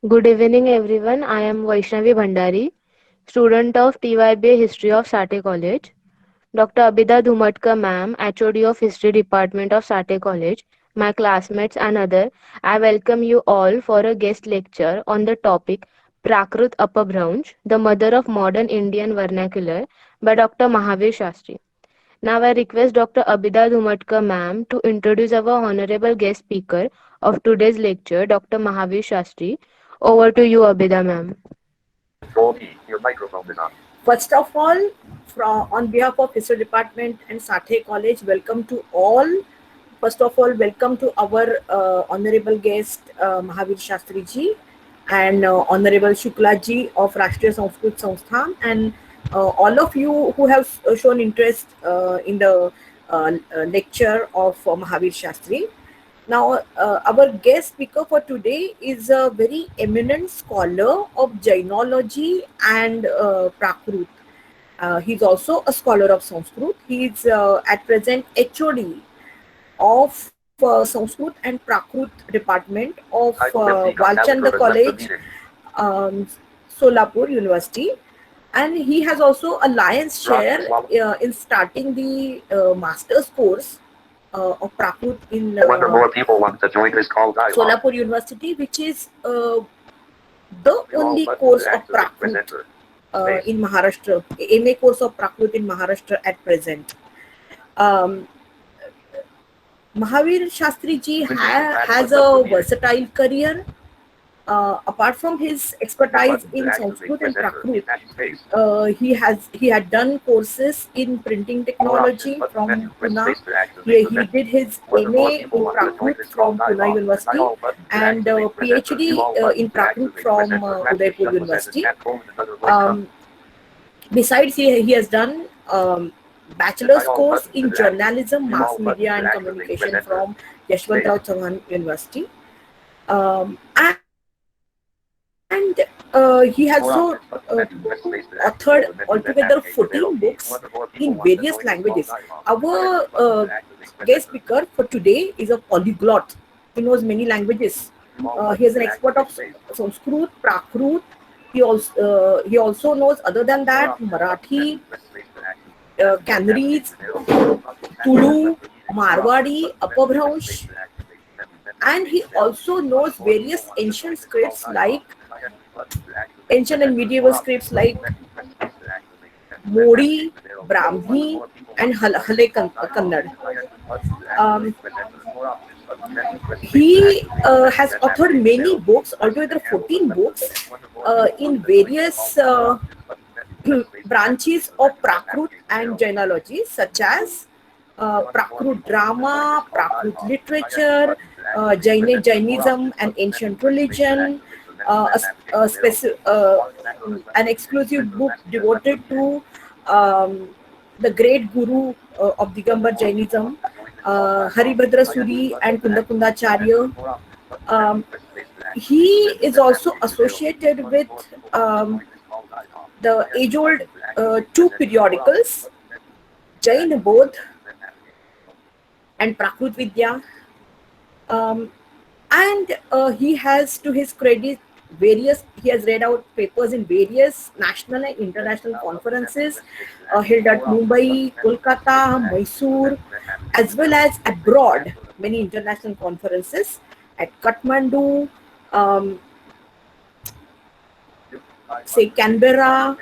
Good evening, everyone. I am Vaishnavi Bhandari, student of TYBA History of Sate College. Dr. Abida Dhumatkar ma'am, HOD of History Department of Sate College, my classmates and other, I welcome you all for a guest lecture on the topic Prakrut Apabhransh, the mother of modern Indian vernacular by Dr. Mahavir Shastri. Now I request Dr. Abida Dhumatkar ma'am to introduce our honorable guest speaker of today's lecture, Dr. Mahavir Shastri. Over to you, Abida ma'am. First of all, on behalf of History Department and Sathe College, welcome to all. First of all, welcome to our honorable guest Mahavir Shastri ji and Honorable Shukla ji of Rashtriya Sanskrit Sansthan, and all of you who have shown interest in the lecture of Mahavir Shastri. Now, our guest speaker for today is a very eminent scholar of Jainology and Prakrut. He's also a scholar of Sanskrit. He's at present HOD of Sanskrit and Prakrut department of Valchanda College, um, Solapur University. And he has also a lion's share in starting the master's course of Prakrut in more people want to join this call Solapur University, which is the only course of Prakrut in Maharashtra, MA course of Prakrut in Maharashtra at present. Um, Mahavir Shastri ji has a versatile career. Apart from his expertise in Sanskrit and Prakrit, he had done courses in printing technology from Pune. He did his MA in Prakrit from Pune University and PhD in Prakrit from Udaipur University. Um, Besides, he has done bachelor's course in journalism, mass media, and communication from Yashwantrao Chauhan University. And he has also authored altogether 14 books in various languages. Our guest speaker for today is a polyglot. He knows many languages. He is an expert of Sanskrit, Prakrut. He also knows, other than that, Marathi, Kannadi's, Tulu, Marwadi, Apabhransh, and he also knows various ancient scripts like ancient and medieval scripts like Modi, Brahmi, and Hale Kannad. Um, he has authored many books, altogether 14 books, in various branches of Prakrut and Jainology, such as Prakrut drama, Prakrut literature, Jainism and ancient religion, an exclusive book devoted to um, the great guru of Digambar Jainism, Haribhadra Suri and Kundakundacharya. Um, he is also associated with um, the age-old two periodicals, Jain Bodh and Prakrut Vidya. Um, and he has, to his credit, he has read out papers in various national and international conferences held at Mumbai, Kolkata, Mysore, as well as abroad, many international conferences at Kathmandu, um, say Canberra,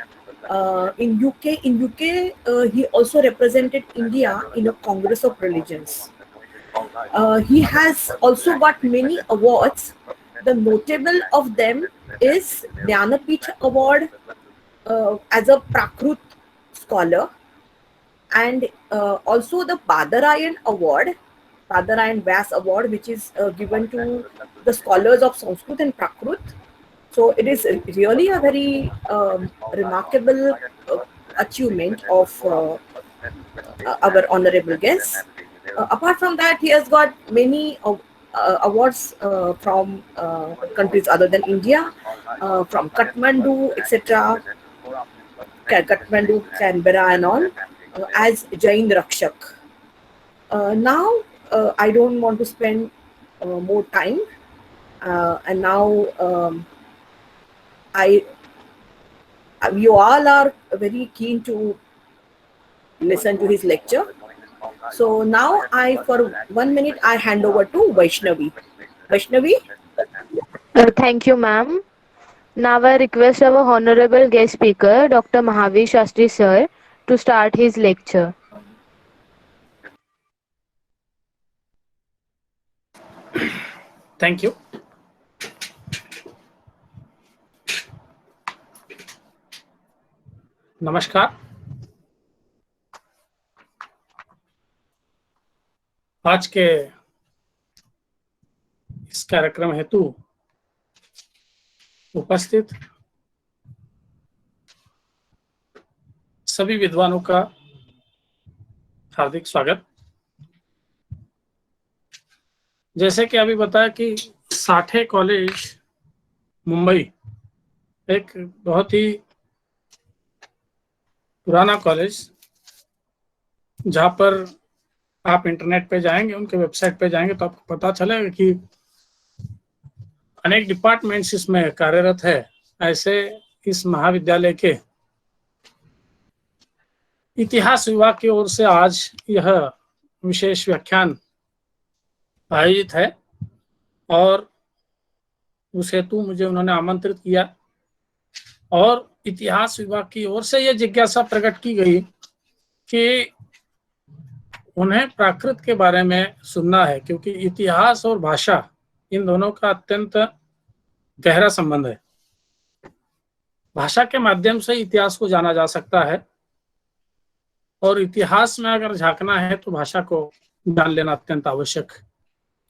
in UK. In UK, he also represented India in a Congress of Religions. He has also got many awards. The notable of them is Jnanapith Award as a Prakrut scholar, and also the Badarayan Award, Badarayan Vyas Award, which is given to the scholars of Sanskrit and Prakrut. So it is really a very remarkable achievement of our honorable guest. Apart from that, he has got many awards from countries other than India, from Kathmandu, etc., Kathmandu, Canberra, and all, as Jain Rakshak. Now, I don't want to spend more time, and now I you all are very keen to listen to his lecture. So now I, for 1 minute, I hand over to Vaishnavi. Vaishnavi? Thank you, ma'am. Now I request our honorable guest speaker, Dr. Mahavir Shastri sir, to start his lecture. Thank you. नमस्कार। आज के इस कार्यक्रम हेतु उपस्थित सभी विद्वानों का हार्दिक स्वागत। जैसे कि अभी बताया कि साठे कॉलेज मुंबई एक बहुत ही पुराना कॉलेज, जहाँ पर आप इंटरनेट पे जाएंगे, उनके वेबसाइट पे जाएंगे तो आपको पता चलेगा कि अनेक डिपार्टमेंट्स इसमें कार्यरत है। ऐसे इस महाविद्यालय के इतिहास विभाग की ओर से आज यह विशेष व्याख्यान आयोजित है और उस हेतु मुझे उन्होंने आमंत्रित किया और इतिहास विभाग की ओर से यह जिज्ञासा प्रकट की गई कि उन्हें प्राकृत के बारे में सुनना है, क्योंकि इतिहास और भाषा इन दोनों का अत्यंत गहरा संबंध है। भाषा के माध्यम से इतिहास को जाना जा सकता है और इतिहास में अगर झांकना है तो भाषा को जान लेना अत्यंत आवश्यक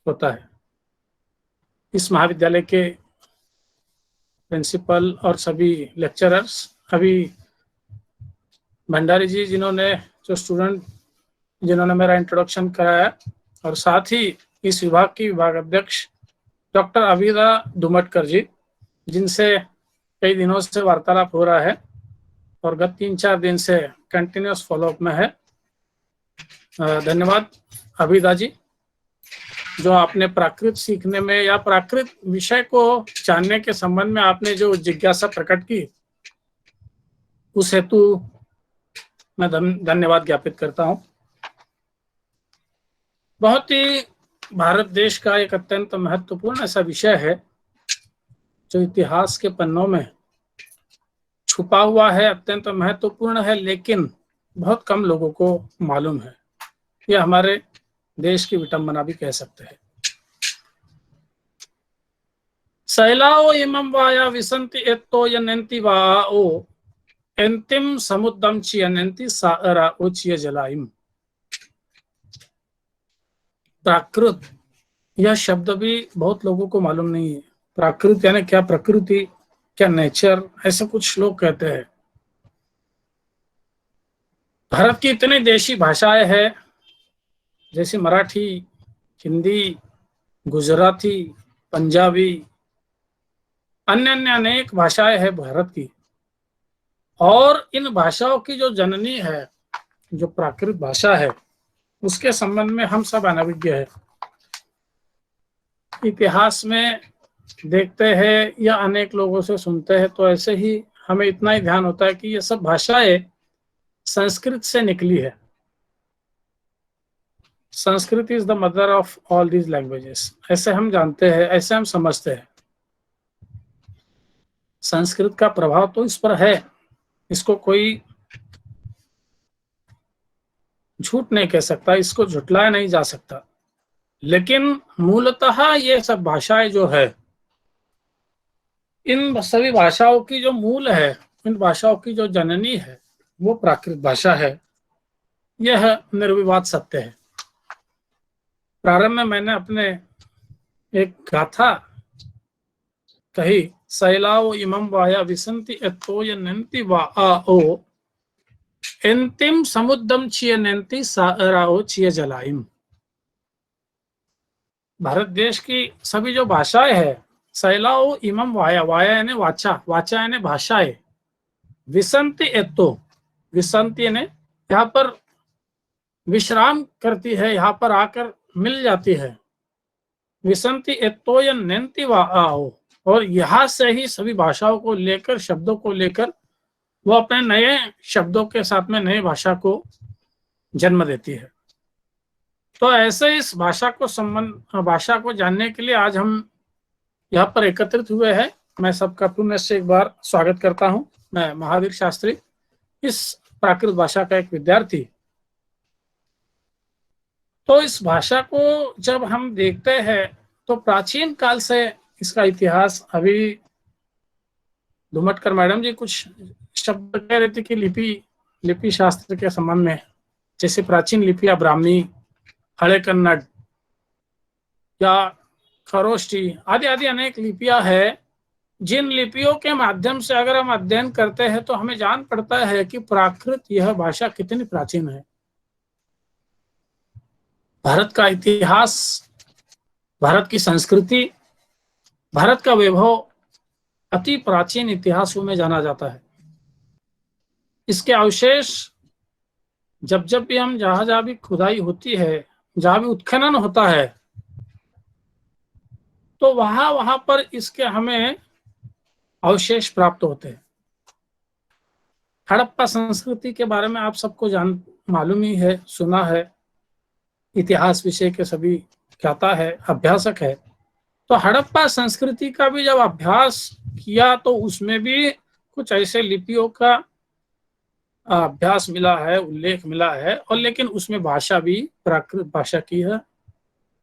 होता है। इस महाविद्यालय के प्रिंसिपल और सभी लेक्चरर्स, अभी भंडारी जी जिन्होंने मेरा इंट्रोडक्शन कराया, और साथ ही इस विभाग की विभाग अध्यक्ष डॉक्टर अबीदा धुमटकर जी, जिनसे कई दिनों से वार्तालाप हो रहा है और गत 3-4 दिन से कंटिन्यूस फॉलोअप में है। धन्यवाद अबीदा जी, जो आपने प्राकृत सीखने में या प्राकृत विषय को जानने के संबंध में आपने जो जिज्ञासा प्रकट की, उस हेतु मैं धन्यवाद ज्ञापित करता हूं। बहुत ही भारत देश का एक अत्यंत महत्वपूर्ण ऐसा विषय है जो इतिहास के पन्नों में छुपा हुआ है, अत्यंत महत्वपूर्ण है, लेकिन बहुत कम लोगों को मालूम है। यह हमारे देश की विटंबना भी कह सकते हैं। सैलाओ इमं वाया विसंति एत्तो यनंति वाओ एंतिम समुद्रम चियनंति सारा ओचिय जलाइम। प्राकृत, यह शब्द भी बहुत लोगों को मालूम नहीं है। प्राकृत यानी क्या? प्रकृति, क्या नेचर, ऐसे कुछ लोग कहते हैं। भारत की इतनी देशी भाषाएं हैं, जैसे मराठी, हिंदी, गुजराती, पंजाबी, अन्य अन्य अनेक भाषाएं हैं भारत की। और इन भाषाओं की जो जननी है, जो प्राकृत भाषा है, उसके संबंध में हम सब अनभिज्ञ है। इतिहास में देखते हैं या अनेक लोगों से सुनते हैं तो ऐसे ही हमें इतना ही ध्यान होता है कि ये सब भाषाएं संस्कृत से निकली है। Sanskrit is the mother of all these languages, ऐसे हम जानते हैं, ऐसे हम समझते हैं। संस्कृत का प्रभाव तो इस पर है, इसको कोई झूठ नहीं कह सकता, इसको झुटलाया नहीं जा सकता। लेकिन मूलतः ये सब भाषाएं जो है, इन सभी भाषाओं की जो मूल है, इन भाषाओं की जो जननी है, वो प्राकृत भाषा है। यह निर्विवाद सत्य है। प्रारंभ में मैंने अपने एक गाथा कही, सैलाओ इमं वाया विसंति एत्तो यनंति वाओ एंतिम समुद्रम चियनंति साराओ चिय जलाइम। भारत देश की सभी जो भाषाएं है, सैलाओ इमं वाया, वाया यानी वाचा, वाचा यानी भाषाएं, विसंति एत्तो, विसंति यानी यहाँ पर विश्राम करती है, यहाँ पर आकर मिल जाती है। विसंति एत्तो यनंति वाओ, और यहाँ से ही सभी भाषाओं को लेकर, शब्दों को लेकर वो अपने नए शब्दों के साथ में नई भाषा को जन्म देती है। तो ऐसे इस भाषा को जानने के लिए आज हम यहाँ पर एकत्रित हुए हैं। मैं सबका पुनः से एक बार स्वागत करता हूँ। मैं महावीर शास्त्री, इस प्राकृत भाषा का एक विद्यार्थी। तो इस भाषा को जब हम देखते हैं तो प्राचीन काल से इसका इतिहास, अभी धुमटकर मैडम जी कुछ शब्द कह रहे थे कि लिपि शास्त्र के संबंध में, जैसे प्राचीन लिपियां ब्राह्मी, हड़े कन्नड़ या खरोष्टी आदि आदि अनेक लिपियां हैं, जिन लिपियों के माध्यम से अगर हम अध्ययन करते हैं तो हमें जान पड़ता है कि प्राकृत यह भाषा कितनी प्राचीन है। भारत का इतिहास, भारत की संस्कृति, भारत का वैभव अति प्राचीन इतिहासों में जाना जाता है। इसके अवशेष जब भी हम जहां भी खुदाई होती है, जहां भी उत्खनन होता है, तो वहां पर इसके हमें अवशेष प्राप्त होते हैं। हड़प्पा संस्कृति के बारे में आप सबको मालूम ही है, सुना है, इतिहास विषय के सभी ज्ञाता है, अभ्यासक है। तो हड़प्पा संस्कृति का भी जब अभ्यास किया तो उसमें भी कुछ ऐसे लिपियों का अभ्यास मिला है, उल्लेख मिला है, और लेकिन उसमें भाषा भी प्राकृत भाषा की है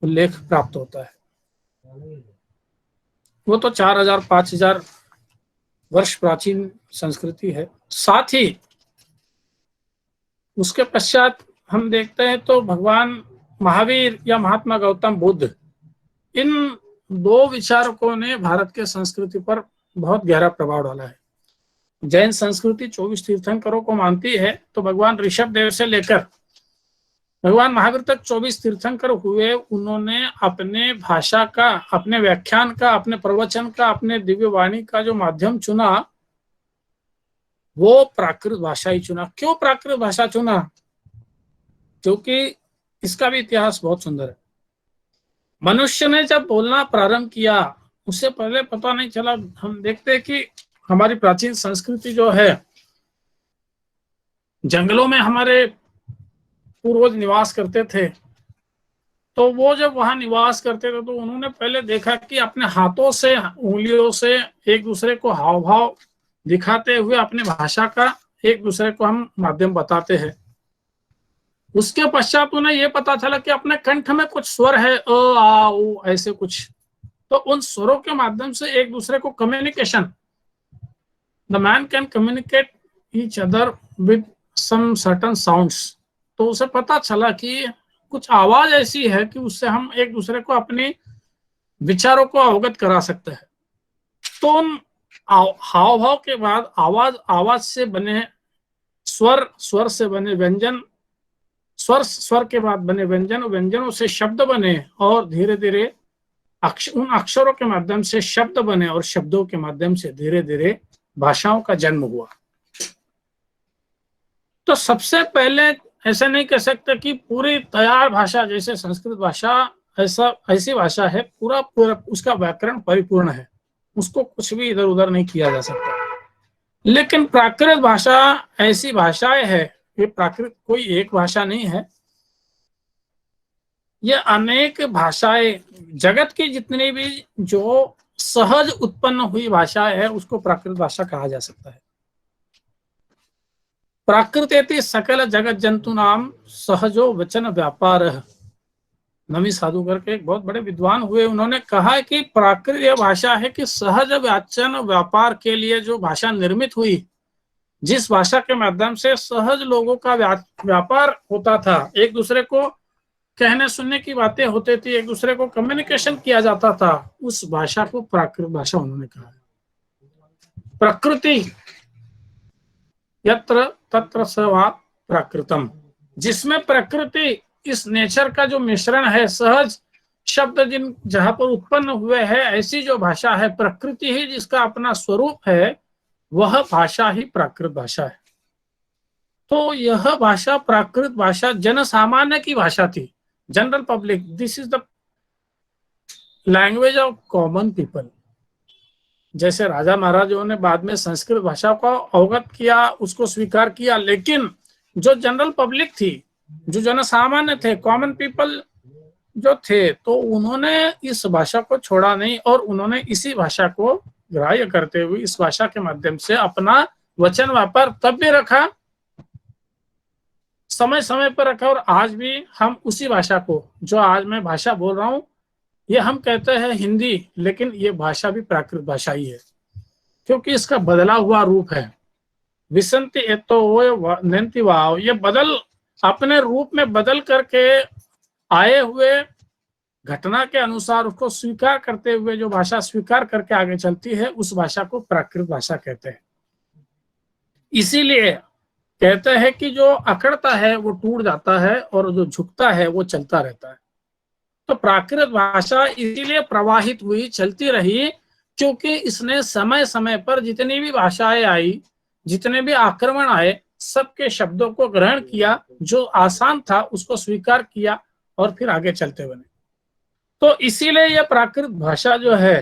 उल्लेख प्राप्त होता है। वो तो 4000-5000 वर्ष प्राचीन संस्कृति है। साथ ही उसके पश्चात हम देखते हैं तो भगवान महावीर या महात्मा गौतम बुद्ध, इन दो विचारकों ने भारत के संस्कृति पर बहुत गहरा प्रभाव डाला है। जैन संस्कृति 24 तीर्थंकरों को मानती है, तो भगवान ऋषभ देव से लेकर भगवान महावीर तक 24 तीर्थंकर हुए। उन्होंने अपने भाषा का, अपने व्याख्यान का, अपने प्रवचन का, अपने दिव्य वाणी का जो माध्यम चुना वो प्राकृत भाषा ही चुना। क्यों प्राकृत भाषा चुना? क्योंकि इसका भी इतिहास बहुत सुंदर है। मनुष्य ने जब बोलना प्रारंभ किया, उससे पहले पता नहीं चला। हम देखते हैं कि हमारी प्राचीन संस्कृति जो है, जंगलों में हमारे पूर्वज निवास करते थे, तो वो जब वहां निवास करते थे तो उन्होंने पहले देखा कि अपने हाथों से, उंगलियों से एक दूसरे को हाव भाव दिखाते हुए अपने भाषा का एक दूसरे को हम माध्यम बताते हैं। उसके पश्चात उन्हें ये पता चला कि अपने कंठ में कुछ स्वर है, अ आ उ ऐसे कुछ, तो उन स्वरों के माध्यम से एक दूसरे को communication, the man can communicate each other with some certain sounds. तो उसे पता चला कि कुछ आवाज ऐसी है कि उससे हम एक दूसरे को अपने विचारों को अवगत करा सकते हैं। तो उन हाव भाव के बाद आवाज से बने स्वर, स्वर से बने व्यंजन, स्वर के बाद बने व्यंजन, व्यंजनों से शब्द बने, और धीरे धीरे उन अक्षरों के माध्यम से शब्द बने, और शब्दों के माध्यम से धीरे धीरे भाषाओं का जन्म हुआ। तो सबसे पहले ऐसा नहीं कह सकते कि पूरी तैयार भाषा जैसे संस्कृत भाषा ऐसी भाषा है, पूरा उसका व्याकरण परिपूर्ण है, उसको कुछ भी इधर उधर नहीं किया जा सकता। लेकिन प्राकृत भाषा ऐसी भाषाएं है, ये प्राकृत कोई एक भाषा नहीं है, ये अनेक भाषाएं, जगत की जितनी भी जो सहज उत्पन्न हुई भाषा है उसको प्राकृत भाषा कहा जा सकता है। प्राकृतेति सकल जगत जंतु नाम सहजो वचन व्यापार। नवी साधु करके एक बहुत बड़े विद्वान हुए, उन्होंने कहा कि प्राकृत यह भाषा है कि सहज वचन व्यापार के लिए जो भाषा निर्मित हुई, जिस भाषा के माध्यम से सहज लोगों का व्यापार होता था, एक दूसरे को कहने सुनने की बातें होती थी, एक दूसरे को कम्युनिकेशन किया जाता था, उस भाषा को प्राकृत भाषा उन्होंने कहा। प्रकृति यत्र तत्र स वा प्राकृतम, जिसमें प्रकृति, इस नेचर का जो मिश्रण है, सहज शब्द जहां पर उत्पन्न हुए हैं, ऐसी जो भाषा है, प्रकृति ही जिसका अपना स्वरूप है, वह भाषा ही प्राकृत भाषा है। तो यह भाषा, प्राकृत भाषा, जन सामान्य की भाषा थी, general public. This is the language of common people. जैसे राजा महाराजाओं ने बाद में संस्कृत भाषा को अवगत किया, उसको स्वीकार किया, लेकिन जो जनरल पब्लिक थी, जो जनसामान्य थे, कॉमन पीपल जो थे, तो उन्होंने इस भाषा को छोड़ा नहीं और उन्होंने इसी भाषा को ग्राह्य करते हुए इस भाषा के माध्यम से अपना वचन व्यापार तब भी रखा, समय समय पर रखा, और आज भी हम उसी भाषा को, जो आज मैं भाषा बोल रहा हूँ, ये हम कहते हैं हिंदी, लेकिन ये भाषा भी प्राकृत भाषा ही है, क्योंकि इसका बदला हुआ रूप है। विसंति एतो वो नंति वाव, ये बदल अपने रूप में बदल करके आए हुए घटना के अनुसार उसको स्वीकार करते हुए जो भाषा स्वीकार करके आगे चलती है, उस भाषा को प्राकृत भाषा कहते हैं। इसीलिए कहते हैं कि जो अकड़ता है वो टूट जाता है और जो झुकता है वो चलता रहता है। तो प्राकृत भाषा इसीलिए प्रवाहित हुई, चलती रही, क्योंकि इसने समय समय पर जितनी भी भाषाएं आई, जितने भी आक्रमण आए, सबके शब्दों को ग्रहण किया, जो आसान था उसको स्वीकार किया और फिर आगे चलते बने। तो इसीलिए यह प्राकृत भाषा जो है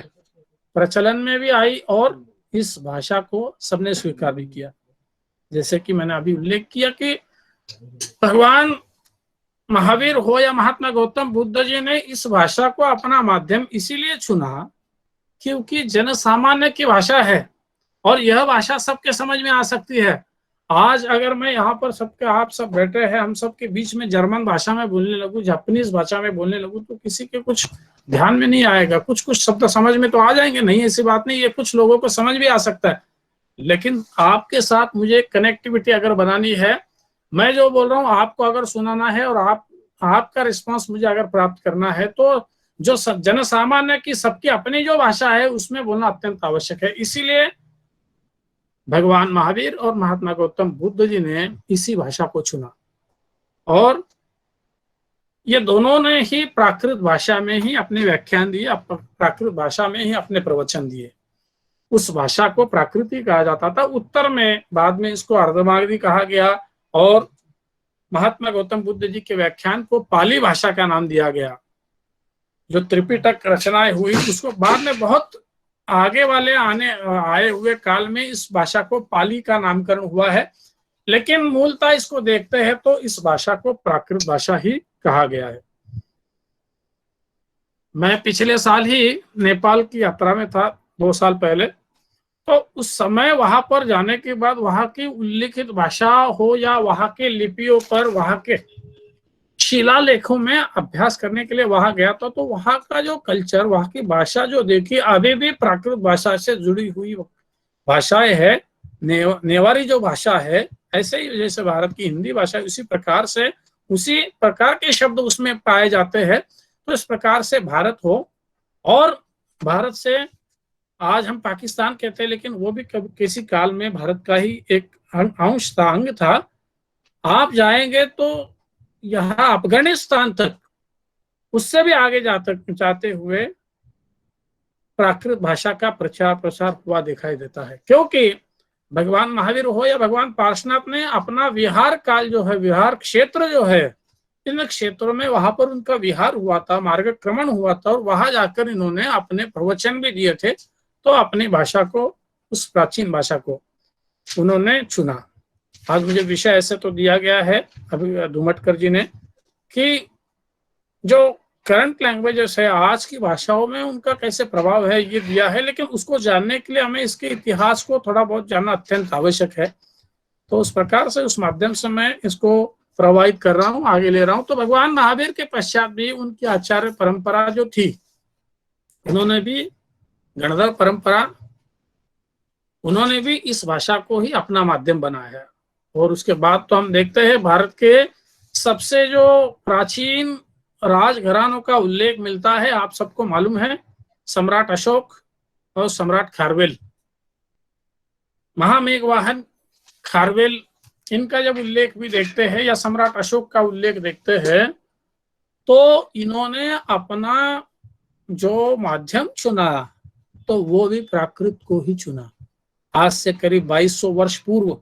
प्रचलन में भी आई और इस भाषा को सबने स्वीकार भी किया। जैसे कि मैंने अभी उल्लेख किया कि भगवान महावीर हो या महात्मा गौतम बुद्ध जी ने इस भाषा को अपना माध्यम इसीलिए चुना क्योंकि जनसामान्य की भाषा है और यह भाषा सबके समझ में आ सकती है। आज अगर मैं यहाँ पर सबके, आप सब बैठे हैं, हम सब के बीच में जर्मन भाषा में बोलने लगूं, जापानीज भाषा में बोलने लगूं, तो किसी के कुछ ध्यान में नहीं आएगा। कुछ कुछ शब्द समझ में तो आ जाएंगे, नहीं ऐसी बात नहीं, ये कुछ लोगों को समझ भी आ सकता है, लेकिन आपके साथ मुझे कनेक्टिविटी अगर बनानी है, मैं जो बोल रहा हूँ आपको अगर सुनाना है और आपका रिस्पांस मुझे अगर प्राप्त करना है, तो जो जनसामान्य की सबकी अपनी जो भाषा है उसमें बोलना अत्यंत आवश्यक है। इसीलिए भगवान महावीर और महात्मा गौतम बुद्ध जी ने इसी भाषा को चुना और ये दोनों ने ही प्राकृत भाषा में ही अपने व्याख्यान दिए, प्राकृत भाषा में ही अपने प्रवचन दिए। उस भाषा को प्राकृति कहा जाता था। उत्तर में बाद में इसको अर्धमागधी कहा गया और महात्मा गौतम बुद्ध जी के व्याख्यान को पाली भाषा का नाम दिया गया। जो त्रिपिटक रचनाएं हुई उसको बाद में बहुत आगे वाले आए हुए काल में इस भाषा को पाली का नामकरण हुआ है, लेकिन मूलतः इसको देखते हैं तो इस भाषा को प्राकृत भाषा ही कहा गया है। मैं पिछले साल ही नेपाल की यात्रा में था, 2 साल पहले, तो उस समय वहां पर जाने के बाद वहां की उल्लिखित भाषा हो या वहां के लिपियों पर, वहां के शिलालेखों में अभ्यास करने के लिए वहां गया था। तो वहां का जो कल्चर, वहां की भाषा जो देखी, अभी भी प्राकृत भाषा से जुड़ी हुई भाषाएं है। नेवारी जो भाषा है, ऐसे ही जैसे भारत की हिंदी भाषा, उसी प्रकार से उसी प्रकार के शब्द उसमें पाए जाते हैं। तो इस प्रकार से भारत हो, और भारत से आज हम पाकिस्तान कहते हैं, लेकिन वो भी किसी काल में भारत का ही एक अंश था, अंग था। आप जाएंगे तो यहाँ अफगानिस्तान तक, उससे भी आगे जाते हुए प्राकृत भाषा का प्रचार प्रसार हुआ दिखाई देता है, क्योंकि भगवान महावीर हो या भगवान पार्श्वनाथ ने अपना विहार काल जो है, विहार क्षेत्र जो है, इन क्षेत्रों में वहां पर उनका विहार हुआ था, मार्गक्रमण हुआ था, और वहां जाकर इन्होंने अपने प्रवचन भी दिए थे। तो अपनी भाषा को, उस प्राचीन भाषा को उन्होंने चुना। आज मुझे विषय ऐसे तो दिया गया है अभी धुमटकर जी ने कि जो करंट लैंग्वेजेस है आज की भाषाओं में उनका कैसे प्रभाव है, ये दिया है, लेकिन उसको जानने के लिए हमें इसके इतिहास को थोड़ा बहुत जानना अत्यंत आवश्यक है। तो उस प्रकार से, उस माध्यम से मैं इसको प्रवाहित कर रहा हूँ, आगे ले रहा हूँ। तो भगवान महावीर के पश्चात भी उनकी आचार्य परंपरा जो थी, उन्होंने भी गणधर परंपरा, उन्होंने भी इस भाषा को ही अपना माध्यम बनाया है। और उसके बाद तो हम देखते हैं भारत के सबसे जो प्राचीन राजघरानों का उल्लेख मिलता है, आप सबको मालूम है, सम्राट अशोक और सम्राट खारवेल, महामेघवाहन खारवेल, इनका जब उल्लेख भी देखते हैं या सम्राट अशोक का उल्लेख देखते हैं, तो इन्होंने अपना जो माध्यम चुना तो वो भी प्राकृत को ही चुना। आज से करीब 2200 वर्ष पूर्व,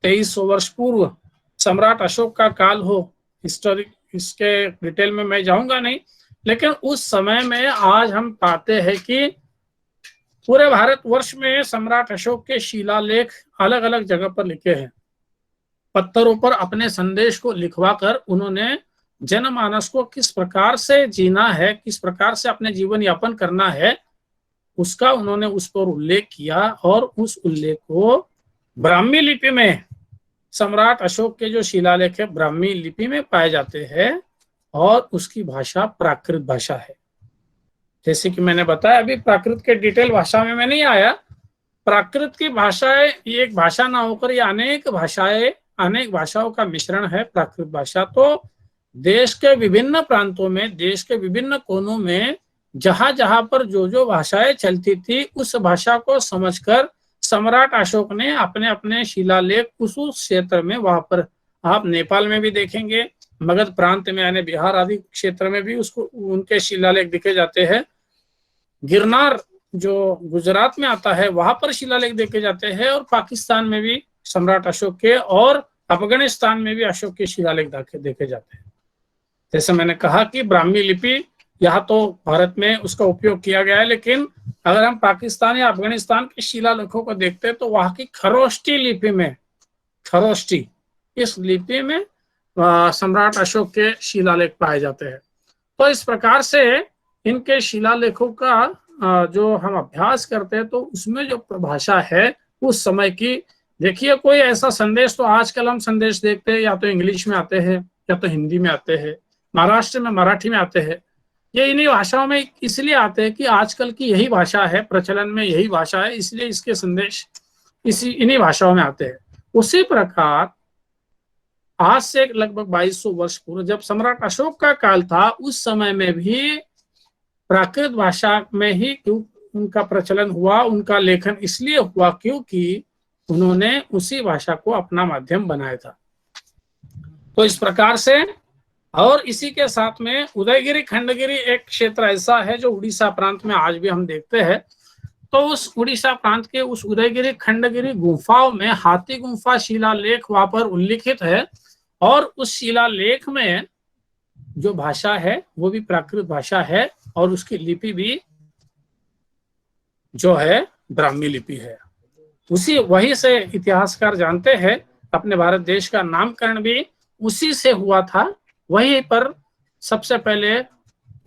2300 वर्ष पूर्व सम्राट अशोक का काल हो, हिस्टोरिक, इसके डिटेल में मैं जाऊंगा नहीं, लेकिन उस समय में आज हम पाते हैं कि पूरे भारतवर्ष में सम्राट अशोक के शिलालेख अलग अलग जगह पर लिखे हैं। पत्थरों पर अपने संदेश को लिखवाकर उन्होंने जनमानस को किस प्रकार से जीना है, किस प्रकार से अपने जीवन यापन करना है, उसका उन्होंने उस पर उल्लेख किया। और उस उल्लेख को ब्राह्मी लिपि में, सम्राट अशोक के जो शिलालेख है ब्राह्मी लिपि में पाए जाते हैं और उसकी भाषा प्राकृत भाषा है। जैसे कि मैंने बताया, अभी प्राकृत के डिटेल भाषा में मैं नहीं आया। प्राकृत की भाषाएं ये एक भाषा ना होकर ये अनेक भाषाएं, अनेक भाषाओं का मिश्रण है प्राकृत भाषा। तो देश के विभिन्न प्रांतों में, देश के विभिन्न कोनों में जहां जहां पर जो जो भाषाएं चलती थी, उस भाषा को समझकर सम्राट अशोक ने अपने अपने शिलालेख उस क्षेत्र में, वहां पर आप नेपाल में भी देखेंगे, मगध प्रांत में यानी बिहार आदि क्षेत्र में भी उसको उनके शिलालेख दिखे जाते हैं। गिरनार जो गुजरात में आता है वहां पर शिलालेख देखे जाते हैं, और पाकिस्तान में भी सम्राट अशोक के, और अफगानिस्तान में भी अशोक के शिलालेख देखे जाते हैं। जैसे मैंने कहा कि ब्राह्मी लिपि यहाँ तो भारत में उसका उपयोग किया गया है, लेकिन अगर हम पाकिस्तान या अफगानिस्तान के शिलालेखों को देखते हैं तो वहां की खरोष्टी लिपि में, खरोष्टी इस लिपि में सम्राट अशोक के शिलालेख पाए जाते हैं। तो इस प्रकार से इनके शिलालेखों का जो हम अभ्यास करते हैं तो उसमें जो भाषा है उस समय की, देखिए कोई ऐसा संदेश, तो आजकल हम संदेश देखते हैं या तो इंग्लिश में आते हैं या तो हिंदी में आते हैं, महाराष्ट्र में मराठी में आते हैं। ये इन्हीं भाषाओं में इसलिए आते हैं कि आजकल की यही भाषा है, प्रचलन में यही भाषा है, इसलिए इसके संदेश इन्हीं भाषाओं में आते हैं। उसी प्रकार आज से लगभग 2200 वर्ष पूर्व जब सम्राट अशोक का काल था, उस समय में भी प्राकृत भाषा में ही क्यों उनका प्रचलन हुआ, उनका लेखन इसलिए हुआ क्योंकि उन्होंने उसी भाषा को अपना माध्यम बनाया था। तो इस प्रकार से, और इसी के साथ में उदयगिरी खंडगिरी एक क्षेत्र ऐसा है जो उड़ीसा प्रांत में आज भी हम देखते हैं। तो उस उड़ीसा प्रांत के उस उदयगिरी खंडगिरी गुफाओं में हाथी गुफा शिलालेख वहां पर उल्लिखित है, और उस शिलालेख में जो भाषा है वो भी प्राकृत भाषा है, और उसकी लिपि भी जो है ब्राह्मी लिपि है। वही से इतिहासकार जानते हैं अपने भारत देश का नामकरण भी उसी से हुआ था। वहीं पर सबसे पहले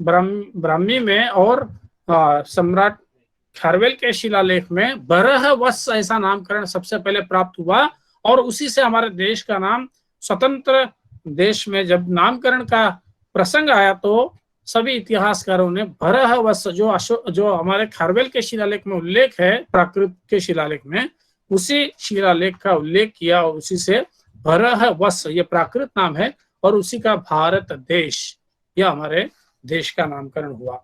ब्राह्मी में और सम्राट खारवेल के शिलालेख में बरह वत्स ऐसा नामकरण सबसे पहले प्राप्त हुआ, और उसी से हमारे देश का नाम, स्वतंत्र देश में जब नामकरण का प्रसंग आया तो सभी इतिहासकारों ने बरह वत्स जो हमारे खारवेल के शिलालेख में उल्लेख है, प्राकृत के शिलालेख में उसी शिलालेख का उल्लेख किया, और उसी से बरह वत्स ये प्राकृत नाम है, और उसी का भारत देश, यह हमारे देश का नामकरण हुआ।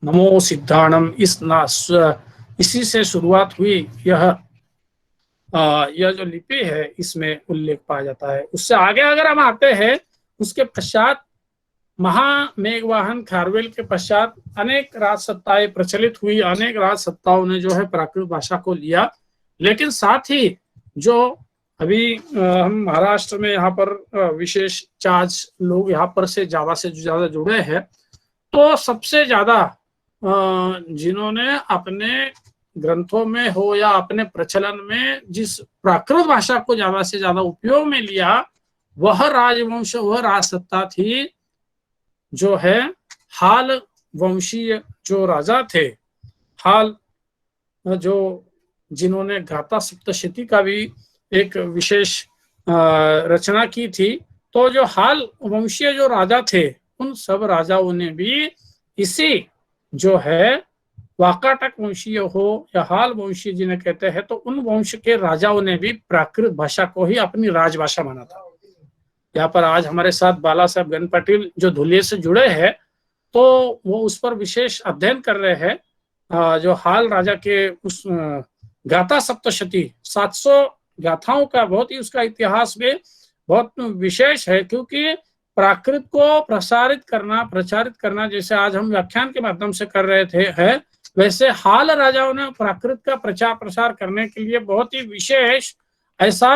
नमो सिद्धाणम इसी से शुरुआत हुई। यह जो लिपि है इसमें उल्लेख पाया जाता है। उससे आगे अगर हम आते हैं, उसके पश्चात महामेघवाहन खारवेल के पश्चात अनेक राजसत्ताएं प्रचलित हुई, अनेक राजसत्ताओं ने जो है प्राकृत भाषा को लिया। लेकिन साथ ही जो अभी हम महाराष्ट्र में यहाँ पर विशेष 4 लोग यहाँ पर से ज्यादा जुड़े हैं, तो सबसे ज्यादा जिन्होंने अपने ग्रंथों में हो या अपने प्रचलन में जिस प्राकृत भाषा को ज्यादा से ज्यादा उपयोग में लिया, वह राजवंश, वह राजसत्ता थी जो है हाल वंशीय जो राजा थे। हाल जो जिन्होंने गाथा सप्तशती का भी एक विशेष रचना की थी। तो जो हाल वंशीय जो राजा थे, उन सब राजाओं ने भी इसी जो है वाकाटक वंशीय हो या हाल वंशीय जिन्हें कहते हैं, तो उन वंश के राजाओं ने भी प्राकृत भाषा को ही अपनी राजभाषा माना था। यहाँ पर आज हमारे साथ बाला साहब गणपतिल जो धुलिये से जुड़े हैं, तो वो उस पर विशेष अध्ययन कर रहे हैं। जो हाल राजा के उस गाथा सप्तशती 700 गाथाओं का बहुत ही उसका इतिहास भी बहुत विशेष है, क्योंकि प्राकृत को प्रचारित करना जैसे आज हम व्याख्यान के माध्यम से कर रहे थे वैसे हाल राजाओं ने प्राकृत का प्रचार प्रसार करने के लिए बहुत ही विशेष ऐसा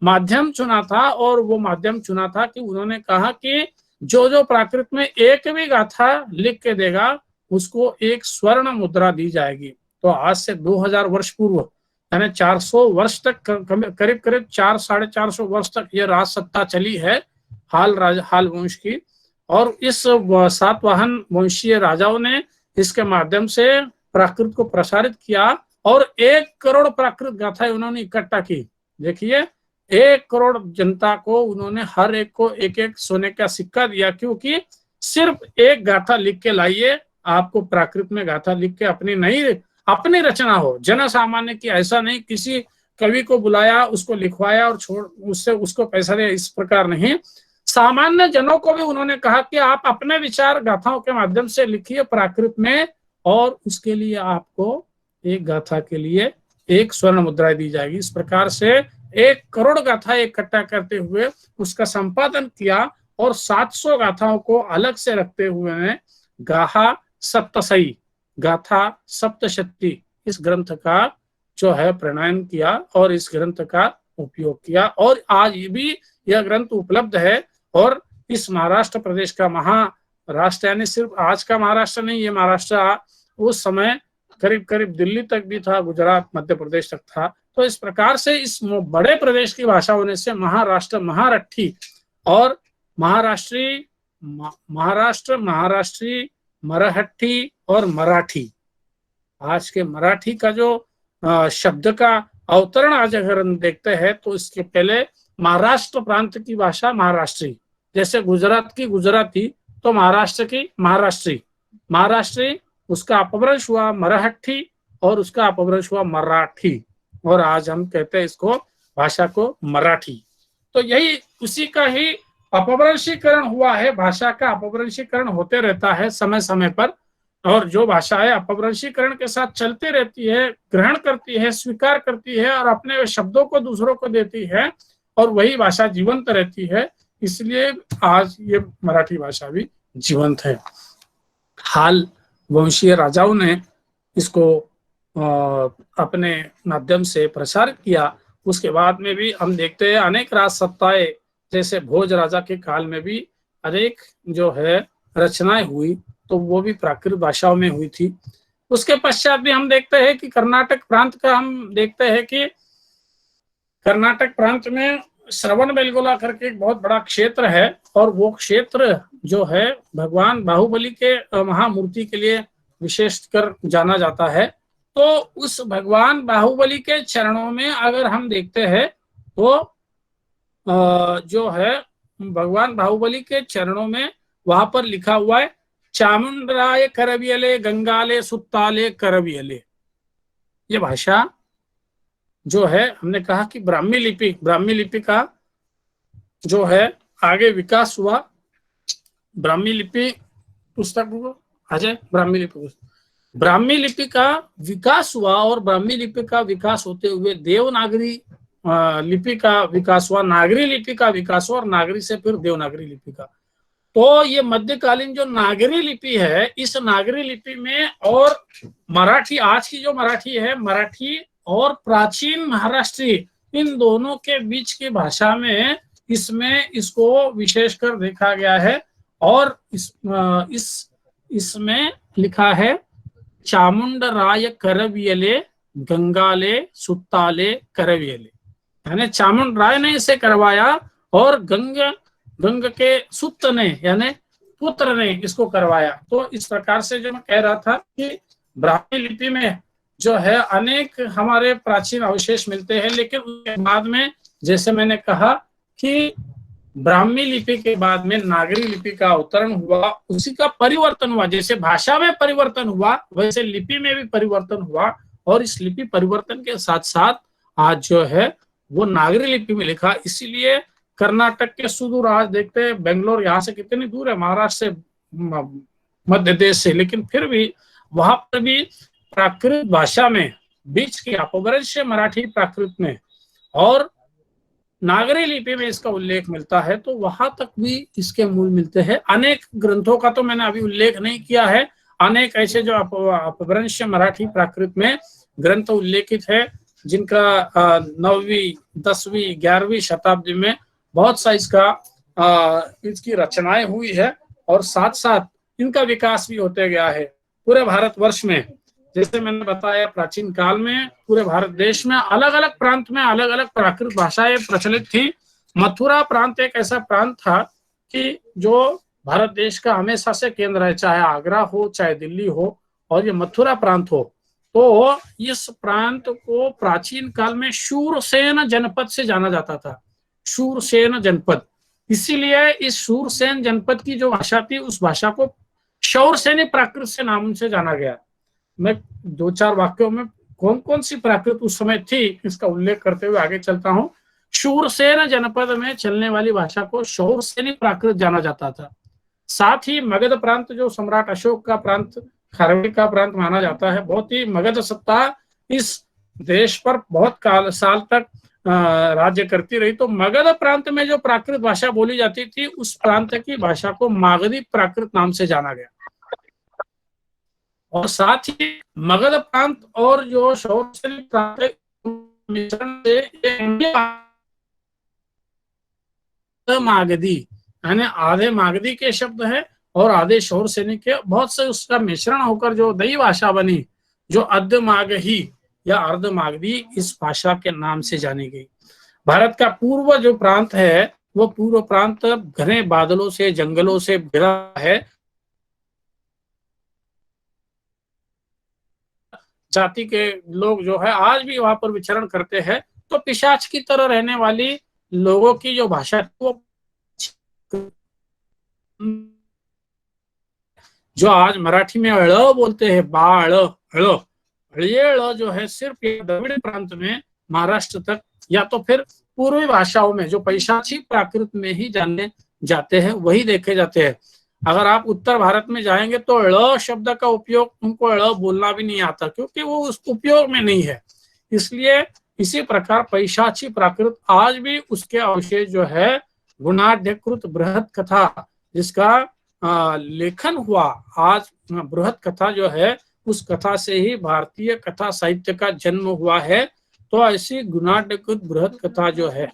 माध्यम चुना था। और वो माध्यम चुना था कि उन्होंने कहा कि जो प्राकृत में एक भी गाथा लिख के देगा उसको एक स्वर्ण मुद्रा दी जाएगी। तो आज से 2000 वर्ष पूर्व यानी 400 वर्ष तक, करीब करीब 400-450 वर्ष तक ये राज सत्ता चली है हाल वंश की। और इस सातवाहन वंशीय राजाओं ने इसके माध्यम से प्राकृत को प्रसारित किया और 1 करोड़ प्राकृत गाथाएं उन्होंने इकट्ठा की। देखिए 1 करोड़ जनता को उन्होंने हर एक को एक एक सोने का सिक्का दिया, क्योंकि सिर्फ एक गाथा लिख के लाइए, आपको प्राकृत में गाथा लिख के अपनी रचना हो, जन सामान्य की ऐसा नहीं किसी कवि को बुलाया उसको लिखवाया और उससे उसको पैसा दिया, इस प्रकार नहीं। सामान्य जनों को भी उन्होंने कहा कि आप अपने विचार गाथाओं के माध्यम से लिखिए प्राकृत में, और उसके लिए आपको एक गाथा के लिए 1 स्वर्ण मुद्रा दी जाएगी। इस प्रकार से 1 करोड़ गाथा इकट्ठा करते हुए उसका संपादन किया और 700 गाथाओं को अलग से रखते हुए गाहा सप्तशई, गाथा सप्तशती, इस ग्रंथ का जो है प्रणयन किया और इस ग्रंथ का उपयोग किया। और आज भी यह ग्रंथ उपलब्ध है। और इस महाराष्ट्र प्रदेश का महाराष्ट्र, यानी सिर्फ आज का महाराष्ट्र नहीं, ये महाराष्ट्र उस समय करीब करीब दिल्ली तक भी था, गुजरात, मध्य प्रदेश तक था। तो इस प्रकार से इस बड़े प्रदेश की भाषा होने से महाराष्ट्र, महारठी और महाराष्ट्री, मरहट्ठी और मराठी, आज के मराठी का जो शब्द का अवतरण आज अगर हम देखते हैं तो इसके पहले महाराष्ट्र प्रांत की भाषा महाराष्ट्री, जैसे गुजरात की गुजराती तो महाराष्ट्र की महाराष्ट्री, उसका अपभ्रंश हुआ मराठी और उसका अपभ्रंश हुआ मराठी, और आज हम कहते हैं इसको भाषा को मराठी। तो यही उसी का ही अपभ्रंशीकरण हुआ है। भाषा का अपभ्रंशीकरण होते रहता है समय समय पर, और जो भाषा है अपभ्रंशीकरण के साथ चलती रहती है, ग्रहण करती है, स्वीकार करती है और अपने शब्दों को दूसरों को देती है, और वही भाषा जीवंत रहती है। इसलिए आज ये मराठी भाषा भी जीवंत है। हाल वंशीय राजाओं ने इसको अपने माध्यम से प्रसार किया। उसके बाद में भी हम देखते हैं अनेक राज सत्ताएं, जैसे भोज राजा के काल में भी अनेक जो है रचनाएं हुई, तो वो भी प्राकृत भाषाओं में हुई थी। उसके पश्चात भी हम देखते हैं कि कर्नाटक प्रांत का हम देखते हैं कि कर्नाटक प्रांत में श्रवण बेलगोला करके एक बहुत बड़ा क्षेत्र है, और वो क्षेत्र जो है भगवान बाहुबली के महामूर्ति के लिए विशेषकर जाना जाता है। तो उस भगवान बाहुबली के चरणों में अगर हम देखते हैं तो जो है भगवान बाहुबली के चरणों में वहां पर लिखा हुआ है चामुंडराय करवियले गंगाले सुत्ताले करवियले। ये भाषा जो है हमने कहा कि ब्राह्मी लिपि का जो है आगे विकास हुआ। ब्राह्मी लिपि पुस्तक अजय ब्राह्मी लिपि का विकास हुआ, और ब्राह्मी लिपि का विकास होते हुए देवनागरी लिपि का विकास हुआ, नागरी लिपि का विकास हुआ, और नागरी से फिर देवनागरी लिपि का। तो ये मध्यकालीन जो नागरी लिपि है, इस नागरी लिपि में और मराठी, आज की जो मराठी है, मराठी और प्राचीन महाराष्ट्री, इन दोनों के बीच की भाषा में इसमें इसको विशेषकर देखा गया है। और इसमें लिखा है चामुंडराय करवियले गंगाले सुत्ताले करवियले, यानी चामुंडराय ने इसे करवाया और गंग के सुत ने यानी पुत्र ने इसको करवाया। तो इस प्रकार से जो मैं कह रहा था कि ब्राह्मी लिपि में जो है अनेक हमारे प्राचीन अवशेष मिलते हैं, लेकिन उसके बाद में जैसे मैंने कहा कि ब्राह्मी लिपि के बाद में नागरी लिपि का अवतरण हुआ, उसी का परिवर्तन हुआ। जैसे भाषा में परिवर्तन हुआ वैसे लिपि में भी परिवर्तन हुआ, और इस लिपि परिवर्तन के साथ साथ आज जो है वो नागरी लिपि में लिखा। इसीलिए कर्नाटक के सुदूर, आज देखते हैं बेंगलोर यहाँ से कितनी दूर है, महाराष्ट्र से, मध्य देश से, लेकिन फिर भी वहां पर भी प्राकृत भाषा में बीच की अपभ्रंश मराठी प्राकृत में और नागरी लिपि में इसका उल्लेख मिलता है। तो वहां तक भी इसके मूल मिलते हैं। अनेक ग्रंथों का तो मैंने अभी उल्लेख नहीं किया है, अनेक ऐसे जो अपभ्रंश मराठी प्राकृत में ग्रंथ उल्लेखित है, जिनका 9वीं 10वीं 11वीं शताब्दी में बहुत सा इसकी रचनाएं हुई है, और साथ साथ इनका विकास भी होते गया है पूरे भारतवर्ष में। जैसे मैंने बताया प्राचीन काल में पूरे भारत देश में अलग अलग प्रांत में अलग अलग प्राकृत भाषाएं प्रचलित थी। मथुरा प्रांत एक ऐसा प्रांत था कि जो भारत देश का हमेशा से केंद्र है, चाहे आगरा हो चाहे दिल्ली हो, और ये मथुरा प्रांत हो। तो इस प्रांत को प्राचीन काल में शूरसेन जनपद से जाना जाता था, शूरसेन जनपद। इसीलिए इस शूरसेन जनपद की जो भाषा थी उस भाषा को शौरसेनी प्राकृत से नाम से जाना गया। मैं 2-4 वाक्यों में कौन कौन सी प्राकृत उस समय थी इसका उल्लेख करते हुए आगे चलता हूँ। शूरसेन जनपद में चलने वाली भाषा को शौरसेनी प्राकृत जाना जाता था। साथ ही मगध प्रांत जो सम्राट अशोक का प्रांत, खारवेल का प्रांत माना जाता है, बहुत ही मगध सत्ता इस देश पर बहुत साल तक राज्य करती रही। तो मगध प्रांत में जो प्राकृत भाषा बोली जाती थी उस प्रांत की भाषा को मागधी प्राकृत नाम से जाना गया। और साथ ही मगध प्रांत और जो शौरसेनी प्रांत मिश्रण से मागधी यानी आधे मागधी के शब्द है और आधे शौरसेनी के, बहुत से उसका मिश्रण होकर जो नई भाषा बनी, जो अर्धमागही या अर्धमागधी इस भाषा के नाम से जानी गई। भारत का पूर्व जो प्रांत है वो पूर्व प्रांत घने बादलों से, जंगलों से घिरा है। जाति के लोग जो है आज भी वहां पर विचरण करते हैं। तो पिशाच की तरह रहने वाली लोगों की जो भाषा वो जो आज मराठी में अड़ बोलते हैं, बाळ अड़, ये अड़ जो है सिर्फ द्रविड़ प्रांत में महाराष्ट्र तक या तो फिर पूर्वी भाषाओं में जो पैशाची प्राकृत में ही जाने जाते हैं वही देखे जाते हैं। अगर आप उत्तर भारत में जाएंगे तो ळ शब्द का उपयोग उनको ळ बोलना भी नहीं आता, क्योंकि वो उस उपयोग में नहीं है। इसलिए इसी प्रकार पैशाची प्राकृत आज भी उसके अवशेष जो है गुणाढ्यकृत बृहत कथा जिसका लेखन हुआ, आज बृहत कथा जो है उस कथा से ही भारतीय कथा साहित्य का जन्म हुआ है। तो ऐसी गुणाढ्यकृत बृहत कथा जो है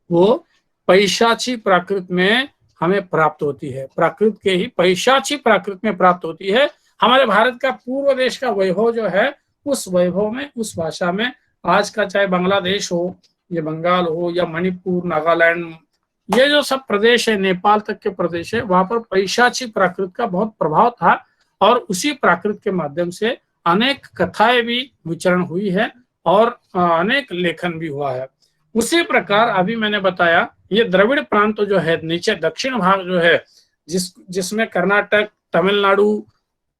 वो पैशाची प्राकृत में हमें प्राप्त होती है, प्राकृत के ही पैशाची प्राकृत में प्राप्त होती है। हमारे भारत का पूर्व देश का वैभव जो है उस वैभव में, उस भाषा में आज का चाहे बांग्लादेश हो या बंगाल हो या मणिपुर, नागालैंड, ये जो सब प्रदेश है, नेपाल तक के प्रदेश है, वहां पर पैशाची प्राकृत का बहुत प्रभाव था और उसी प्राकृत के माध्यम से अनेक कथाएं भी विचरण हुई है और अनेक लेखन भी हुआ है। उसी प्रकार अभी मैंने बताया ये द्रविड़ प्रांत जो है नीचे दक्षिण भाग जो है जिसमें कर्नाटक, तमिलनाडु,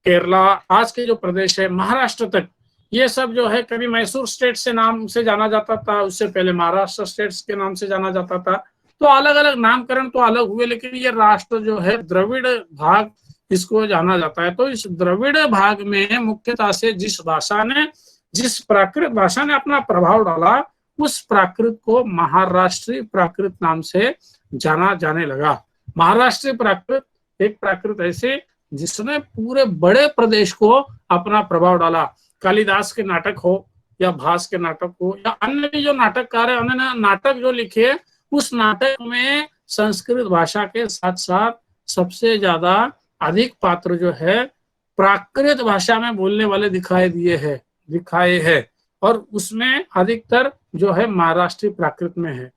केरला, आज के जो प्रदेश है, महाराष्ट्र तक, ये सब जो है कभी मैसूर स्टेट से नाम से जाना जाता था, उससे पहले महाराष्ट्र स्टेट्स के नाम से जाना जाता था। तो अलग अलग नामकरण तो अलग हुए, लेकिन ये राष्ट्र जो है द्रविड़ भाग इसको जाना जाता है। तो इस द्रविड़ भाग में मुख्यतः से जिस प्राकृत भाषा ने अपना प्रभाव डाला उस प्राकृत को महाराष्ट्रीय प्राकृत नाम से जाना जाने लगा। महाराष्ट्रीय प्राकृत एक प्राकृत ऐसे जिसने पूरे बड़े प्रदेश को अपना प्रभाव डाला। कालिदास के नाटक हो या भास के नाटक हो या अन्य भी जो नाटककार है उन्होंने नाटक जो लिखे, उस नाटक में संस्कृत भाषा के साथ साथ सबसे ज्यादा अधिक पात्र जो है प्राकृत भाषा में बोलने वाले दिखाए हैं और उसमें अधिकतर जो है महाराष्ट्रीय प्राकृत में है।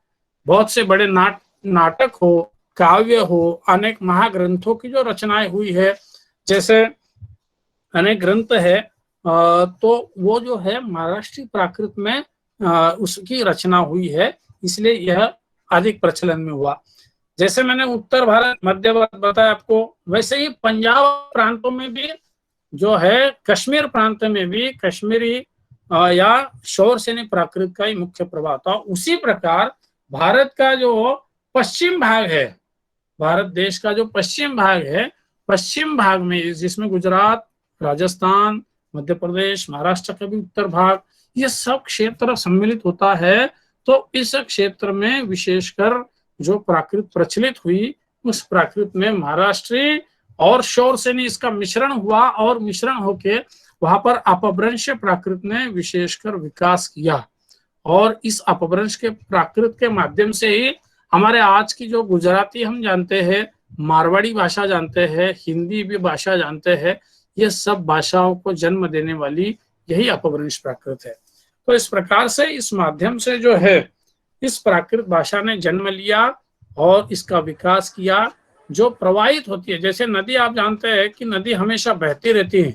बहुत से बड़े नाटक हो, काव्य हो, अनेक महाग्रंथों की जो रचनाएं हुई है, जैसे अनेक ग्रंथ है तो वो जो है महाराष्ट्रीय प्राकृत में उसकी रचना हुई है, इसलिए यह अधिक प्रचलन में हुआ। जैसे मैंने उत्तर भारत, मध्य भारत बताया आपको, वैसे ही पंजाब प्रांतों में भी जो है, कश्मीर प्रांत में भी कश्मीरी या शौरसेनी प्राकृत का ही मुख्य प्रभाव था। उसी प्रकार भारत का जो पश्चिम भाग है, भारत देश का जो पश्चिम भाग है, पश्चिम भाग में जिसमें गुजरात, राजस्थान, मध्य प्रदेश, महाराष्ट्र का भी उत्तर भाग, ये सब क्षेत्र सम्मिलित होता है। तो इस क्षेत्र में विशेषकर जो प्राकृत प्रचलित हुई उस प्राकृत में महाराष्ट्रीय और शौरसेनी इसका मिश्रण हुआ और मिश्रण होके वहां पर अपभ्रंश प्राकृत ने विशेषकर विकास किया। और इस अपभ्रंश के प्राकृत के माध्यम से ही हमारे आज की जो गुजराती हम जानते हैं, मारवाड़ी भाषा जानते हैं, हिंदी भी भाषा जानते हैं, ये सब भाषाओं को जन्म देने वाली यही अपभ्रंश प्राकृत है। तो इस प्रकार से इस माध्यम से जो है इस प्राकृत भाषा ने जन्म लिया और इसका विकास किया, जो प्रवाहित होती है। जैसे नदी, आप जानते हैं कि नदी हमेशा बहती रहती है,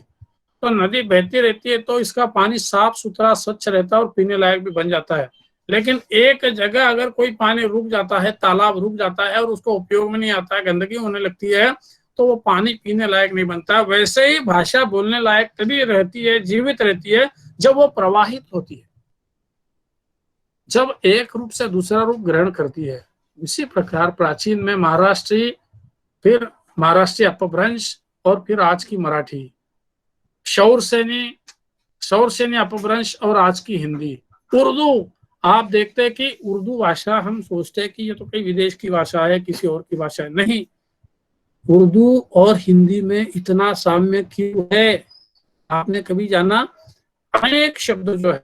तो नदी बहती रहती है तो इसका पानी साफ सुथरा स्वच्छ रहता है और पीने लायक भी बन जाता है। लेकिन एक जगह अगर कोई पानी रुक जाता है, तालाब रुक जाता है और उसको उपयोग में नहीं आता है, गंदगी होने लगती है, तो वो पानी पीने लायक नहीं बनता। वैसे ही भाषा बोलने लायक तभी रहती है, जीवित रहती है, जब वो प्रवाहित होती है, जब एक रूप से दूसरा रूप ग्रहण करती है। इसी प्रकार प्राचीन में महाराष्ट्री, फिर महाराष्ट्री अपभ्रंश और फिर आज की मराठी, शौरसेनी अपभ्रंश और आज की हिंदी, उर्दू। आप देखते हैं कि उर्दू भाषा, हम सोचते हैं कि ये तो कोई विदेश की भाषा है, किसी और की भाषा है, नहीं। उर्दू और हिंदी में इतना साम्य क्यों है, आपने कभी जाना? अनेक शब्द जो है,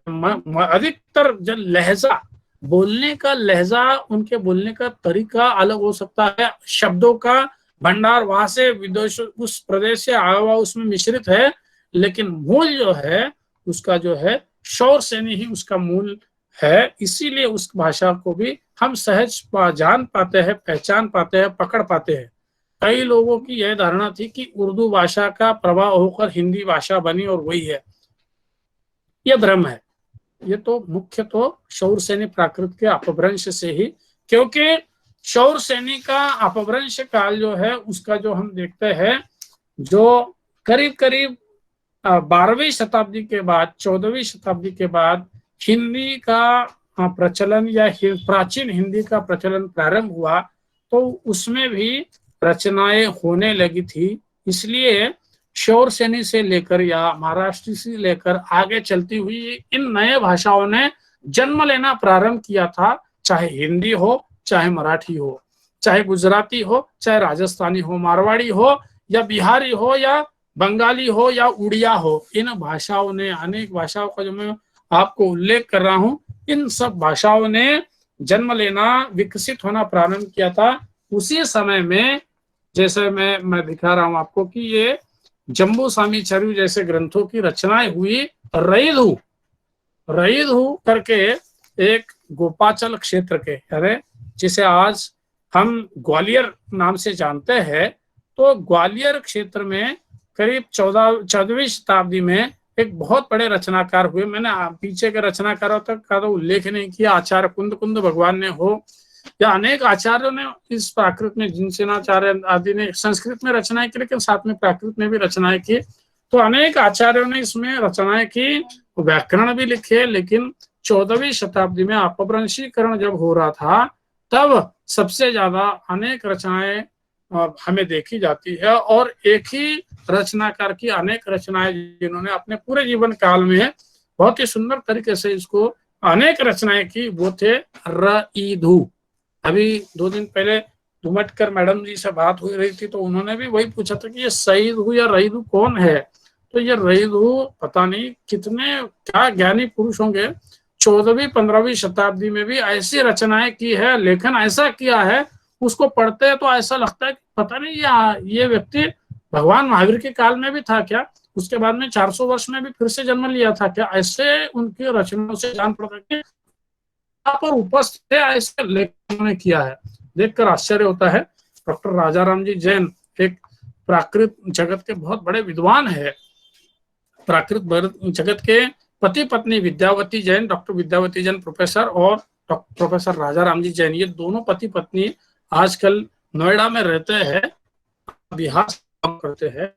अधिकतर जो लहजा, बोलने का लहजा, उनके बोलने का तरीका अलग हो सकता है, शब्दों का भंडार वहां से विदेश, उस प्रदेश से आया हुआ उसमें मिश्रित है, लेकिन मूल जो है उसका जो है शौरसेनी ही उसका मूल है। इसीलिए उस भाषा को भी हम सहज जान पाते हैं, पहचान पाते हैं, पकड़ पाते हैं। कई लोगों की यह धारणा थी कि उर्दू भाषा का प्रभाव होकर हिंदी भाषा बनी और वही है, यह भ्रम है। ये तो मुख्य तो शौरसेनी प्राकृत के अपभ्रंश से ही, क्योंकि शौरसेनी का अपभ्रंश काल जो है उसका जो हम देखते हैं, जो करीब करीब 12वीं शताब्दी के बाद, 14वीं शताब्दी के बाद हिंदी का प्रचलन या प्राचीन हिंदी का प्रचलन प्रारंभ हुआ, तो उसमें भी रचनाएं होने लगी थी। इसलिए शौरसेनी से लेकर या महाराष्ट्र से लेकर आगे चलती हुई इन नए भाषाओं ने जन्म लेना प्रारंभ किया था, चाहे हिंदी हो, चाहे मराठी हो, चाहे गुजराती हो, चाहे राजस्थानी हो, मारवाड़ी हो या बिहारी हो या बंगाली हो या उड़िया हो। इन भाषाओं ने, अनेक भाषाओं का जो मैं आपको उल्लेख कर रहा हूं, इन सब भाषाओं ने जन्म लेना, विकसित होना प्रारंभ किया था। उसी समय में, जैसे मैं दिखा रहा हूं आपको कि ये जम्बू सामीचर्य जैसे ग्रंथों की रचनाएं हुई। रईधु करके एक गोपाचल क्षेत्र के, अरे जिसे आज हम ग्वालियर नाम से जानते हैं, तो ग्वालियर क्षेत्र में करीब 14वीं शताब्दी में एक बहुत बड़े रचनाकार हुए। मैंने पीछे के रचनाकारों तक का तो उल्लेख नहीं किया, आचार्य कुंद भगवान ने हो या अनेक आचार्यों ने इस प्राकृत में, जिनसेनाचार्य आदि ने संस्कृत में रचनाएं की, लेकिन साथ में प्राकृत में भी रचनाएं की। तो अनेक आचार्यों ने इसमें रचनाएं की, व्याकरण भी लिखे। लेकिन 14वीं शताब्दी में अपभ्रंशीकरण जब हो रहा था, तब सबसे ज्यादा अनेक रचनाएं हमें देखी जाती है, और एक ही रचनाकार की अनेक रचनाएं जिन्होंने अपने पूरे जीवन काल में बहुत ही सुंदर तरीके से इसको अनेक रचनाएं की, वो थे रईधु। अभी 2 दिन पहले धुमटकर मैडम जी से बात हो रही थी, तो उन्होंने भी वही पूछा था कि ये सईधु या रईधु कौन है। तो ये रईधु पता नहीं कितने क्या ज्ञानी पुरुष होंगे, 14वीं 15वीं शताब्दी में भी ऐसी रचनाएं की है, लेखन ऐसा किया है, उसको पढ़ते हैं तो ऐसा लगता है कि पता नहीं ये व्यक्ति भगवान महावीर के काल में भी था क्या, उसके बाद में 400 वर्ष में भी फिर से जन्म लिया था क्या। ऐसे उनकी रचनाओं से जान पड़ता है पर उपस्थित ऐसे लेखन ने किया है, देखकर आश्चर्य होता है। डॉक्टर राजाराम जी जैन एक प्राकृत जगत के बहुत बड़े विद्वान है। प्राकृत जगत के पति पत्नी विद्यावती जैन, डॉक्टर विद्यावती जैन प्रोफेसर, और प्रोफेसर राजाराम जी जैन, ये दोनों पति पत्नी आजकल नोएडा में रहते हैं, बिहार से काम करते हैं।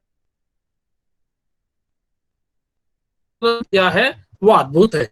क्या है वो अद्भुत है।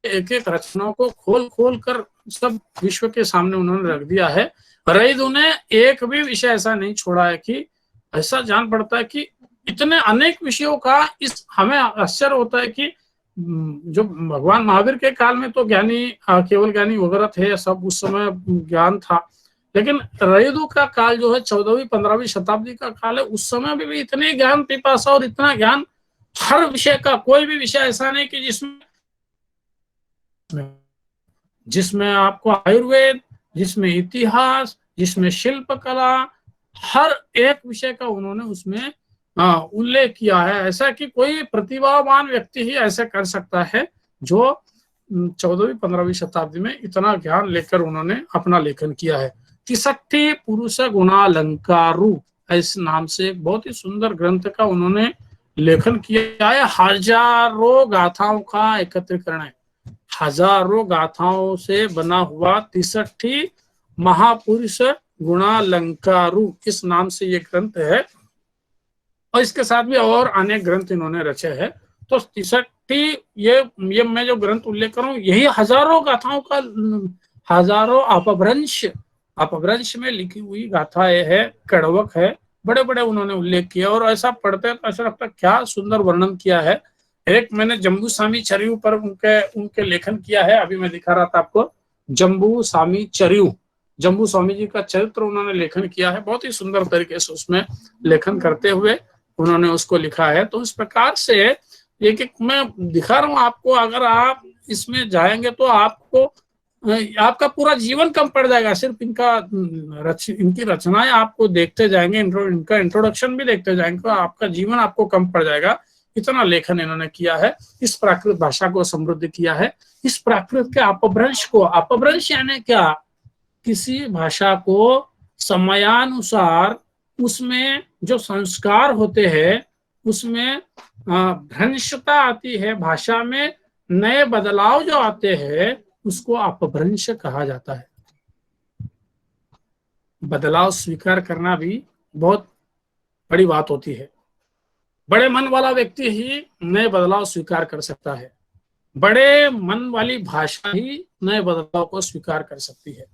एक एक रचनाओं को खोल खोल कर सब विश्व के सामने उन्होंने रख दिया है। रईधु ने एक भी विषय ऐसा नहीं छोड़ा है कि ऐसा जान पड़ता है कि इतने अनेक विषयों का इस हमें आश्चर्य होता है कि जो भगवान महावीर के काल में तो ज्ञानी केवल ज्ञानी वगैरह थे, सब उस समय ज्ञान था, लेकिन रईधु का काल जो है 14वीं 15वीं शताब्दी का काल है, उस समय भी इतने ज्ञान पिपासा और इतना ज्ञान, हर विषय का कोई भी विषय ऐसा नहीं कि जिसमें आपको आयुर्वेद, जिसमें इतिहास, जिसमें शिल्प कला, हर एक विषय का उन्होंने उसमें उल्लेख किया है, ऐसा कि कोई प्रतिभावान व्यक्ति ही ऐसा कर सकता है जो 14वीं 15वीं शताब्दी में इतना ज्ञान लेकर उन्होंने अपना लेखन किया है। तिसठी पुरुष गुणालंकारु इस नाम से एक बहुत ही सुंदर ग्रंथ का उन्होंने लेखन किया है। हजारों गाथाओं का एकत्रीकरण है, हजारों गाथाओं से बना हुआ तिसठी महापुरुष गुणालंकारु इस नाम से ये ग्रंथ है, और इसके साथ भी और अनेक ग्रंथ इन्होंने रचे हैं। तो तिसठी ये मैं जो ग्रंथ उल्लेख कर रहा हूँ, यही हजारों गाथाओं का, हजारों अपभ्रंश में लिखी हुई गाथाएं है, कड़वक है, बड़े बड़े उन्होंने उल्लेख किया। और ऐसा पढ़ते तो ऐसा लगता क्या सुंदर वर्णन किया है। एक मैंने जम्बू स्वामी चरियू पर उनके लेखन किया है, अभी मैं दिखा रहा था आपको, जम्बू स्वामी चरियू, जम्बू स्वामी जी का चरित्र उन्होंने लेखन किया है, बहुत ही सुंदर तरीके से उसमें लेखन करते हुए उन्होंने उसको लिखा है। तो इस प्रकार से एक मैं दिखा रहा हूँ आपको, अगर आप इसमें जाएंगे तो आपका पूरा जीवन कम पड़ जाएगा। सिर्फ इनकी रचनाएं आपको देखते जाएंगे, इनका इंट्रोडक्शन भी देखते जाएंगे तो आपका जीवन आपको कम पड़ जाएगा। इतना लेखन इन्होंने किया है, इस प्राकृत भाषा को समृद्ध किया है। इस प्राकृत के अपभ्रंश यानी क्या, किसी भाषा को समयानुसार उसमें जो संस्कार होते हैं उसमें भ्रंशता आती है, भाषा में नए बदलाव जो आते हैं उसको अपभ्रंश कहा जाता है। बदलाव स्वीकार करना भी बहुत बड़ी बात होती है। बड़े मन वाला व्यक्ति ही नए बदलाव स्वीकार कर सकता है, बड़े मन वाली भाषा ही नए बदलाव को स्वीकार कर सकती है।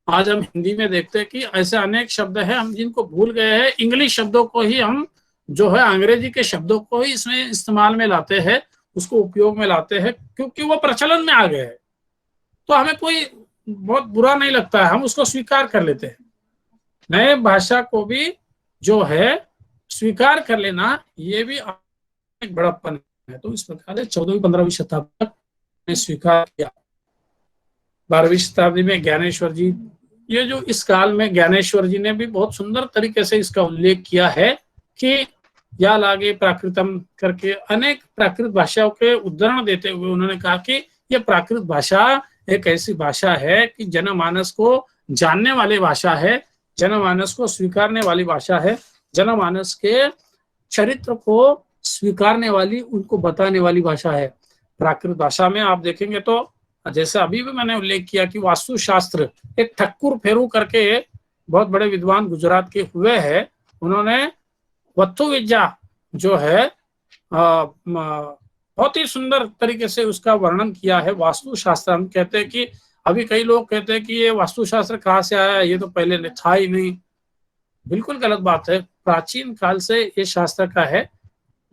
आज हम हिंदी में देखते हैं कि ऐसे अनेक शब्द हैं हम जिनको भूल गए हैं, इंग्लिश शब्दों को ही हम जो है अंग्रेजी के शब्दों को ही इसमें इस्तेमाल में लाते हैं, उसको उपयोग में लाते हैं क्योंकि वो प्रचलन में आ गए हैं। तो हमें कोई बहुत बुरा नहीं लगता है, हम उसको स्वीकार कर लेते हैं। नए भाषा को भी जो है स्वीकार कर लेना, ये भी एक बड़प्पन है। तो इस प्रकार 14वीं 15वीं शताब्दी तक ने स्वीकार किया। 12वीं शताब्दी में ज्ञानेश्वर जी, ये जो इस काल में ज्ञानेश्वर जी ने भी बहुत सुंदर तरीके से इसका उल्लेख किया है कि या लागे प्राकृतम करके अनेक प्राकृत भाषाओं के उदाहरण देते हुए उन्होंने कहा कि यह प्राकृत भाषा एक ऐसी भाषा है कि जनमानस को जानने वाली भाषा है, जनमानस को स्वीकारने वाली भाषा है, जनमानस के चरित्र को स्वीकारने वाली, उनको बताने वाली भाषा है। प्राकृत भाषा में आप देखेंगे तो जैसे अभी भी मैंने उल्लेख किया कि वास्तुशास्त्र, एक ठक्कुर फेरू करके बहुत बड़े विद्वान गुजरात के हुए हैं, उन्होंने वत्थु विद्या जो है बहुत ही सुंदर तरीके से उसका वर्णन किया है। वास्तुशास्त्र, हम कहते हैं कि अभी कई लोग कहते हैं कि ये वास्तुशास्त्र कहाँ से आया, ये तो पहले था ही नहीं। बिल्कुल गलत बात है, प्राचीन काल से ये शास्त्र का है।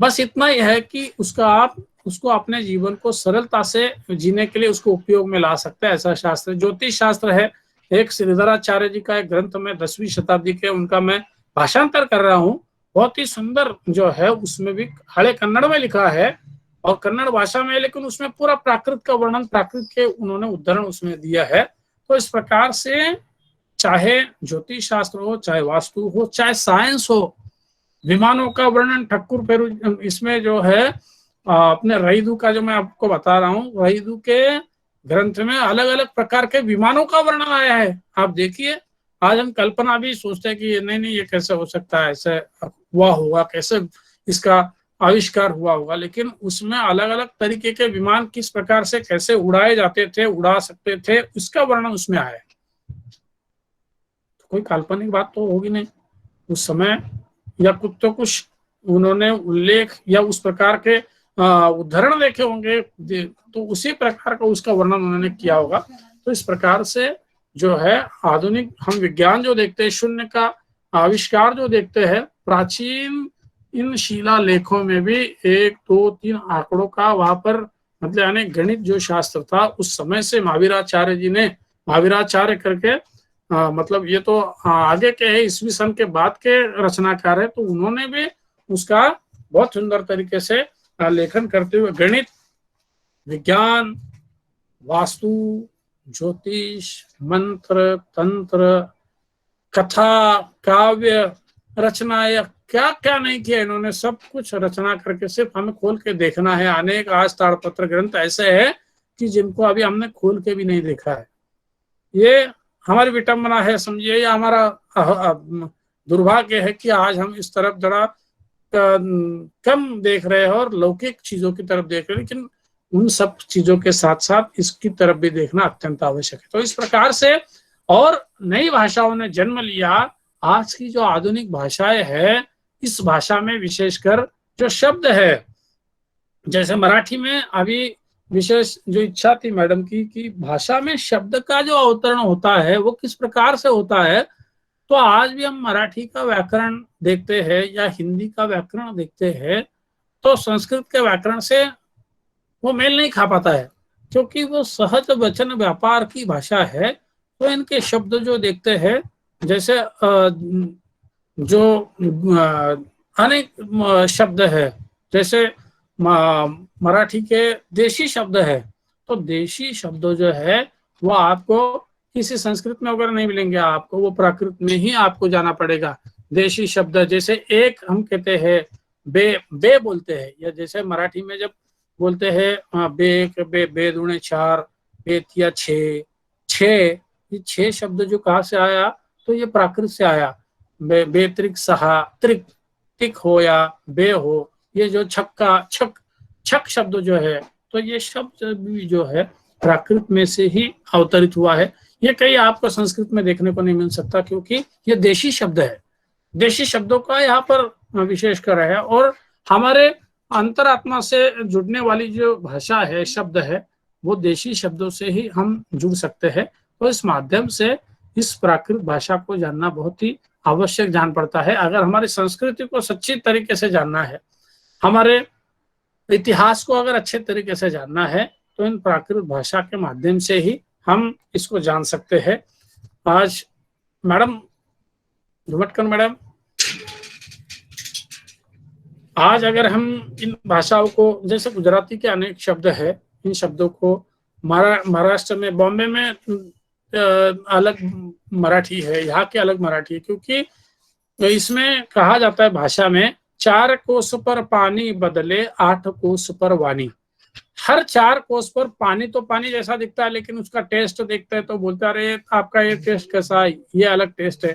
बस इतना ही है कि उसको अपने जीवन को सरलता से जीने के लिए उसको उपयोग में ला सकते हैं, ऐसा शास्त्र ज्योतिष शास्त्र है। एक श्रीधराचार्य जी का एक ग्रंथ में 10वीं शताब्दी के, उनका मैं भाषांतर कर रहा हूँ, बहुत ही सुंदर जो है, उसमें भी हड़े कन्नड़ में लिखा है और कन्नड़ भाषा में, लेकिन उसमें पूरा प्राकृत का वर्णन, प्राकृत के उन्होंने उदाहरण उसमें दिया है। तो इस प्रकार से चाहे ज्योतिष शास्त्र हो, चाहे वास्तु हो, चाहे साइंस हो, विमानों का वर्णन ठक्कुर फेरू, इसमें जो है अपने रईदू का जो मैं आपको बता रहा हूँ, रईदू के ग्रंथ में अलग अलग प्रकार के विमानों का वर्णन आया है। आप देखिए, आज हम कल्पना भी सोचते हैं कि ये नहीं ये कैसे हो सकता है, ऐसे हुआ होगा, कैसे इसका आविष्कार हुआ होगा, लेकिन उसमें अलग अलग तरीके के विमान किस प्रकार से कैसे उड़ाए जाते थे, उड़ा सकते थे, उसका वर्णन उसमें आया है। तो कोई काल्पनिक बात तो होगी नहीं उस समय, या कुछ उन्होंने उल्लेख या उस प्रकार के उदाहरण देखे होंगे, तो उसी प्रकार का उसका वर्णन उन्होंने किया होगा। तो इस प्रकार से जो है आधुनिक हम विज्ञान जो देखते हैं, शून्य का आविष्कार जो देखते हैं, प्राचीन इन शिला लेखों में भी 1, 2, 3 आंकड़ों का वहां पर, मतलब यानी गणित जो शास्त्र था उस समय से महावीराचार्य जी ने, महावीराचार्य करके मतलब ये तो आगे के है, ईस्वी सन के बाद के रचनाकार है, तो उन्होंने भी उसका बहुत सुंदर तरीके से लेखन करते हुए गणित, विज्ञान, वास्तु, ज्योतिष, मंत्र, तंत्र, कथा, काव्य रचनाएं, क्या क्या नहीं किया इन्होंने, सब कुछ रचना करके सिर्फ हमें खोल के देखना है। अनेक आज ताड़पत्र ग्रंथ ऐसे है कि जिनको अभी हमने खोल के भी नहीं देखा है। ये हमारी विटंबना है समझिए, या हमारा दुर्भाग्य है कि आज हम इस तरफ जरा कम देख रहे हैं और लौकिक चीजों की तरफ देख रहे हैं, लेकिन उन सब चीजों के साथ साथ इसकी तरफ भी देखना अत्यंत आवश्यक है। तो इस प्रकार से और नई भाषाओं ने जन्म लिया। आज की जो आधुनिक भाषाएं है, इस भाषा में विशेषकर जो शब्द है, जैसे मराठी में अभी विशेष जो इच्छा थी मैडम की कि भाषा में शब्द का जो अवतरण होता है वो किस प्रकार से होता है, तो आज भी हम मराठी का व्याकरण देखते हैं या हिंदी का व्याकरण देखते हैं तो संस्कृत के व्याकरण से वो मेल नहीं खा पाता है, क्योंकि वो सहज वचन व्यापार की भाषा है। तो इनके शब्द जो देखते हैं, जैसे जो अनेक शब्द है, जैसे मराठी के देशी शब्द है, तो देशी शब्द जो है वो आपको किसी संस्कृत में वगैरह नहीं मिलेंगे, आपको वो प्राकृत में ही आपको जाना पड़ेगा। देशी शब्द जैसे एक हम कहते हैं बे बोलते हैं, या जैसे मराठी में जब बोलते हैं बे दूणे 4, बे तिया 6, ये 6 शब्द जो कहाँ से आया, तो ये प्राकृत से आया। बेत्रिक 6, त्रिक तिक हो या बे हो, ये जो छक शब्द जो है, तो ये शब्द भी जो है प्राकृत में से ही अवतरित हुआ है। ये कहीं आपको संस्कृत में देखने को नहीं मिल सकता, क्योंकि ये देशी शब्द है। देशी शब्दों का यहाँ पर विशेष कर है, और हमारे अंतरात्मा से जुड़ने वाली जो भाषा है, शब्द है, वो देशी शब्दों से ही हम जुड़ सकते हैं। तो इस माध्यम से इस प्राकृत भाषा को जानना बहुत ही आवश्यक जान पड़ता है। अगर हमारी संस्कृति को सच्ची तरीके से जानना है, हमारे इतिहास को अगर अच्छे तरीके से जानना है, तो इन प्राकृत भाषा के माध्यम से ही हम इसको जान सकते हैं। आज मैडम धुमटकर मैडम, आज अगर हम इन भाषाओं को, जैसे गुजराती के अनेक शब्द है, इन शब्दों को महाराष्ट्र में, बॉम्बे में अलग मराठी है, यहाँ के अलग मराठी है, क्योंकि इसमें कहा जाता है भाषा में 4 कोस पर पानी बदले 8 कोस पर वाणी। हर 4 कोस पर पानी तो पानी जैसा दिखता है, लेकिन उसका टेस्ट देखते हैं तो बोलता रहे आपका ये टेस्ट कैसा है, ये अलग टेस्ट है।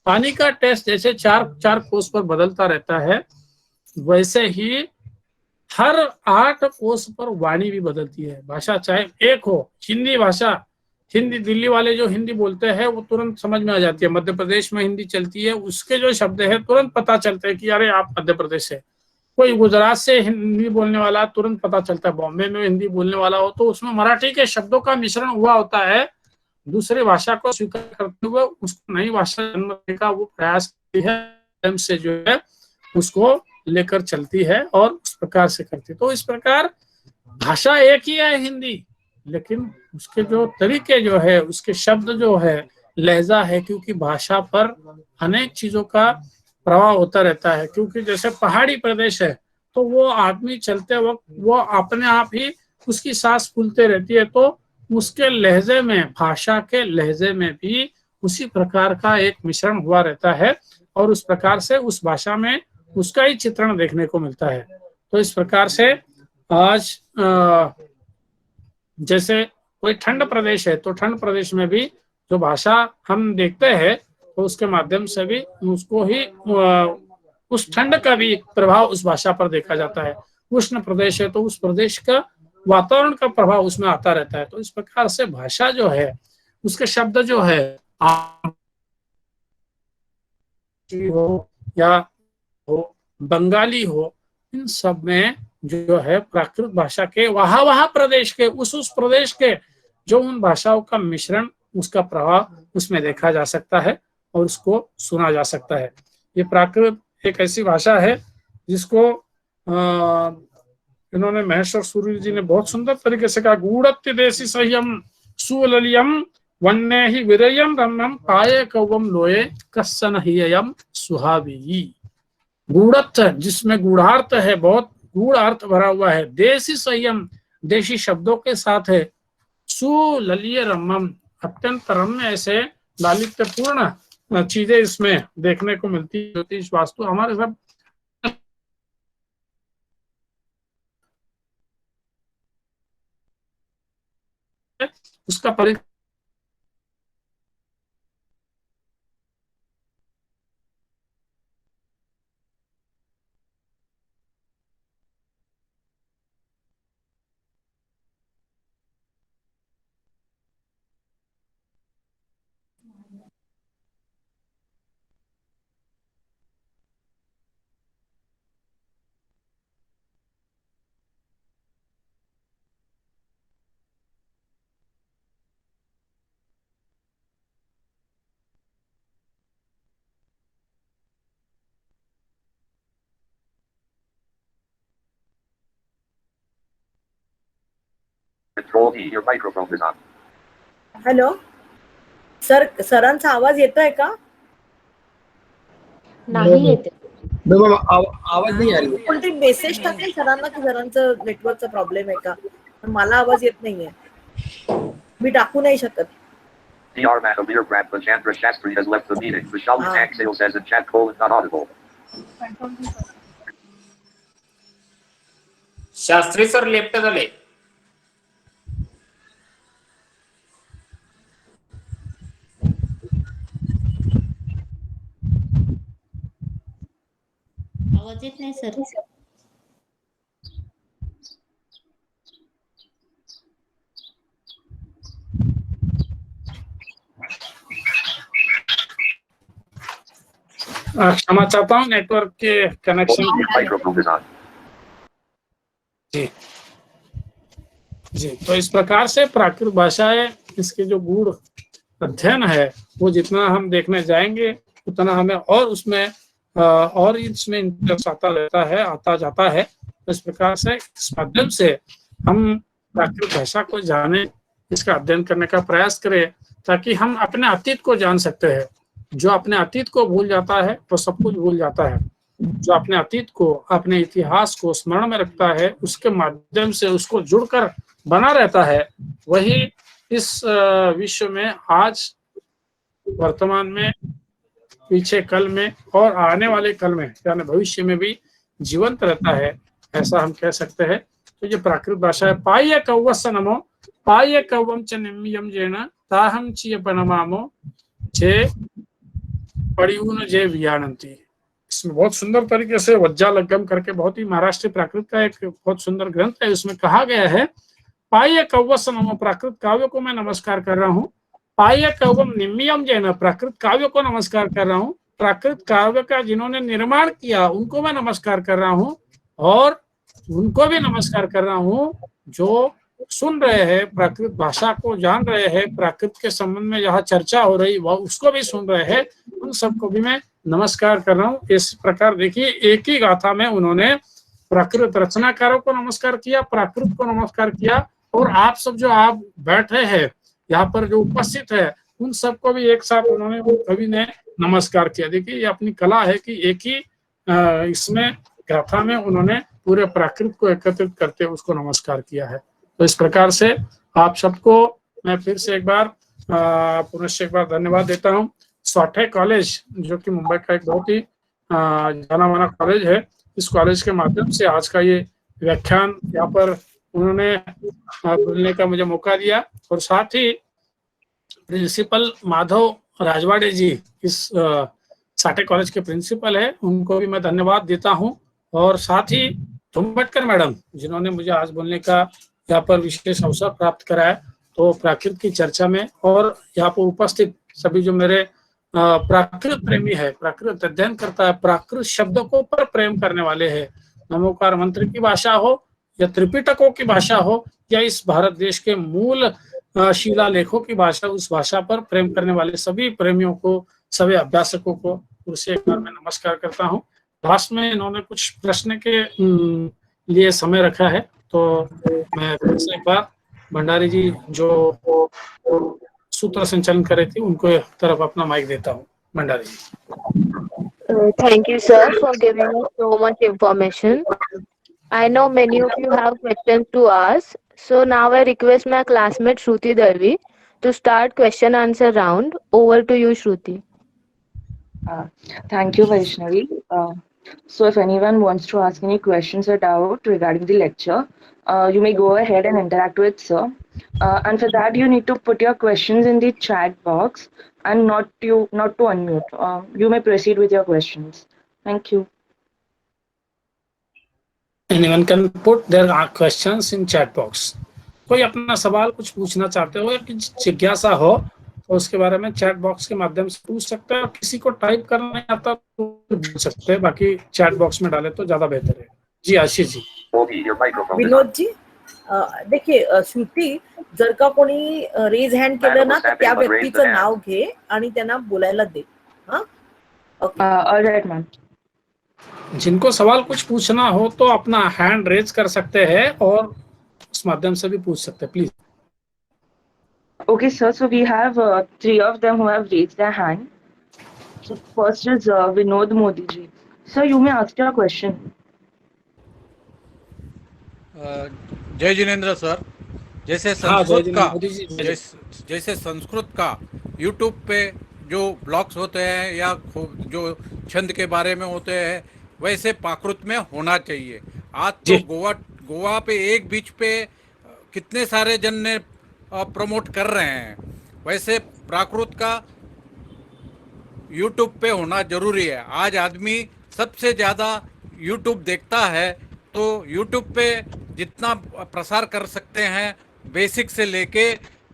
पानी का टेस्ट जैसे 4 कोस पर बदलता रहता है, वैसे ही हर 8 कोस पर वाणी भी बदलती है। भाषा चाहे एक हो, हिंदी भाषा, हिंदी दिल्ली वाले जो हिंदी बोलते हैं वो तुरंत समझ में आ जाती है। मध्य प्रदेश में हिंदी चलती है, उसके जो शब्द है तुरंत पता चलते हैं कि अरे आप मध्य प्रदेश से। कोई गुजरात से हिंदी बोलने वाला तुरंत पता चलता है। बॉम्बे में हिंदी बोलने वाला हो तो उसमें मराठी के शब्दों का मिश्रण हुआ होता है। दूसरी भाषा को स्वीकार करते हुए उसको नई भाषा जन्म देने का वो प्रयास करती है, से जो है उसको लेकर चलती है और उस प्रकार से करती है। तो इस प्रकार भाषा एक ही है हिंदी, लेकिन उसके जो तरीके जो है, उसके शब्द जो है, लहजा है, क्योंकि भाषा पर अनेक चीजों का प्रभाव होता रहता है। क्योंकि जैसे पहाड़ी प्रदेश है तो वो आदमी चलते वक्त वो अपने आप ही उसकी सांस फूलते रहती है, तो उसके लहजे में, भाषा के लहजे में भी उसी प्रकार का एक मिश्रण हुआ रहता है, और उस प्रकार से उस भाषा में उसका ही चित्रण देखने को मिलता है। तो इस प्रकार से आज जैसे कोई ठंड प्रदेश है तो ठंड प्रदेश में भी जो भाषा हम देखते हैं तो उसके माध्यम से भी उसको ही उस ठंड का भी प्रभाव उस भाषा पर देखा जाता है। उष्ण प्रदेश है तो उस प्रदेश का वातावरण का प्रभाव उसमें आता रहता है। तो इस प्रकार से भाषा जो है, उसके शब्द जो है, हो या हो बंगाली हो, इन सब में जो है प्राकृत भाषा के वहां प्रदेश के उस प्रदेश के जो उन भाषाओं का मिश्रण, उसका प्रभाव उसमें देखा जा सकता है और उसको सुना जा सकता है। ये प्राकृत एक ऐसी भाषा है जिसको इन्होंने महेश्वर सूर्य जी ने बहुत सुंदर तरीके से कहा, गूढ़त्य देशी संयम सुललियम वन्य ही विरयम रम्यम पाये कौवम लोये कस्सन हियम सुहावी। गूढ़त्व जिसमें गूढ़ार्थ है, बहुत गूढ़ अर्थ भरा हुआ है। देशी संयम देशी शब्दों के साथ है। सुललिय रम्यम अत्यंत रम्य ऐसे लालित्यपूर्ण चीजें इसमें देखने को मिलती है। ज्योतिष वास्तु हमारे सब उसका परिचय Control D, your microphone is on. Hello sir, सरांचा आवाज येतोय का? नाही येते. आवाज नहीं आ रही है। कोणतरी मेसेज टाकेल सरांना की सरांचं नेटवर्कचा प्रॉब्लेम आहे का? पण मला आवाज येत नाहीये, मी टाकू नाही शकत. DR Mahavir Chandra Shastri has left the meeting. Vishal Taxale says in chat not audible. Shastri sir left झाले. आवाज येत नाही सर. क्षमा चाहता हूँ नेटवर्क के connection Your microphone is on. जी जी। तो इस प्रकार से प्राकृत भाषाएं, इसके जो गूढ़ अध्ययन है वो जितना हम देखने जाएंगे उतना हमें और उसमें और इसमें इंटरेस्ट आता जाता है। तो इस प्रकार से इस माध्यम से हम प्राकृत भाषा को जाने, इसका अध्ययन करने का प्रयास करें ताकि हम अपने अतीत को जान सकते हैं। जो अपने अतीत को भूल जाता है वो सब कुछ भूल जाता है। जो अपने अतीत को, अपने इतिहास को स्मरण में रखता है, उसके माध्यम से उसको जुड़कर बना रहता है, वही इस विश्व में आज, वर्तमान में, पीछे कल में और आने वाले कल में यानी भविष्य में भी जीवंत रहता है, ऐसा हम कह सकते हैं। तो ये प्राकृत भाषा है। पाह्य कौवस्स नमो पाह्य कौवम च निम्यम जेन ताहम चिय पनमामो जे पड़ियून जे वियानंती। इसमें बहुत सुंदर तरीके से वज्जालगम करके, बहुत ही महाराष्ट्रीय प्राकृत का एक बहुत सुंदर ग्रंथ है। उसमें कहा गया है पाह्य कौवस्स नमो, प्राकृत काव्य को मैं नमस्कार कर रहा हूँ। पाह्य कौवम निम्यम जैन, प्राकृत काव्य को नमस्कार कर रहा हूँ। प्राकृत काव्य का जिन्होंने निर्माण किया उनको मैं नमस्कार कर रहा हूँ, और उनको भी नमस्कार कर रहा हूँ जो सुन रहे हैं, प्राकृत भाषा को जान रहे हैं, प्राकृत के संबंध में जहाँ चर्चा हो रही वह उसको भी सुन रहे हैं, उन सबको भी मैं नमस्कार कर रहा हूँ। इस प्रकार देखिए, एक ही गाथा में उन्होंने प्राकृत रचनाकारों को नमस्कार किया, प्राकृत को नमस्कार किया, और आप सब जो आप बैठे हैं यहाँ पर जो उपस्थित है उन सबको भी एक साथ उन्होंने, कवि ने नमस्कार किया। देखिए ये अपनी कला है कि एक ही इसमें गाथा में उन्होंने पूरे प्राकृत को एकत्रित करते उसको नमस्कार किया है। तो इस प्रकार से आप सबको मैं फिर से एक बार पुनश्च एक बार धन्यवाद देता हूँ। साठे कॉलेज जो कि मुंबई का एक बहुत ही जाना माना कॉलेज है, इस कॉलेज के माध्यम से आज का ये व्याख्यान यहाँ पर उन्होंने बोलने का मुझे मौका दिया, और साथ ही प्रिंसिपल माधव राजवाड़े जी, इस साठे कॉलेज के प्रिंसिपल है, उनको भी मैं धन्यवाद देता हूँ। और साथ ही धुमटकर मैडम जिन्होंने मुझे आज बोलने का यहाँ पर विशेष अवसर प्राप्त कराया, तो प्राकृत की चर्चा में, और यहाँ पर उपस्थित सभी जो मेरे प्राकृत प्रेमी है, प्राकृत अध्ययन करता है, प्राकृत शब्दों को पर प्रेम करने वाले हैं, नमोकार मंत्र की भाषा हो या त्रिपिटकों की भाषा हो या इस भारत देश के मूल शिलालेखों की भाषा, उस भाषा पर प्रेम करने वाले सभी प्रेमियों को, सभी अभ्यासकों को फिर से एक बार मैं नमस्कार करता हूँ। लास्ट में इन्होंने कुछ प्रश्न के लिए समय रखा है, तो मैं फिर से एक बार भंडारी जी जो सूत्र संचालन कर रही थी उनको तरफ अपना माइक देता हूँ। भंडारी जी। Thank you, sir, for giving us so much information. I know many of you have questions to ask. So now I request my classmate Shruti Darvi to start question answer round. Over to you, Shruti. Thank you, Vaishnavi. So, if anyone wants to ask any questions or doubt regarding the lecture, you may go ahead and interact with sir. And for that, you need to put your questions in the chat box and not to unmute. You may proceed with your questions. Thank you. Anyone can put their questions in chat box. कोई अपना सवाल कुछ पूछना चाहते हो या कुछ जिज्ञासा हो तो उसके बारे में चैट बॉक्स के माध्यम से पूछ सकते हैं, और किसी को टाइप करना नहीं आता तो बोल सकते हैं, बाकी चैट बॉक्स में डाले तो ज्यादा बेहतर है। जी आशीष जी। विनोद जी, देखिए श्रुती, जर का कोणी रेज हँड केलं ना तर त्या व्यक्तीचं नाव घे आणि त्यांना बोलायला दे। हाँ, ऑलराइट मैम। जिनको सवाल कुछ पूछना हो तो अपना हैंड रेज कर सकते हैं और उस माध्यम से भी पूछ सकते हैं, please. Okay, sir. So we have three of them who have raised their hand. So first is Vinod Modi ji. Sir, you may ask your question. जय जिनेंद्र सर, जैसे संस्कृत का यूट्यूब पे जो ब्लॉग्स होते हैं या जो छंद के बारे में होते हैं वैसे प्राकृत में होना चाहिए। आज तो गोवा पे एक बीच पे कितने सारे जन ने प्रमोट कर रहे हैं, वैसे प्राकृत का यूट्यूब पे होना जरूरी है। आज आदमी सबसे ज़्यादा यूट्यूब देखता है, तो यूट्यूब पे जितना प्रसार कर सकते हैं बेसिक से लेके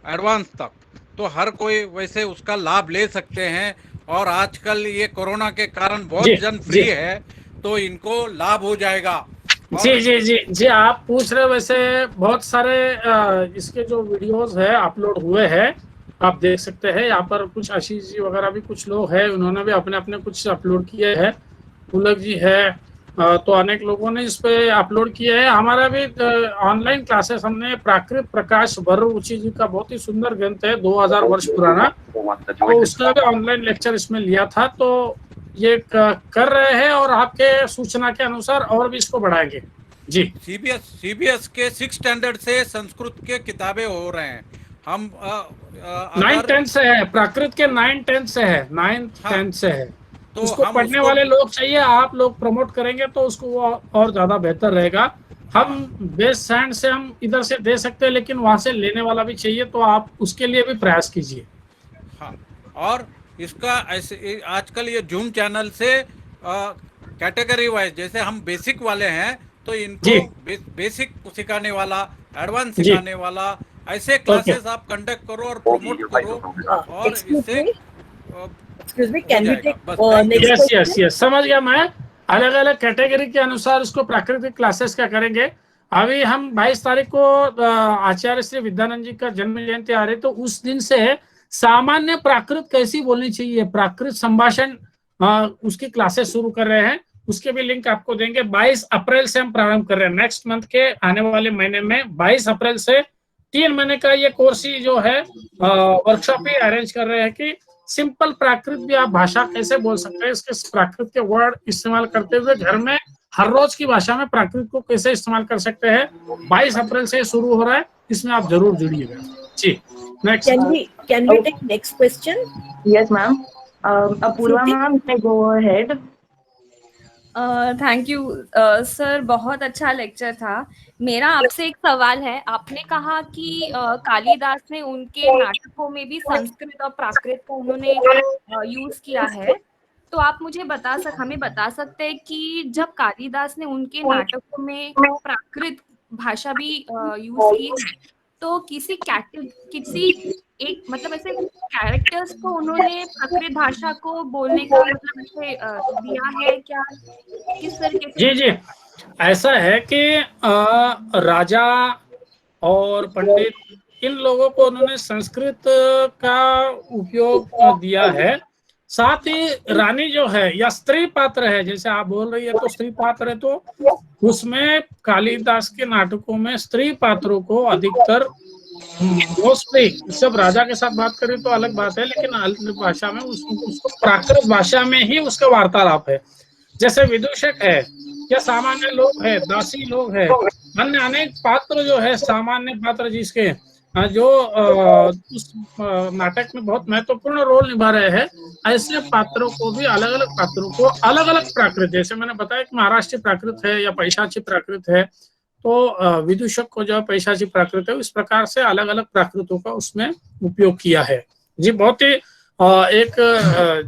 एडवांस तक, तो हर कोई वैसे उसका लाभ ले सकते हैं। और आजकल ये कोरोना के कारण बहुत जन फ्री है, तो इनको लाभ हो जाएगा। जी जी जी जी, आप पूछ रहे, वैसे बहुत सारे इसके जो वीडियोस है अपलोड हुए हैं, आप देख सकते हैं। यहाँ पर कुछ आशीष जी वगैरह भी कुछ लोग हैं, उन्होंने भी अपने अपने कुछ अपलोड किए हैं। पुलक जी है, तो अनेक लोगों ने इस पे अपलोड किए हैं। हमारा भी ऑनलाइन क्लासेस हमने प्राकृत प्रकाश भर्रुचि जी का बहुत ही सुंदर ग्रंथ है, 2000 वर्ष पुराना, तो उसका भी ऑनलाइन लेक्चर इसमें लिया था। तो ये कर रहे हैं और आपके सूचना के अनुसार और भी इसको बढ़ाएंगे। जी, सीबीएस के 6 स्टैंडर्ड से संस्कृत के किताबें हो रहे हैं। हम 9-10 से है, प्राकृत के 9-10 से है, 9-10 से है। तो उसको पढ़ने वाले लोग चाहिए, आप लोग प्रमोट करेंगे तो उसको वो और ज्यादा बेहतर रहेगा। हम बेस्ट हैंड से हम इधर से दे सकते हैं, लेकिन वहां से लेने वाला भी चाहिए, तो आप उसके लिए भी प्रयास कीजिए। हाँ, और इसका ऐसे आजकल ये जूम चैनल से कैटेगरी वाइज, जैसे हम बेसिक वाले हैं तो इनको बेसिक सिखाने वाला, एडवांस सिखाने वाला, ऐसे क्लासेस आप कंडक्ट करो और प्रमोट करो। और इससे यस, समझ गया मैं। अलग अलग कैटेगरी के अनुसार उसको प्राकृतिक क्लासेस क्या करेंगे। अभी हम 22 तारीख को आचार्य श्री विद्यानंद जी का जन्म जयंती आ रही, तो उस दिन से सामान्य प्राकृत कैसी बोलनी चाहिए, प्राकृत संभाषण, उसकी क्लासेस शुरू कर रहे हैं। उसके भी लिंक आपको देंगे। 22 अप्रैल से हम प्रारंभ कर रहे हैं, नेक्स्ट मंथ के आने वाले महीने में 22 अप्रैल से 3 महीने का ये कोर्स ही जो है वर्कशॉप ही अरेंज कर रहे हैं कि सिंपल प्राकृत भी आप भाषा कैसे बोल सकते हैं, इसके प्राकृत के वर्ड इस्तेमाल करते हुए घर में हर रोज की भाषा में प्राकृत को कैसे इस्तेमाल कर सकते हैं। 22 अप्रैल से शुरू हो रहा है, इसमें आप जरूर जुड़िएगा। जी, next. Can we take next question? Yes, ma'am. Apurva ma'am, may go ahead. Thank you sir, बहुत अच्छा लेक्चर था। मेरा आपसे एक सवाल है। आपने कहा कि कालिदास ने उनके नाटकों में भी संस्कृत और प्राकृत को उन्होंने यूज किया है, तो आप मुझे हमें बता सकते हैं कि जब कालिदास ने उनके नाटकों में प्राकृत भाषा भी यूज की है, तो किसी एक मतलब ऐसे कैरेक्टर्स को उन्होंने प्राकृत भाषा को बोलने का मतलब ऐसे दिया है क्या, किस तरीके से? जी जी, ऐसा है कि राजा और पंडित इन लोगों को उन्होंने संस्कृत का उपयोग दिया है। साथ ही रानी जो है या स्त्री पात्र है, जैसे आप बोल रही है तो स्त्री पात्र है, तो उसमें कालिदास के नाटकों में स्त्री पात्रों को अधिकतर मोस्टली, जब राजा के साथ बात करें तो अलग बात है, लेकिन अलग भाषा में उसको प्राकृत भाषा में ही उसका वार्तालाप है। जैसे विदूषक है या सामान्य लोग है, दासी लोग है, अन्य अनेक पात्र जो है सामान्य पात्र जिसके जो उस नाटक में बहुत महत्वपूर्ण रोल निभा रहे हैं, ऐसे पात्रों को भी, अलग अलग पात्रों को अलग अलग प्राकृत, जैसे मैंने बताया कि महाराष्ट्रीय प्राकृत है या पैशाची प्राकृत है, तो विदूषक को जो पैशाची प्राकृत है, इस प्रकार से अलग अलग प्राकृतों का उसमें उपयोग किया है। जी, बहुत ही एक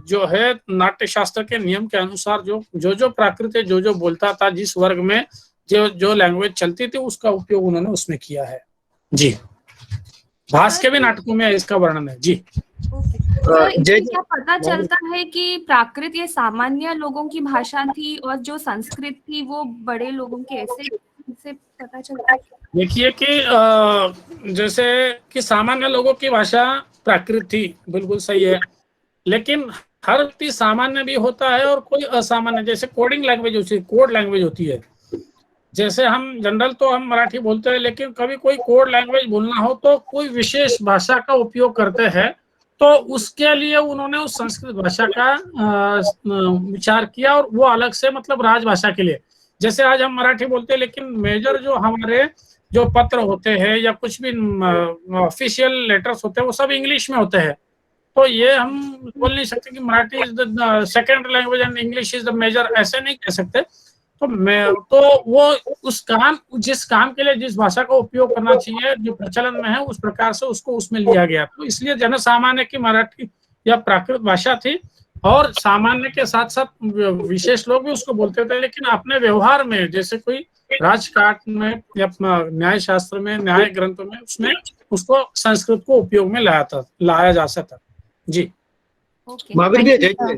जो है नाट्य शास्त्र के नियम के अनुसार जो प्राकृत है, जो बोलता था, जिस वर्ग में जो लैंग्वेज चलती थी, उसका उपयोग उन्होंने उसमें किया है। जी, भास के भी नाटकों में इसका वर्णन है। जी, क्या पता चलता है कि प्राकृत ये सामान्य लोगों की भाषा थी और जो संस्कृत थी वो बड़े लोगों के, ऐसे पता चलता है? देखिए कि जैसे कि सामान्य लोगों की भाषा प्राकृत थी, बिल्कुल सही है, लेकिन हर व्यक्ति सामान्य भी होता है और कोई असामान्य, जैसे कोडिंग लैंग्वेज होती है, कोड लैंग्वेज होती है। जैसे हम जनरल तो हम मराठी बोलते हैं, लेकिन कभी कोई कोड लैंग्वेज बोलना हो तो कोई विशेष भाषा का उपयोग करते हैं, तो उसके लिए उन्होंने उस संस्कृत भाषा का विचार किया और वो अलग से, मतलब राजभाषा के लिए। जैसे आज हम मराठी बोलते हैं, लेकिन मेजर जो हमारे जो पत्र होते हैं या कुछ भी ऑफिशियल लेटर्स होते हैं, वो सब इंग्लिश में होते हैं। तो ये हम बोल नहीं सकते कि Marathi is the second language and English is the major, ऐसे नहीं कह सकते। तो वो उस काम, जिस काम के लिए जिस भाषा का उपयोग करना चाहिए, जो प्रचलन में है, उस प्रकार से उसको उसमें लिया गया। तो इसलिए जन सामान्य की मराठी या प्राकृत भाषा थी, और सामान्य के साथ साथ विशेष लोग भी उसको बोलते थे, लेकिन अपने व्यवहार में, जैसे कोई राजकाट में या न्याय शास्त्र में, न्याय ग्रंथों में, उसमें उसको संस्कृत को उपयोग में लाया जा सकता। जी, महावीर जी, जय जिनेंद्र।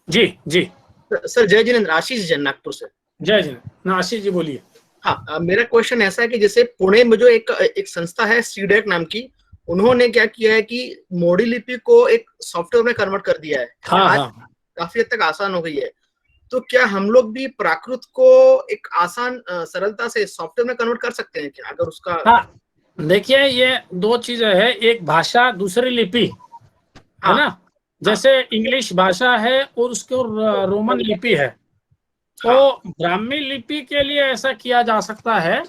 जी जी सर, जय जिनेंद्र, आशीष जैन, नागपुर से। जय जिनेंद्र। आशीष जी बोलिए। हाँ, मेरा क्वेश्चन ऐसा है कि जैसे पुणे में जो एक संस्था है सीडेक नाम की, उन्होंने क्या किया है कि मोडी लिपि को एक सॉफ्टवेयर में कन्वर्ट कर दिया है। आज काफी हद तक आसान हो गई है। तो क्या हम लोग भी प्राकृत को एक आसान सरलता से सॉफ्टवेयर में कन्वर्ट कर सकते हैं क्या, अगर उसका? देखिए, ये दो चीजें है, एक भाषा, दूसरी लिपि, है ना। जैसे इंग्लिश भाषा है और उसके रोमन लिपि है, तो ब्राह्मी लिपि के लिए ऐसा किया जा सकता है,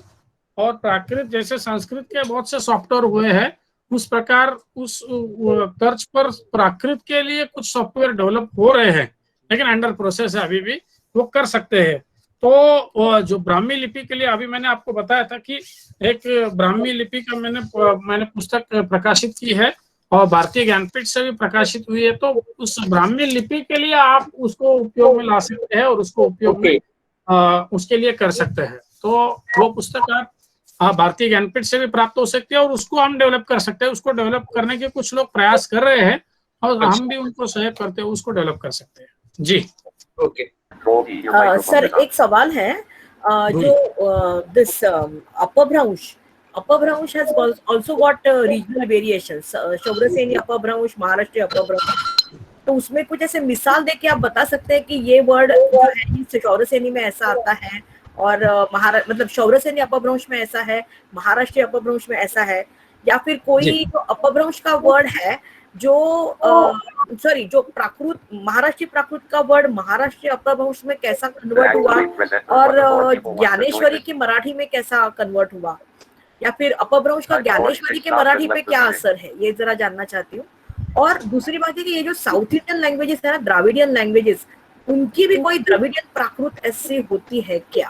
और प्राकृत जैसे संस्कृत के बहुत से सॉफ्टवेयर हुए हैं, उस प्रकार उस तर्ज पर प्राकृत के लिए कुछ सॉफ्टवेयर डेवलप हो रहे हैं, लेकिन अंडर प्रोसेस है, अभी भी वो कर सकते हैं। तो जो ब्राह्मी लिपि के लिए अभी मैंने आपको बताया था कि एक ब्राह्मी लिपि का मैंने पुस्तक प्रकाशित की है, और भारतीय ज्ञानपीठ से भी प्रकाशित हुई है। तो उस ब्राह्मी लिपि के लिए आप उसको उपयोग में ला सकते हैं, और उसको उपयोग में उसके लिए कर सकते हैं। तो वो पुस्तक आप भारतीय ज्ञानपीठ से भी प्राप्त हो सकती है, और उसको हम डेवलप कर सकते हैं। उसको डेवलप करने के कुछ लोग प्रयास कर रहे हैं, और हम भी उनको सहयोग करते हैं, उसको डेवलप कर सकते हैं। जी, ओके। सर, एक सवाल है, जो दिस अपभ्रंश has also got regional variations, Shauraseni अपभ्रंश, महाराष्ट्रीय अपभ्रंश, तो उसमें कुछ ऐसे मिसाल देके आप बता सकते हैं कि ये वर्ड जो है शौरसेनी में ऐसा आता है, और मतलब शौरसेनी अपभ्रंश में ऐसा है, महाराष्ट्रीय अपभ्रंश में ऐसा है, या फिर कोई जो अपभ्रंश का वर्ड है जो जो प्राकृत, महाराष्ट्रीय प्राकृत का वर्ड महाराष्ट्रीय अपभ्रंश में कैसा कन्वर्ट हुआ, और ज्ञानेश्वरी की मराठी में कैसा कन्वर्ट हुआ, या फिर अपभ्रंश का ज्ञानेश्वरी के मराठी पे क्या असर है, ये जरा जानना चाहती हूँ। और दूसरी बात है कि ये जो साउथ इंडियन लैंग्वेजेस है ना, द्राविडियन लैंग्वेजेस, उनकी भी कोई द्रविडियन प्राकृत ऐसी होती है क्या,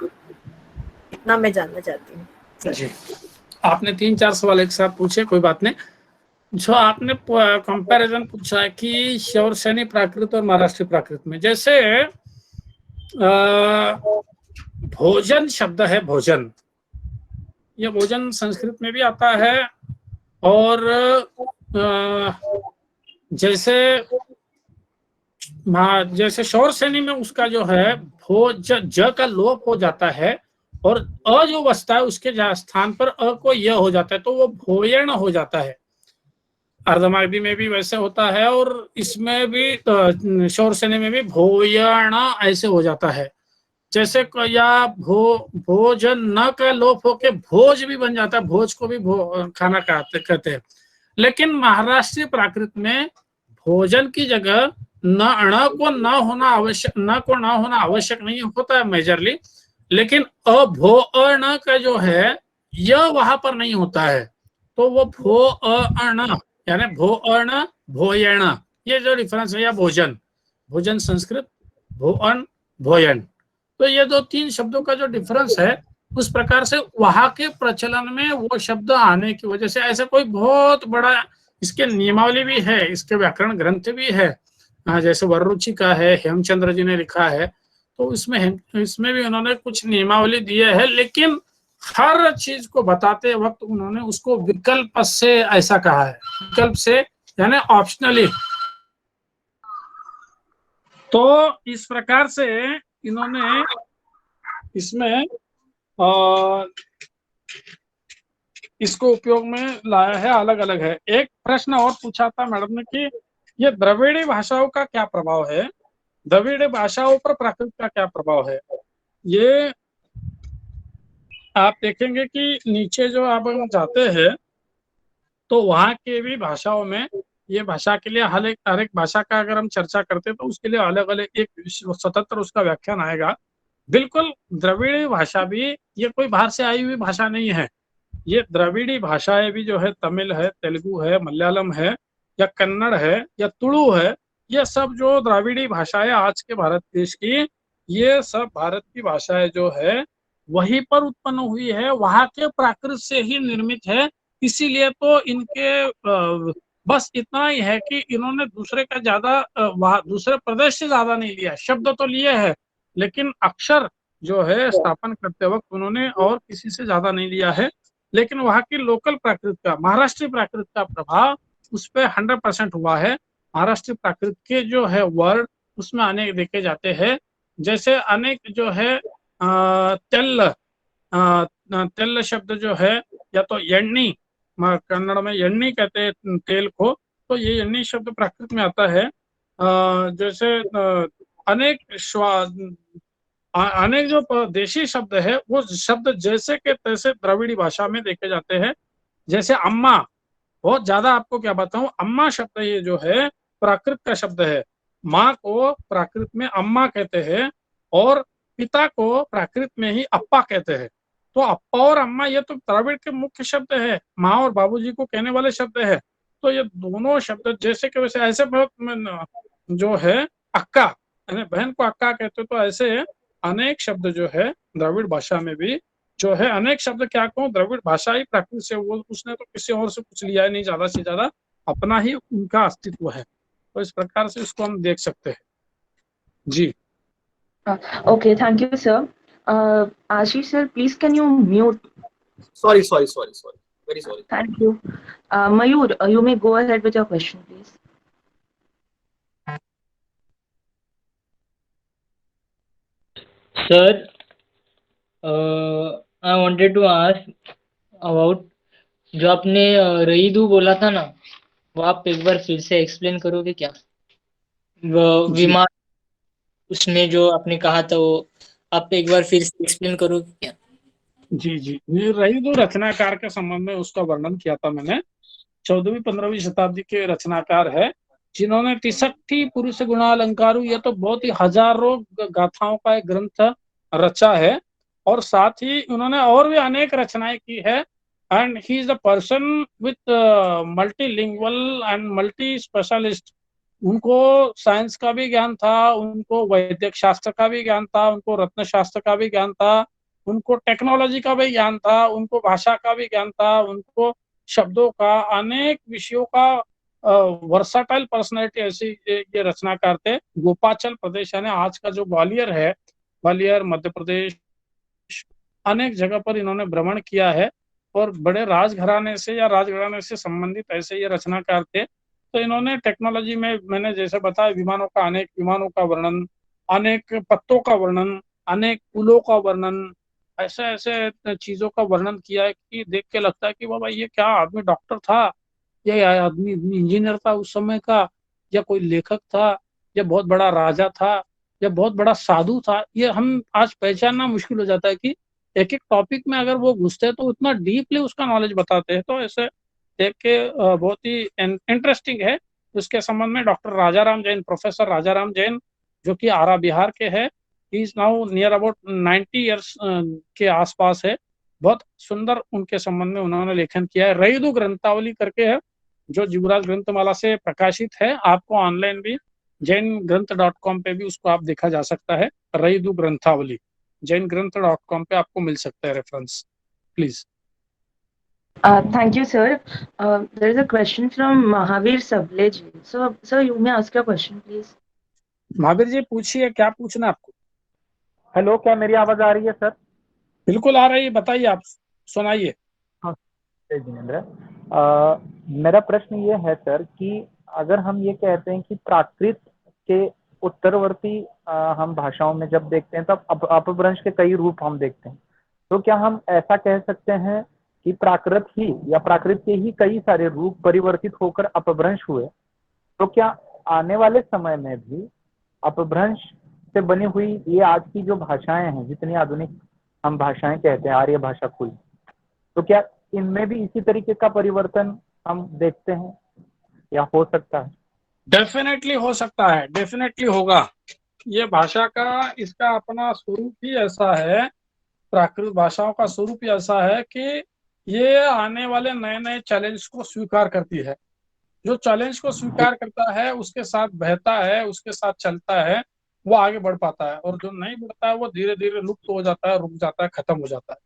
इतना मैं जानना चाहती हूँ। जी, आपने 3-4 सवाल एक साथ पूछे, कोई बात नहीं। जो आपने कंपैरिजन पूछा है कि शौरसेनी प्राकृत और महाराष्ट्रीय प्राकृत में, जैसे भोजन शब्द है, भोजन, ये भोजन संस्कृत में भी आता है, और जैसे शौरसेनी में उसका जो है भोज, ज का लोप हो जाता है, और अ जो बचता है उसके स्थान पर अ को य हो जाता है, तो वो भोयण हो जाता है। अर्धमागधी में भी वैसे होता है, और इसमें भी शौरसेनी में भी भोयण ऐसे हो जाता है। जैसे या भोजन न का लोप होके भोज भी बन जाता है, भोज को भी खाना कहते हैं। लेकिन महाराष्ट्रीय प्राकृत में भोजन की जगह न को न होना आवश्यक नहीं होता है मेजरली, लेकिन न का जो है यह वहां पर नहीं होता है, तो वो भो अण यानी भो अण भोयण, ये जो डिफरेंस है, या भोजन, भोजन संस्कृत, भो अण भोयण, तो ये जो 3 शब्दों का जो डिफरेंस है, उस प्रकार से वहां के प्रचलन में वो शब्द आने की वजह से ऐसे कोई बहुत बड़ा इसके नियमावली भी है, इसके व्याकरण ग्रंथ भी है, जैसे वररुचि का है, हेमचंद्र जी ने लिखा है, तो इसमें भी उन्होंने कुछ नियमावली दिए है, लेकिन हर चीज को बताते वक्त उन्होंने उसको विकल्प से ऐसा कहा है, विकल्प से यानी ऑप्शनली। तो इस प्रकार से इन्होंने इसमें इसको उपयोग में लाया है, अलग अलग है। एक प्रश्न और पूछा था मैडम ने कि ये द्रविड़ी भाषाओं का क्या प्रभाव है, द्रविड़ भाषाओं पर प्राकृत का क्या प्रभाव है। ये आप देखेंगे कि नीचे जो आप जाते हैं तो वहाँ के भी भाषाओं में, ये भाषा के लिए हर एक भाषा का अगर हम चर्चा करते हैं तो उसके लिए अलग अलग एक स्वतंत्र उसका व्याख्यान आएगा। बिल्कुल द्रविड़ी भाषा भी ये कोई बाहर से आई हुई भाषा नहीं है, ये द्रविड़ी भाषाएं भी जो है, तमिल है, तेलुगु है, मलयालम है, या कन्नड़ है, या तुलु है, ये सब जो द्राविड़ी भाषाएं आज के भारत देश की, ये सब भारत की भाषाएं जो है वहीं पर उत्पन्न हुई है, वहां के प्राकृत से ही निर्मित है। इसीलिए तो इनके बस इतना ही है कि इन्होंने दूसरे का ज्यादा दूसरे प्रदेश से ज्यादा नहीं लिया, शब्द तो लिए है लेकिन अक्षर जो है स्थापन करते वक्त उन्होंने और किसी से ज्यादा नहीं लिया है। लेकिन वहाँ की लोकल प्राकृत का, महाराष्ट्रीय प्राकृत का प्रभाव उस पर 100% हुआ है। महाराष्ट्रीय प्राकृत के जो है वर्ड उसमें अनेक देखे जाते हैं, जैसे अनेक जो है तेल शब्द जो है, या तो एण्णी, कन्नड़ में एण्णी कहते हैं तेल को, तो ये एण्णी शब्द प्राकृत में आता है। जैसे अनेक जो देशी शब्द है वो शब्द जैसे के तैसे द्रविड़ी भाषा में देखे जाते हैं। जैसे अम्मा, बहुत ज्यादा आपको क्या बताऊं, अम्मा शब्द ये जो है प्राकृत का शब्द है, माँ को प्राकृत में अम्मा कहते हैं और पिता को प्राकृत में ही अप्पा कहते हैं। तो अप्पा और अम्मा ये तो द्रविड़ के मुख्य शब्द है, माँ और बाबूजी को कहने वाले शब्द है। तो ये दोनों शब्द जैसे के वैसे, ऐसे बहुत जो है अक्का, बहन को अक्का कहते, तो ऐसे अनेक शब्द जो है द्रविड़ भाषा में भी जो है, अनेक शब्द क्या कहूँ, द्रविड़ भाषा ही प्राकृत से, वो उसने तो किसी और से कुछ लिया है नहीं, ज्यादा से ज्यादा अपना ही उनका अस्तित्व है। तो इस प्रकार से इसको हम देख सकते हैं जी। Okay, thank you, sir. Ashish sir, please can you mute? Sorry. Very sorry. Thank you. Mayur, you may go ahead with your question, please. Sir, I wanted to ask about जो आपने रईदू बोला था ना, वो आप एक बार फिर से एक्सप्लेन करोगे क्या? वो विमान उसमें जो आपने कहा था वो आप एक बार फिर से एक्सप्लेन करोगे क्या? जी, रईदू रचनाकार के संबंध में उसका वर्णन किया था मैंने। 14वीं-15वीं शताब्दी के रचनाकार है जिन्होंने 63 पुरुष गुणालंकारु, ये तो बहुत ही हजारों गाथाओं का एक ग्रंथ रचा है, और साथ ही उन्होंने और भी अनेक रचनाएं की है। And he is a person with multilingual and multi specialist. उनको साइंस का भी ज्ञान था, उनको वैदिक शास्त्र का भी ज्ञान था, उनको रत्न शास्त्र का भी ज्ञान था, उनको टेक्नोलॉजी का भी ज्ञान था, उनको भाषा का भी ज्ञान था, उनको शब्दों का, अनेक विषयों का वर्साटाइल पर्सनैलिटी ऐसी ये रचनाकार थे। गोपाचल प्रदेश यानी आज का जो ग्वालियर है, ग्वालियर मध्य प्रदेश, अनेक जगह पर इन्होंने भ्रमण किया है और बड़े राजघराने से या राजघराने से संबंधित ऐसे ये रचनाकार थे। तो इन्होंने टेक्नोलॉजी में, मैंने जैसे बताया, विमानों का, अनेक विमानों का वर्णन, अनेक पत्तों का वर्णन, अनेक पुलों का वर्णन, ऐसे ऐसे चीजों का वर्णन किया है कि देख के लगता है कि बाबा ये क्या आदमी डॉक्टर था, या आदमी इंजीनियर था उस समय का, या कोई लेखक था, या बहुत बड़ा राजा था, या बहुत बड़ा साधु था। ये हम आज पहचानना मुश्किल हो जाता है कि एक एक टॉपिक में अगर वो घुसते हैं तो उतना डीपली उसका नॉलेज बताते हैं। तो ऐसे देख के बहुत ही इंटरेस्टिंग है। उसके संबंध में डॉक्टर राजाराम जैन, प्रोफेसर राजाराम जैन, जो कि आरा बिहार के है, he is now near about 90 years के आसपास है, बहुत सुंदर उनके संबंध में उन्होंने लेखन किया है। रईदू ग्रंथावली करके है जो जीवराज ग्रंथमाला से प्रकाशित है। आपको ऑनलाइन भी jaingrantha.com पे भी उसको आप देखा जा सकता है। रईदू ग्रंथावली jaingrantha.com पे आपको मिल सकता है reference. Please. Thank you, sir. There is a question from Mahavir Sableji. So, sir, you may ask your question, please. Mahavir ji पूछिए, क्या पूछना आपको? हेलो, क्या मेरी आवाज आ रही है सर? बिल्कुल आ रही है, बताइए, आप सुनाइए। हाँ जिनेंद्र, मेरा प्रश्न ये है सर कि अगर हम ये कहते हैं कि प्राकृत के उत्तरवर्ती हम भाषाओं में जब देखते हैं तब अपभ्रंश के कई रूप हम देखते हैं, तो क्या हम ऐसा कह सकते हैं कि प्राकृत ही या प्राकृत के ही कई सारे रूप परिवर्तित होकर अपभ्रंश हुए? तो क्या आने वाले समय में भी अपभ्रंश से बनी हुई ये आज की जो भाषाएं हैं, जितनी आधुनिक हम भाषाएं कहते हैं, आर्य भाषा कुल, तो क्या इनमें भी इसी तरीके का परिवर्तन हम देखते हैं या हो सकता है? डेफिनेटली हो सकता है, डेफिनेटली होगा। ये भाषा का, इसका अपना स्वरूप ही ऐसा है, प्राकृत भाषाओं का स्वरूप ही ऐसा है कि ये आने वाले नए नए चैलेंज को स्वीकार करती है। जो चैलेंज को स्वीकार करता है उसके साथ बहता है, उसके साथ चलता है, वो आगे बढ़ पाता है, और जो नहीं बढ़ता है वो धीरे धीरे लुप्त हो जाता है, रुक जाता है, खत्म हो जाता है।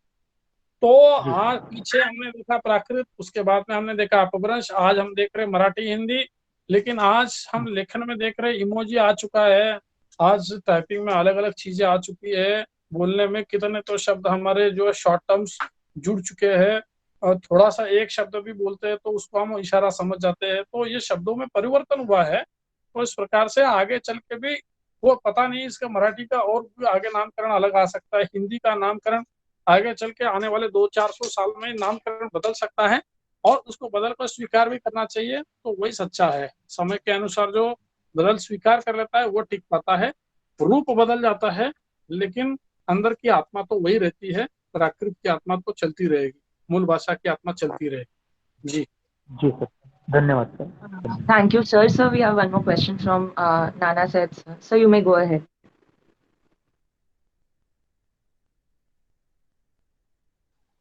तो आज पीछे हमने देखा प्राकृत, उसके बाद में हमने देखा अपभ्रंश, आज हम देख रहे मराठी हिंदी, लेकिन आज हम लेखन में देख रहे इमोजी आ चुका है, आज टाइपिंग में अलग अलग चीजें आ चुकी है, बोलने में कितने तो शब्द हमारे जो शॉर्ट टर्म्स जुड़ चुके हैं, और थोड़ा सा एक शब्द भी बोलते हैं तो उसको हम इशारा समझ जाते हैं। तो ये शब्दों में परिवर्तन हुआ है, तो इस प्रकार से आगे चल के भी वो पता नहीं, इसका मराठी का और भी आगे नामकरण अलग आ सकता है, हिंदी का नामकरण आगे चल के आने वाले 200-400 साल में नामकरण बदल सकता है, और उसको बदल कर स्वीकार भी करना चाहिए। तो वही सच्चा है, समय के अनुसार जो बदल स्वीकार कर लेता है वो टिक पाता है, रूप बदल जाता है, लेकिन अंदर की आत्मा तो वही रहती है, प्राकृत की आत्मा तो चलती रहेगी, मूल भाषा की आत्मा चलती रहेगी। जी जी सर, धन्यवाद sir. Thank you, sir. So we have one more question from Nana Said, sir. So you may go ahead.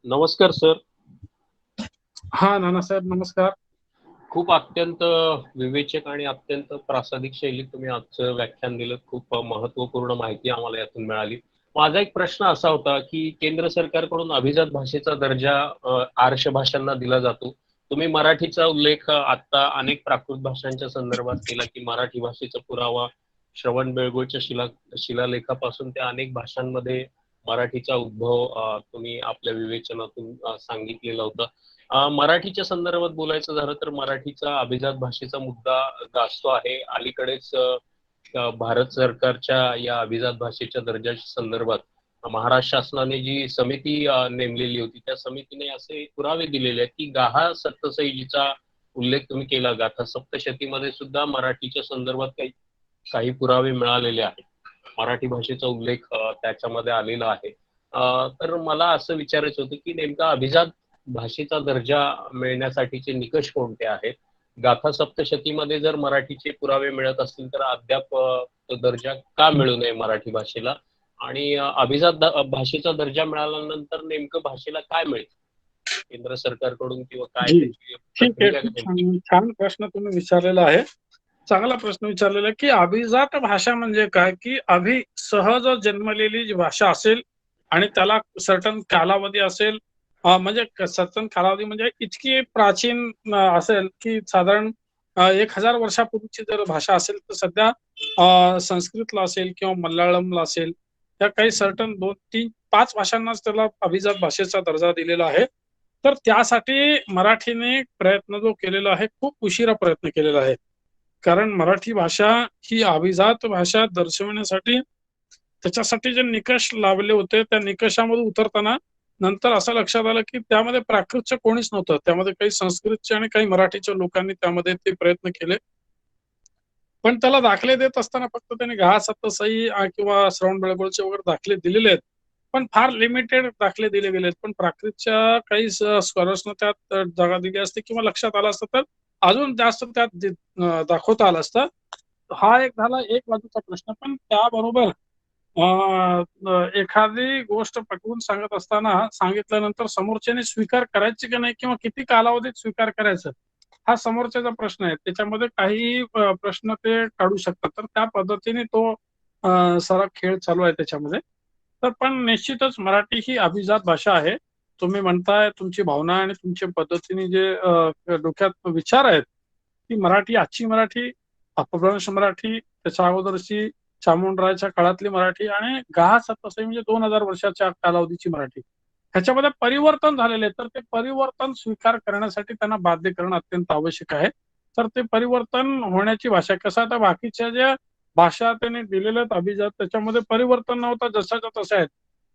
नमस्कार सर. हाँ नाना साहेब नमस्कार. खूप अत्यंत विवेचक आणि अत्यंत प्रासादिक शैलीत तुम्ही आजचं व्याख्यान दिलं. खूप महत्त्वपूर्ण माहिती आम्हाला यातून मिळाली. माझा एक प्रश्न असा होता की केंद्र सरकारकडून अभिजात भाषेचा दर्जा आर्ष भाषांना दिला जातो. तुम्ही मराठीचा उल्लेख आता अनेक प्राकृत भाषांच्या संदर्भात केला की मराठी भाषेचा पुरावा श्रवण बेळगोळच्या शिलालेखापासून त्या अनेक भाषांमध्ये मराठीचा उद्भव तुम्ही आपल्या विवेचनातून सांगितलेला होता. मराठीच्या संदर्भात बोलायचं झालं तर मराठीचा अभिजात भाषेचा मुद्दा गाजतो आहे. अलीकडेच भारत सरकारच्या या अभिजात भाषेच्या दर्जाच्या संदर्भात महाराष्ट्र शासनाने जी समिती नेमलेली होती त्या समितीने असे पुरावे दिलेले आहेत की गाथा सप्तशतीचा उल्लेख तुम्ही केला. गाथा सप्तशतीमध्ये सुद्धा मराठीच्या संदर्भात काही पुरावे मिळालेले आहेत. मराठी भाषेचा उल्लेख त्याच्यामध्ये आलेला आहे. तर मला असं विचारायचं होतं की नेमका अभिजात भाषेचा दर्जा मिळण्यासाठीचे निकष कोणते आहेत? गाथा सप्तशतीमध्ये जर मराठीचे पुरावे मिळत असतील तर अद्याप तो दर्जा का मिळू नये मराठी भाषेला? आणि अभिजात भाषेचा दर्जा मिळाल्यानंतर नेमकं भाषेला काय मिळतं केंद्र सरकारकडून किंवा काय? ठीक आहे, छान प्रश्न तुम्ही विचारलेला आहे. चांगला प्रश्न विचारलेला आहे की अभिजात भाषा म्हणजे काय, की अभि सहज जन्मलेली जी भाषा असेल आणि त्याला सर्टन कालावधी असेल, म्हणजे सर्टन कालावधी म्हणजे इतकी प्राचीन असेल की साधारण 1000 वर्षापूर्वीची जर भाषा असेल तर सध्या संस्कृतला असेल किंवा मल्याळमला असेल, त्या काही सर्टन 2, 3, 5 भाषांनाच त्याला अभिजात भाषेचा दर्जा दिलेला आहे. तर त्यासाठी मराठीने प्रयत्न जो केलेला आहे, खूप उशिरा प्रयत्न केलेला आहे. कारण मराठी भाषा ही अभिजात भाषा दर्शवण्यासाठी त्याच्यासाठी जे निकष लावले होते त्या निकषामध्ये उतरताना नंतर असं लक्षात आलं की त्यामध्ये प्राकृतचं कोणीच नव्हतं. त्यामध्ये काही संस्कृतचे आणि काही मराठीच्या लोकांनी त्यामध्ये ते प्रयत्न केले. पण त्याला दाखले देत असताना फक्त त्यांनी गाथा सप्तशती किंवा श्रवण बेळगोळचे वगैरे दाखले दिलेले आहेत, पण फार लिमिटेड दाखले दिले गेले आहेत. पण प्राकृतच्या काही स्कॉलर्सना त्यात जागा दिली असते किंवा लक्षात आलं असतं तर अजून जास्त त्यात दाखवता आलं असतं. हा एक झाला एक बाजूचा प्रश्न. पण त्याबरोबर एखादी गोष्ट पटवून सांगत असताना सांगितल्यानंतर समोरच्याने स्वीकार करायची की नाही किंवा किती कालावधीत स्वीकार करायचं हा समोरच्याचा प्रश्न आहे. त्याच्यामध्ये काही प्रश्न ते काढू शकतात, तर त्या पद्धतीने तो सारा खेळ चालू आहे त्याच्यामध्ये. तर पण निश्चितच मराठी ही अभिजात भाषा आहे. तुम्ही म्हणताय तुमची भावना आणि तुमच्या पद्धतीने जे डोक्यात विचार आहेत की मराठी, आजची मराठी, अपभ्रंश मराठी, त्याच्या अगोदरची चामुंडरायच्या काळातली मराठी आणि गास तसं म्हणजे 2000 वर्षाच्या कालावधीची मराठी, ह्याच्यामध्ये परिवर्तन झालेले आहे. तर ते परिवर्तन स्वीकार करण्यासाठी त्यांना बाध्य करणं अत्यंत आवश्यक आहे. तर ते परिवर्तन होण्याची भाषा कसं, आता बाकीच्या ज्या भाषा त्यांनी दिलेल्या आहेत अभिजात, त्याच्यामध्ये परिवर्तन नव्हतं, जसाच्या तशा आहेत.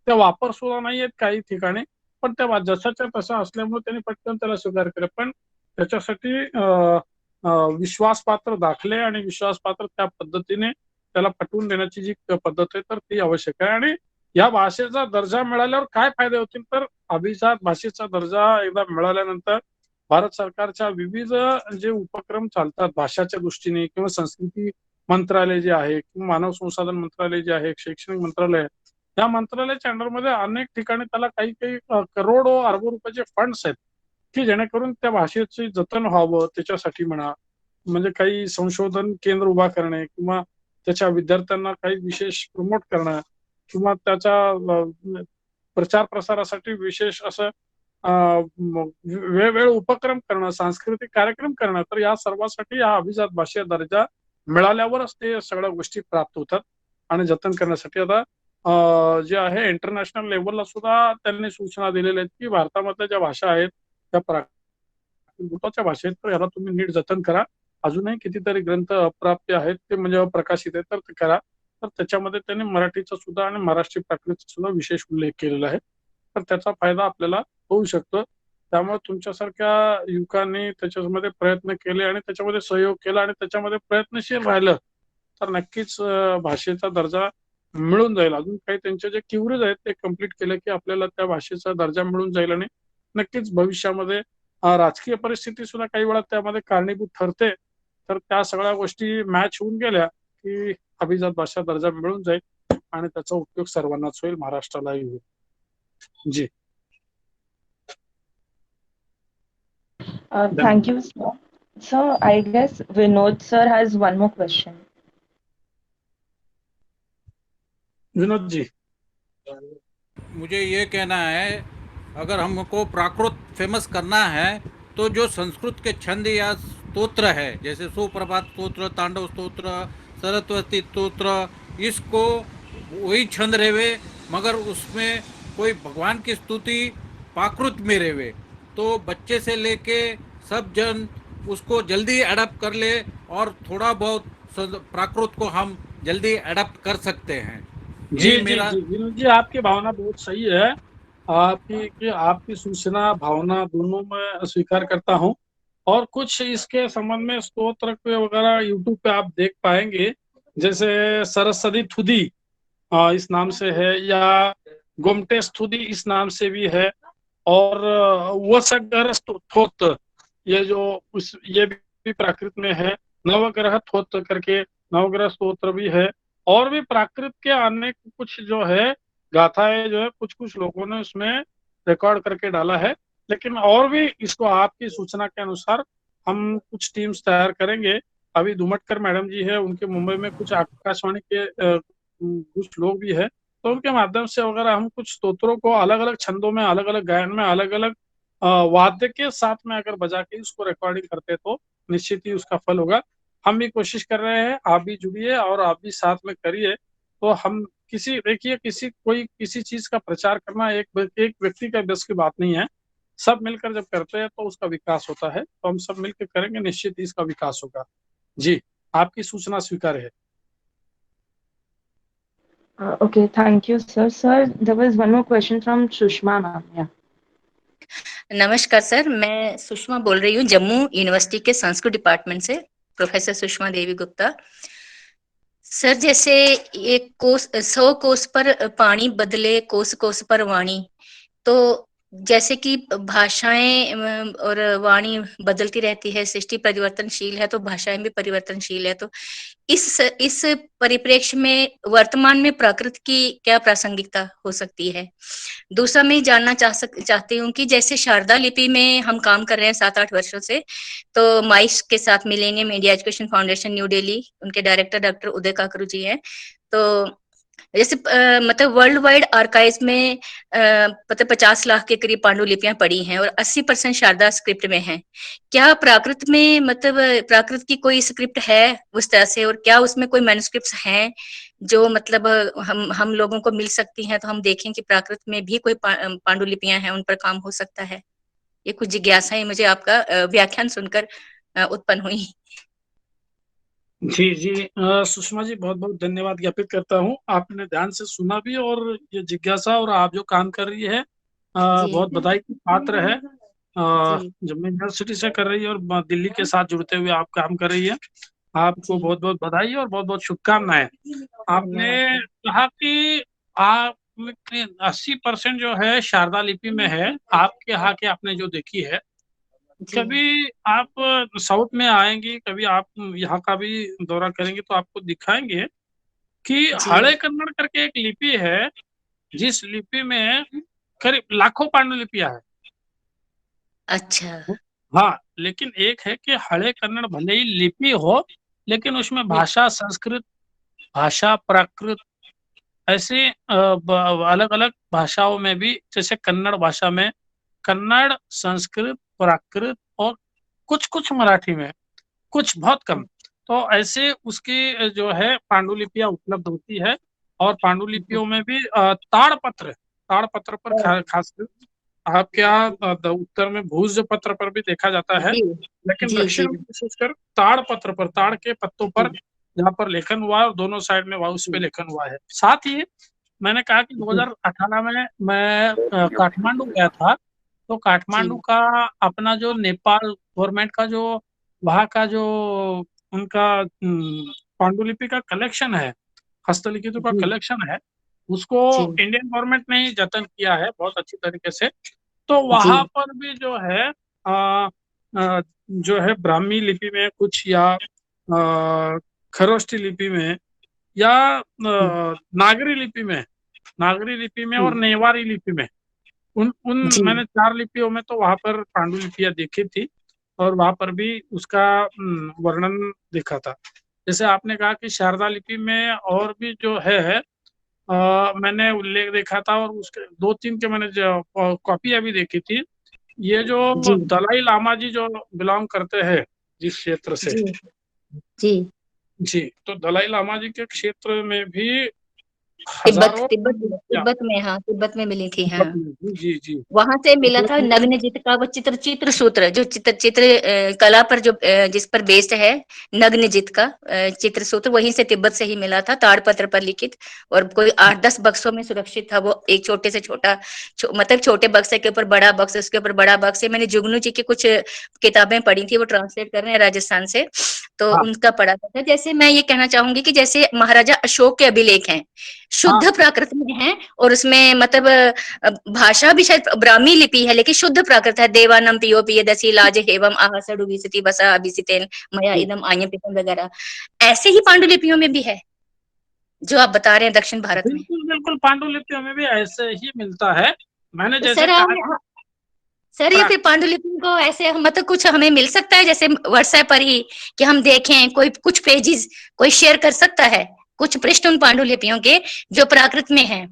ते वापर सुद्धा नाही आहेत काही ठिकाणी, पण त्या जसाच्या तसा असल्यामुळे त्यांनी पटकन त्याला स्वीकार केला. पण त्याच्यासाठी विश्वासपात्र दाखले आणि विश्वासपात्र त्या पद्धतीने त्याला पटवून देण्याची जी पद्धत आहे तर ती आवश्यक आहे. आणि या भाषेचा दर्जा मिळाल्यावर काय फायदे होतील, तर अभिजात भाषेचा दर्जा एकदा मिळाल्यानंतर भारत सरकारच्या विविध जे उपक्रम चालतात भाषाच्या दृष्टीने किंवा संस्कृती मंत्रालय जे आहे किंवा मानव संसाधन मंत्रालय जे आहे, शैक्षणिक मंत्रालय, या मंत्रालयाच्या अंडरमध्ये अनेक ठिकाणी त्याला काही काही करोडो अरबो रुपयाचे फंड्स आहेत की जेणेकरून त्या भाषेचे जतन व्हावं त्याच्यासाठी म्हणा, म्हणजे काही संशोधन केंद्र उभा करणे किंवा त्याच्या विद्यार्थ्यांना काही विशेष प्रमोट करणं किंवा त्याच्या प्रचार प्रसारासाठी विशेष असं वेगवेगळे उपक्रम करणं, सांस्कृतिक कार्यक्रम करणं. तर या सर्वांसाठी या अभिजात भाषा दर्जा मिळाल्यावरच ते सगळ्या गोष्टी प्राप्त होतात. आणि जतन करण्यासाठी आता जे आहे इंटरनॅशनल लेवलला सुद्धा त्यांनी सूचना दिलेल्या आहेत की भारतामधल्या ज्या भाषा आहेत त्या प्राकृताच्या भाषेत, तर याला तुम्ही नीट जतन करा. अजूनही कितीतरी ग्रंथ अप्राप्य आहेत ते म्हणजे प्रकाशित आहेत तर ते करा. तर त्याच्यामध्ये त्यांनी मराठीचा सुद्धा आणि महाराष्ट्रीय प्राकृतचा सुद्धा विशेष उल्लेख केलेला आहे. तर त्याचा फायदा आपल्याला होऊ शकतो. त्यामुळे तुमच्यासारख्या युवकांनी त्याच्यामध्ये प्रयत्न केले आणि त्याच्यामध्ये सहयोग केला आणि त्याच्यामध्ये प्रयत्नशील राहिलं तर नक्कीच भाषेचा दर्जा मिळून जाईल. अजून काही त्यांचे जे क्युरीज आहेत ते कम्प्लीट केले की आपल्याला त्या भाषेचा दर्जा मिळून जाईल आणि नक्कीच भविष्यामध्ये राजकीय परिस्थिती सुद्धा काही वेळा त्यामध्ये कारणीभूत ठरते. तर त्या सगळ्या गोष्टी मॅच होऊन गेल्या की अभिजात भाषा दर्जा मिळून जाईल आणि त्याचा उपयोग सर्वांनाच होईल, महाराष्ट्रालाही होईल. जी. Thank you, sir. So I guess Vinod sir has one more question. Vinod ji. मुझे ये कहना है, अगर हमको प्राकृत फेमस करना है तो जो संस्कृत के छंद या स्तोत्र है, जैसे सुप्रभात स्तोत्र, तांडव स्तोत्र, सरस्वती स्तोत्र, इसको वही छंद रहेवे मगर उसमें कोई भगवान की स्तुति प्राकृत में रहेवे, तो बच्चे से लेके सब जन उसको जल्दी अडप्ट कर ले और थोड़ा बहुत प्राकृत को हम जल्दी अडप्ट कर सकते हैं. जी जी जी विनोद जी, आपकी भावना बहुत सही है. आपकी सूचना भावना दोनों में स्वीकार करता हूँ. और कुछ इसके संबंध में स्तोत्र वगैरह यूट्यूब पे आप देख पाएंगे, जैसे सरस्वती थुदी इस नाम से है या गोमटे स्तुति इस नाम से भी है और वसगर स्तोत्र ये भी प्राकृत में है. नवग्रह स्तोत्र करके नवग्रह स्तोत्र भी है और भी प्राकृत के अनेक कुछ जो है गाथाएं जो है कुछ कुछ लोगों ने उसमें रिकॉर्ड करके डाला है. लेकिन और भी इसको आपकी सूचना के अनुसार हम कुछ टीम्स तैयार करेंगे. अभी धुमटकर मैडम जी है, उनके मुंबई में कुछ आकाशवाणी के कुछ लोग भी है, तो उनके माध्यम से अगर हम कुछ स्तोत्रों को अलग अलग छंदों में अलग अलग गायन में अलग अलग वाद्य के साथ में अगर बजा के उसको रिकॉर्डिंग करते तो निश्चित ही उसका फल होगा. हम भी कोशिश कर रहे हैं, आप भी जुड़िए और आप भी साथ में करिए. तो हम किसी चीज का प्रचार करना एक व्यक्ति का बस की बात नहीं है. सब मिलकर जब करते हैं तो उसका विकास होता है. तो हम सब मिलकर करेंगे, निश्चित ही इसका विकास होगा. जी, आपकी सूचना स्वीकार है. Okay, thank you, sir. Sir, there was one more question from Sushma ma'am. Yeah. नमस्कार सर, मैं सुषमा बोल रही हूँ जम्मू यूनिवर्सिटी के संस्कृत डिपार्टमेंट से, प्रोफेसर सुषमा देवी गुप्ता. सर, जैसे एक कोस 100 कोस पर पानी बदले कोस कोस पर वाणी, तो जैसे कि भाषाएं और वाणी बदलती रहती है, सृष्टि परिवर्तनशील है, तो भाषाएं भी परिवर्तनशील है। तो इस परिप्रेक्ष्य में वर्तमान में प्राकृत की क्या प्रासंगिकता हो सकती है? दूसरा मैं जानना चाहती हूँ कि जैसे शारदा लिपि में हम काम कर रहे हैं 7-8 वर्षों से, तो माइस के साथ millennium India education foundation new Delhi, उनके डायरेक्टर डॉक्टर उदय काकरू जी हैं। तो जैसे मतलब वर्ल्ड वाइड आर्काइव में मतलब 50 लाख के करीब पांडुलिपियां पड़ी हैं और 80% शारदा स्क्रिप्ट में हैं। क्या प्राकृत में मतलब प्राकृत की कोई स्क्रिप्ट है उस तरह से, और क्या उसमें कोई मैन्युस्क्रिप्ट्स हैं जो मतलब हम लोगों को मिल सकती हैं, तो हम देखें कि प्राकृत में भी कोई पांडुलिपियां हैं, उन पर काम हो सकता है? ये कुछ जिज्ञासाएं मुझे आपका व्याख्यान सुनकर उत्पन्न हुई। जी जी, सुषमा जी बहुत बहुत धन्यवाद ज्ञापित करता हूँ। आपने ध्यान से सुना भी, और ये जिज्ञासा और आप जो काम कर रही है बहुत बधाई की पात्र है। जम्मू यूनिवर्सिटी से कर रही है और दिल्ली के साथ जुड़ते हुए आप काम कर रही है। आपको बहुत बहुत बधाई और बहुत बहुत शुभकामनाएं। आपने कहा कि आप 80% जो है शारदा लिपि में है, आपके यहाँ के आपने जो देखी है। कभी आप साउथ में आएंगी, कभी आप यहाँ का भी दौरा करेंगे तो आपको दिखाएंगे कि हड़े कन्नड़ करके एक लिपि है, जिस लिपि में करीब लाखों पांडुलिपियां है। अच्छा। हाँ, लेकिन एक है कि हड़े कन्नड़ भले ही लिपि हो, लेकिन उसमें भाषा संस्कृत, भाषा प्राकृत, ऐसे अलग अलग भाषाओं में भी, जैसे कन्नड़ भाषा में कन्नड़, संस्कृत, प्राकृत और कुछ कुछ मराठी में, कुछ बहुत कम। तो ऐसे उसकी जो है पांडुलिपियां उपलब्ध होती है। और पांडुलिपियों में भी ताड़पत्र पर खासकर आपके यहाँ उत्तर में भूज पत्र पर भी देखा जाता है, लेकिन दक्षिण में विशेषकर ताड़पत्र पर, ताड़ के पत्तों पर जहाँ पर लेखन हुआ है और दोनों साइड में उस पे लेखन हुआ है। साथ ही मैंने कहा कि 2018 में मैं काठमांडू गया था, तो काठमांडू का अपना जो नेपाल गवर्नमेंट का जो वहाँ का जो उनका पांडुलिपि का कलेक्शन है, हस्तलिखितों का कलेक्शन है, उसको इंडियन गवर्नमेंट ने ही जतन किया है बहुत अच्छी तरीके से। तो वहां पर भी जो है जो है ब्राह्मी लिपि में कुछ, या खरोष्टी लिपि में, या नागरी लिपि में और नेवारी लिपि में, उन मैंने 4 लिपियों में तो वहां पर पांडुलिपियां देखी थी और वहां पर भी उसका वर्णन देखा था। जैसे आपने कहा कि शारदा लिपि में और भी जो है मैंने उल्लेख देखा था, और उसके 2-3 के मैंने कॉपियां भी देखी थी। ये जो दलाई लामा जी जो बिलोंग करते हैं जिस क्षेत्र से, जी, तो दलाई लामा जी के क्षेत्र में भी तिब्बत में, हाँ, तिब्बत में मिली थी। हाँ, जी जी, वहां से मिला था नग्नजित का वो चित्र सूत्र, जो चित्र कला पर जो जिस पर बेस्ड है, नग्नजित का चित्र सूत्र वहीं से तिब्बत से ही मिला था, ताड़पत्र पर लिखित, और कोई 8-10 बक्सों में सुरक्षित था। वो एक छोटे से छोटा मतलब छोटे बक्से के ऊपर बड़ा बक्स, उसके ऊपर बड़ा बक्स। मैंने जुगनू जी की कुछ किताबें पढ़ी थी, वो ट्रांसलेट कर रहे हैं राजस्थान से, तो उनका पढ़ा था। जैसे मैं ये कहना चाहूंगी कि जैसे महाराजा अशोक के अभिलेख हैं, शुद्ध प्राकृत में है, और उसमें मतलब भाषा भी शायद ब्राह्मी लिपि है, लेकिन शुद्ध प्राकृत है। देवानम पियो पिय दसी लाज एवं आहसडु विसति बसा अभिसितेन मया इदम आयम पितम वगैरह, ऐसे ही पांडुलिपियों में भी है जो आप बता रहे हैं दक्षिण भारत में। बिल्कुल पांडुलिपियों में भी ऐसे ही मिलता है। मैंने जैसे सर ये फिर पांडुलिपि को ऐसे मतलब कुछ हमें मिल सकता है जैसे व्हाट्सएप पर ही, कि हम देखें, कोई कुछ पेजेस कोई शेयर कर सकता है, कुछ पृष्ठ उन पांडुलिपियों के जो प्राकृत में हैं?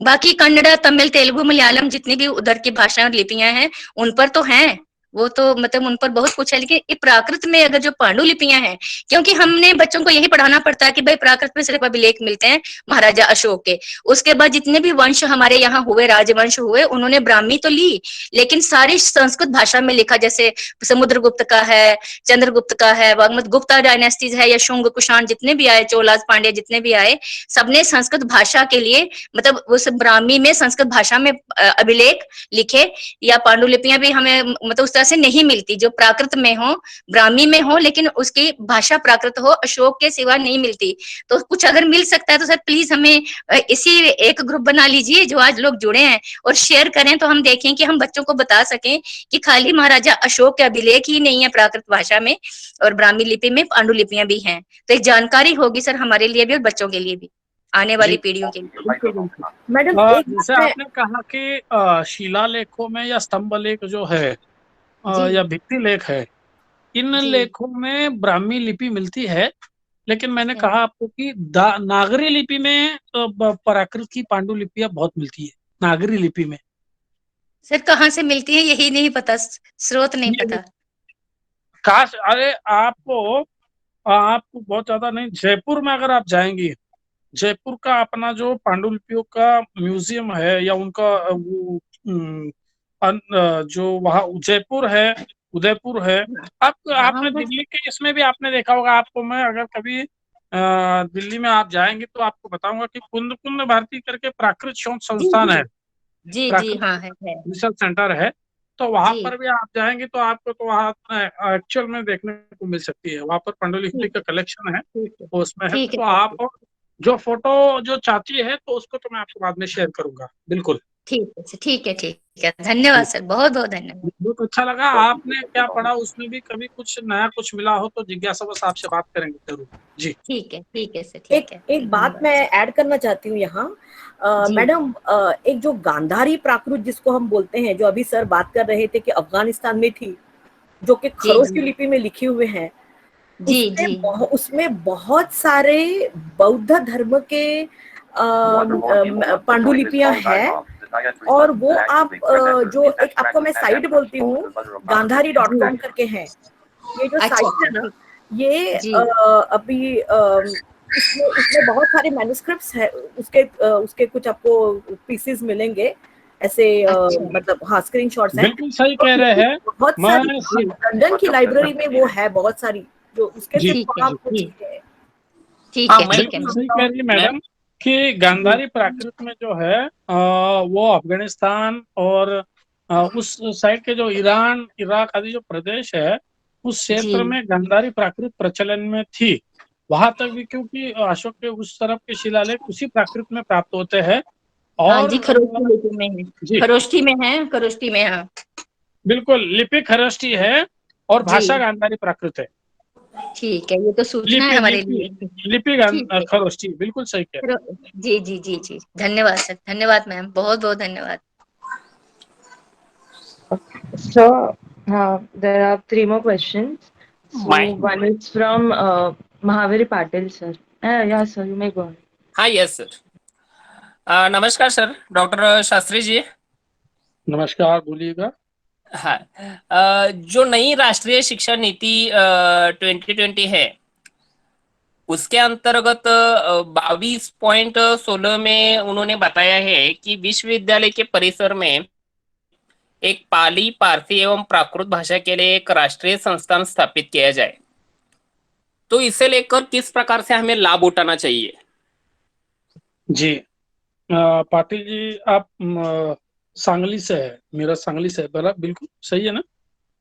बाकी कन्नड़ा, तमिल, तेलुगु, मलयालम जितनी भी उधर की भाषाएं और लिपियां हैं उन पर तो हैं, वो तो मतलब उन पर बहुत कुछ है, लेकिन ये प्राकृत में अगर जो पांडुलिपियां हैं, क्योंकि हमने बच्चों को यही पढ़ाना पड़ता है कि भाई प्राकृत में सिर्फ अभिलेख मिलते हैं महाराजा अशोक के, उसके बाद जितने भी वंश हमारे यहाँ हुए, राजवंश हुए, उन्होंने ब्राह्मी तो ली, लेकिन सारी संस्कृत भाषा में लिखा। जैसे समुद्रगुप्त का है, चंद्रगुप्त का है, वाग्मत गुप्ता डायनेस्टीज है, या शुंग कुषाण जितने भी आए, चोलास पांड्या जितने भी आए, सबने संस्कृत भाषा के लिए मतलब उस ब्राह्मी में संस्कृत भाषा में अभिलेख लिखे, या पांडुलिपियां भी हमें मतलब उस तरह से नहीं मिलती, जो प्राकृत में हो, ब्राह्मी में हो, लेकिन उसकी भाषा प्राकृत हो, अशोक के सिवा नहीं मिलती। तो कुछ अगर मिल सकता है तो सर प्लीज हमें इसी एक ग्रुप बना लीजिए जो आज लोग जुड़े हैं, और शेयर करें, तो हम देखें कि हम बच्चों को बता सकें कि खाली महाराजा अशोक के अभिलेख ही नहीं है प्राकृत भाषा में, और ब्राह्मी लिपि में पांडुलिपियां भी हैं। तो एक जानकारी होगी सर हमारे लिए भी और बच्चों के लिए भी, आने वाली पीढ़ियों के लिए। मैडम जैसे आपने कहा कि शिलालेखों में या स्तंभ लेख जो है या भित्ति लेख है, इन लेखों में ब्राह्मी लिपि मिलती है, लेकिन मैंने कहा आपको कि नागरी लिपि में प्राकृत की पांडुलिपियां बहुत मिलती है। नागरी लिपि में सर कहाँ से मिलती है यही नहीं पता, स्रोत नहीं पता। काश, अरे आपको बहुत ज्यादा नहीं, जयपुर में अगर आप जाएंगी, जयपुर का अपना जो पांडुलिपियों का म्यूजियम है या उनका वो जो वहाँ जयपुर है, उदयपुर है, आपने दिल्ली के इसमें भी आपने देखा होगा। आपको मैं अगर कभी दिल्ली में आप जाएंगे तो आपको बताऊंगा कि कुंद भारती करके प्राकृत शोध संस्थान है, जी हाँ है रिसर्च सेंटर है, तो वहां पर भी आप जाएंगे तो आपको तो वहाँ एक्चुअल में देखने को मिल सकती है। वहां पर पांडुलिपि का कलेक्शन है, उसमें है। तो आप जो फोटो जो चाहती है तो उसको तो मैं आपको बाद में शेयर करूंगा। बिल्कुल ठीक है, धन्यवाद सर, बहुत बहुत धन्यवाद। बहुत अच्छा लगा। आपने क्या पढ़ा उसमें भी कभी कुछ नया कुछ मिला हो तो जिज्ञासा बस आपसे बात करेंगे जरूर। जी ठीक है सर, ठीक है। एक बात मैं ऐड करना चाहती हूँ यहाँ मैडम, एक जो गांधारी प्राकृत जिसको हम बोलते हैं, जो अभी सर बात कर रहे थे कि अफगानिस्तान में थी, जो कि खरोष्टी लिपि में लिखे हुए हैं, उसमें बहुत सारे बौद्ध धर्म के पांडुलिपियां हैं, और वो आप जो एक आपको मैं साइट बोलती हूँ गांधारी.com करके है, ये जो साइट है ना, ये अभी इसमें बहुत सारे मैन्युस्क्रिप्ट्स है, उसके कुछ आपको पीसेस मिलेंगे ऐसे, मतलब हाँ स्क्रीनशॉट्स हैं। बिल्कुल सही कह रहे हैं। बहुत सारी लंदन की लाइब्रेरी में वो है, बहुत सारी जो उसके सिर्फ आप कुछ है। ठीक है सही कह रही है मैडम कि गांधारी प्राकृत में जो है वो अफगानिस्तान और उस साइड के जो ईरान, इराक आदि जो प्रदेश है, उस क्षेत्र में गांधारी प्राकृत प्रचलन में थी। वहां तक भी क्योंकि अशोक के उस तरफ के शिलालेख उसी प्राकृत में प्राप्त होते हैं। और जी खरोष्टी में है। बिल्कुल लिपि खरोष्टी है और भाषा गांधारी प्राकृत है। ठीक है, ये तो सूचना है हमारे लिए। लिपि खरोष्टी, बिल्कुल सही कह रहे हैं। जी धन्यवाद सर, धन्यवाद मैम, बहुत बहुत धन्यवाद। So there are 3 more questions. So one is from Mahavir Patil sir. Yeah sir, you may go on. हाँ यस सर। नमस्कार सर, डॉक्टर शास्त्री जी। नमस्कार, बोलिएगा। हाँ, जो नई राष्ट्रीय शिक्षा नीति 2020 है, उसके अंतर्गत 22.16 में उन्होंने बताया है कि विश्वविद्यालय के परिसर में एक पाली, पारसी एवं प्राकृत भाषा के लिए एक राष्ट्रीय संस्थान स्थापित किया जाए। तो इसे लेकर किस प्रकार से हमें लाभ उठाना चाहिए? जी पाटिल जी, आप सांगली से है, मेरा सांगली से है, बिल्कुल सही है ना?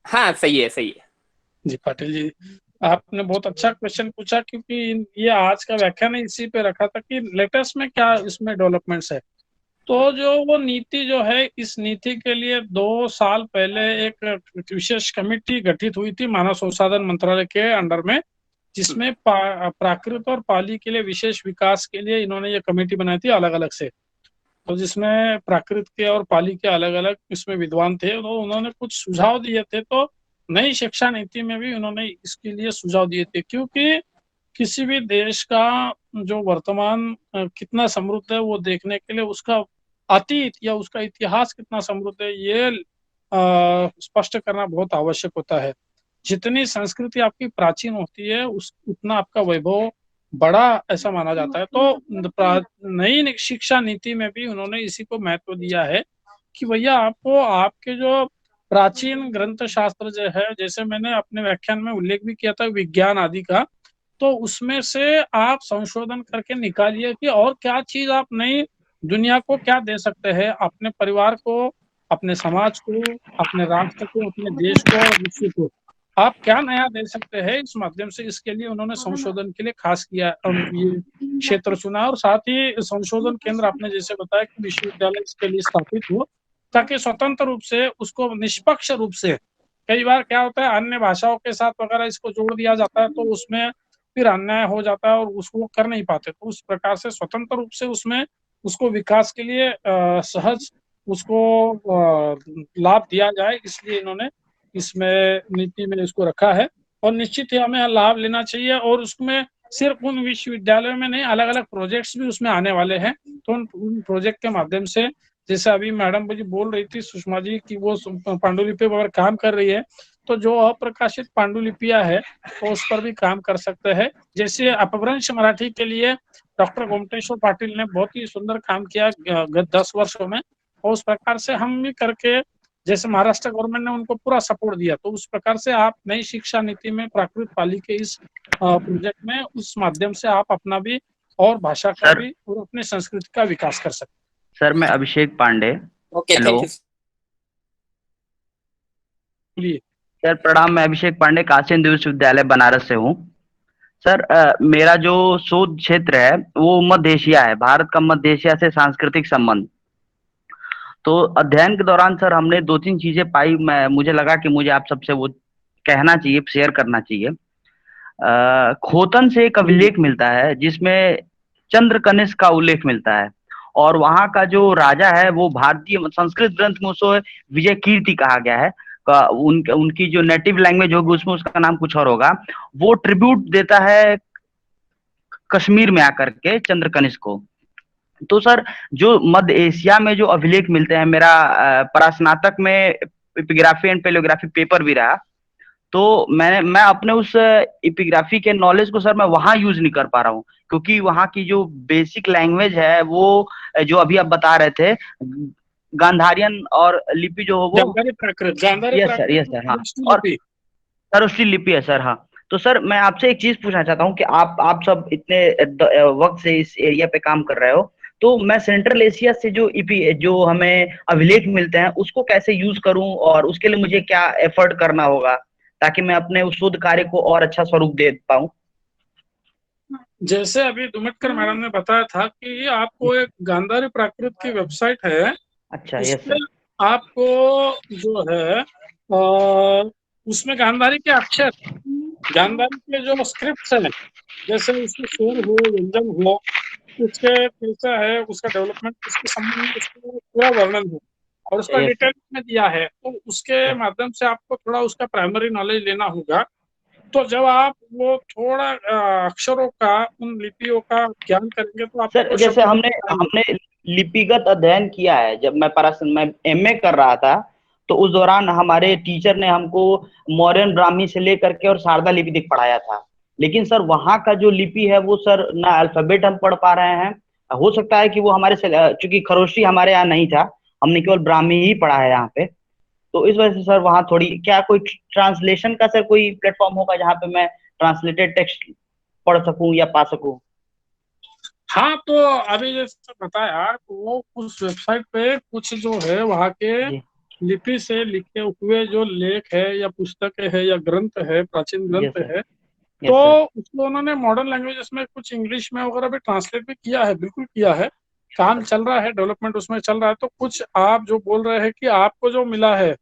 हाँ सही है जी पाटिल जी, आपने बहुत अच्छा क्वेश्चन पूछा, क्योंकि ये आज का व्याख्यान इसी पे रखा था कि लेटेस्ट में क्या इसमें डेवलपमेंट्स है। तो जो वो नीति जो है, इस नीति के लिए 2 साल पहले एक विशेष कमेटी गठित हुई थी मानव संसाधन मंत्रालय के अंडर में, जिसमें प्राकृत और पाली के लिए विशेष विकास के लिए इन्होंने ये कमेटी बनाई थी अलग अलग से। तो जिसमें प्राकृत के और पाली के अलग अलग इसमें विद्वान थे, तो उन्होंने कुछ सुझाव दिए थे। तो नई शिक्षा नीति में भी उन्होंने इसके लिए सुझाव दिए थे, क्योंकि किसी भी देश का जो वर्तमान कितना समृद्ध है वो देखने के लिए उसका अतीत या उसका इतिहास कितना समृद्ध है ये स्पष्ट करना बहुत आवश्यक होता है। जितनी संस्कृति आपकी प्राचीन होती है उतना आपका वैभव बड़ा ऐसा माना जाता है। तो नई शिक्षा नीति में भी उन्होंने इसी को महत्व दिया है कि भैया आपको आपके जो प्राचीन ग्रंथ शास्त्र जो है, जैसे मैंने अपने व्याख्यान में उल्लेख भी किया था विज्ञान आदि का, तो उसमें से आप संशोधन करके निकालिए कि और क्या चीज आप नई दुनिया को क्या दे सकते हैं, अपने परिवार को, अपने समाज को, अपने राष्ट्र को, अपने देश को और विश्व को आप क्या नया दे सकते हैं इस माध्यम से, इसके लिए उन्होंने संशोधन के लिए खास किया ये क्षेत्र चुना। और साथ ही संशोधन केंद्र आपने जैसे बताया कि विश्वविद्यालय इसके लिए स्थापित हो, ताकि स्वतंत्र रूप से उसको निष्पक्ष रूप से, कई बार क्या होता है अन्य भाषाओं के साथ वगैरह इसको जोड़ दिया जाता है तो उसमें फिर अन्याय हो जाता है और उसको कर नहीं पाते, तो उस प्रकार से स्वतंत्र रूप से उसमें उसको विकास के लिए सहज उसको लाभ दिया जाए, इसलिए इन्होंने इसमें नीति में इसको रखा है। और निश्चित ही हमें लाभ लेना चाहिए, और उसमें सिर्फ उन विश्वविद्यालयों में नहीं, अलग अलग प्रोजेक्ट्स भी उसमें आने वाले हैं, तो उन प्रोजेक्ट के माध्यम से, जैसे अभी मैडम जी बोल रही थी सुषमा जी की वो पांडुलिपि पर काम कर रही है, तो जो अप्रकाशित पांडुलिपियां है तो उस पर भी काम कर सकते हैं। जैसे अपभ्रंश मराठी के लिए डॉक्टर गोमटेश्वर पाटिल ने बहुत ही सुंदर काम किया गत 10 वर्षों में, और उस प्रकार से हम भी करके, जैसे महाराष्ट्र गवर्नमेंट ने उनको पूरा सपोर्ट दिया, तो उस प्रकार से आप नई शिक्षा नीति में प्राकृत पाली के इस प्रोजेक्ट में उस माध्यम से आप अपना भी और भाषा का भी और अपनी संस्कृति का विकास कर सकते। सर मैं Abhishek Pande. Okay, thank you. Sir प्रणाम, मैं अभिषेक पांडे काशी हिंदू विश्वविद्यालय बनारस से हूँ। सर मेरा जो शोध क्षेत्र है वो मध्य एशिया है, भारत का मध्य एशिया से सांस्कृतिक संबंध। तो अध्ययन के दौरान सर हमने 2-3 चीजें पाई, मुझे लगा कि मुझे आप सबसे वो कहना चाहिए, शेयर करना चाहिए। खोतन से एक अभिलेख मिलता है जिसमें चंद्र कनिष्क का उल्लेख मिलता है, और वहां का जो राजा है वो भारतीय संस्कृत ग्रंथ में उसको विजय कीर्ति कहा गया है। उनकी जो नेटिव लैंग्वेज होगी उसमें उसका नाम कुछ और होगा। वो ट्रिब्यूट देता है कश्मीर में आकर के चंद्र कनिष्क को। तो सर जो मध्य एशिया में जो अभिलेख मिलते हैं, मेरा परास्नातक में एपिग्राफी एंड पेलियोग्राफी पेपर भी रहा, तो मैं अपने उस एपिग्राफी के नॉलेज को सर मैं वहां यूज नहीं कर पा रहा हूँ, क्योंकि वहां की जो बेसिक लैंग्वेज है वो जो अभी आप बता रहे थे गांधारियन और लिपि जो हो वो यस सर हाँ, और सरस्वती लिपि है सर। हाँ तो सर मैं आपसे एक चीज पूछना चाहता हूँ कि आप सब इतने वक्त से इस एरिया पे काम कर रहे हो, तो मैं सेंट्रल एशिया से जो हमें अभिलेख मिलते हैं उसको कैसे यूज करूं, और उसके लिए मुझे क्या एफर्ट करना होगा ताकि मैं अपने उस शोध कार्य को और अच्छा स्वरूप दे पाऊं? जैसे अभी दुमटकर मैडम ने बताया था कि आपको एक गांधारी प्राकृत की वेबसाइट है, अच्छा यस सर, आपको जो है उसमें गांधारी के अक्षर, गांधारी के जो स्क्रिप्ट है, जैसे उसके स्वर हो, व्यंजन हो, उसके कैसा है, उसका डेवलपमेंट, उसके संबंध में उसका पूरा वर्णन हो, और उसका डिटेल में दिया है, तो उसके माध्यम से आपको थोड़ा उसका प्राइमरी नॉलेज लेना होगा। तो जब आप वो थोड़ा अक्षरों का, उन लिपियों का ज्ञान करेंगे तो आपको सर जैसे हमने लिपिगत अध्ययन किया है। जब मैं एमए कर रहा था तो उस दौरान हमारे टीचर ने हमको मौर्यन ब्राह्मी से लेकर के और शारदा लिपि तक पढ़ाया था, लेकिन सर वहाँ का जो लिपि है वो सर ना अल्फाबेट हम पढ़ पा रहे हैं। हो सकता है कि वो हमारे से, चूंकि खरोष्टी हमारे यहाँ नहीं था, हमने केवल ब्राह्मी ही पढ़ा है यहाँ पे, तो इस वजह से सर वहाँ थोड़ी, क्या कोई ट्रांसलेशन का सर कोई प्लेटफॉर्म होगा जहाँ पे मैं ट्रांसलेटेड टेक्स्ट पढ़ सकूं या पा सकूं? हाँ, तो अभी जैसे बताया तो वो उस वेबसाइट पे कुछ जो है वहाँ के लिपि से लिखे हुए जो लेख है या पुस्तक है या ग्रंथ है, प्राचीन ग्रंथ है, तो उसको उन्होंने मॉडर्न लैंग्वेजेस में कुछ इंग्लिश में वगैरह भी ट्रांसलेट भी किया है, बिल्कुल किया है, काम चल रहा है, डेवलपमेंट उसमें चल रहा है। तो कुछ आप जो बोल रहे हैं कि आपको जो मिला है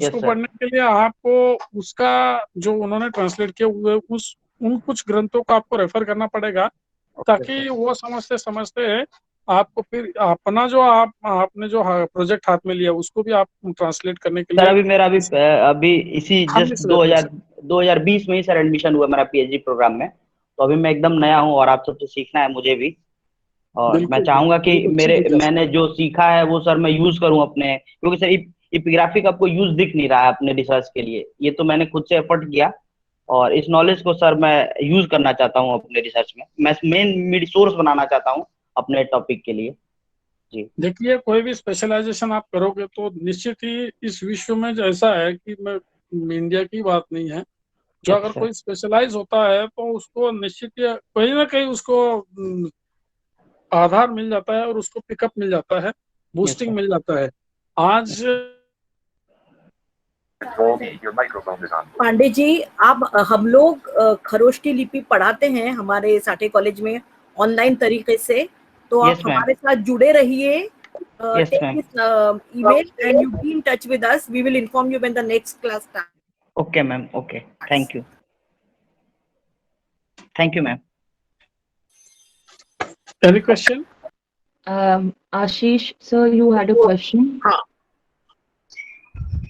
उसको पढ़ने के लिए आपको उसका जो उन्होंने ट्रांसलेट किए हुए उन कुछ ग्रंथों को आपको रेफर करना पड़ेगा, ताकि वो समझते आपको फिर अपना जो आपने जो प्रोजेक्ट हाथ में लिया उसको भी आप ट्रांसलेट करने के लिए। सर अभी मेरा अभी इसी जस्ट 2020 में ही सर एडमिशन हुआ मेरा पीएचडी प्रोग्राम में, तो अभी मैं एकदम नया हूँ और आप सबसे सीखना है मुझे भी, और मैं चाहूंगा कि मैंने जो सीखा है वो सर मैं यूज करूं अपने, क्योंकि सर एपिग्राफी का आपको यूज दिख नहीं रहा है अपने रिसर्च के लिए। ये तो मैंने खुद से एफर्ट किया और इस नॉलेज को सर मैं यूज करना चाहता हूँ अपने रिसर्च में, मैं मेन सोर्स बनाना चाहता हूँ अपने टॉपिक के लिए। जी देखिए, कोई भी स्पेशलाइजेशन आप करोगे तो निश्चित ही इस विश्व में जो ऐसा है कि मैं इंडिया की बात नहीं है, जो अगर कोई स्पेशलाइज होता है तो उसको निश्चित कहीं ना कहीं उसको आधार मिल जाता है और उसको पिकअप मिल जाता है, बूस्टिंग मिल जाता है। आज Your microphone is on. Pandey ji, आप हम लोग खरोष्टी लिपि पढ़ाते हैं हमारे साठे कॉलेज में ऑनलाइन तरीके से, तो आप Yes, ma'am. हमारे साथ जुड़े रहिए. Yes, Take ma'am. this email and you be in touch with us. We will inform you when the next class starts. Okay, ma'am. Okay. Thank you. Thank you, ma'am. any question? Ashish, sir, you had a question. हाँ,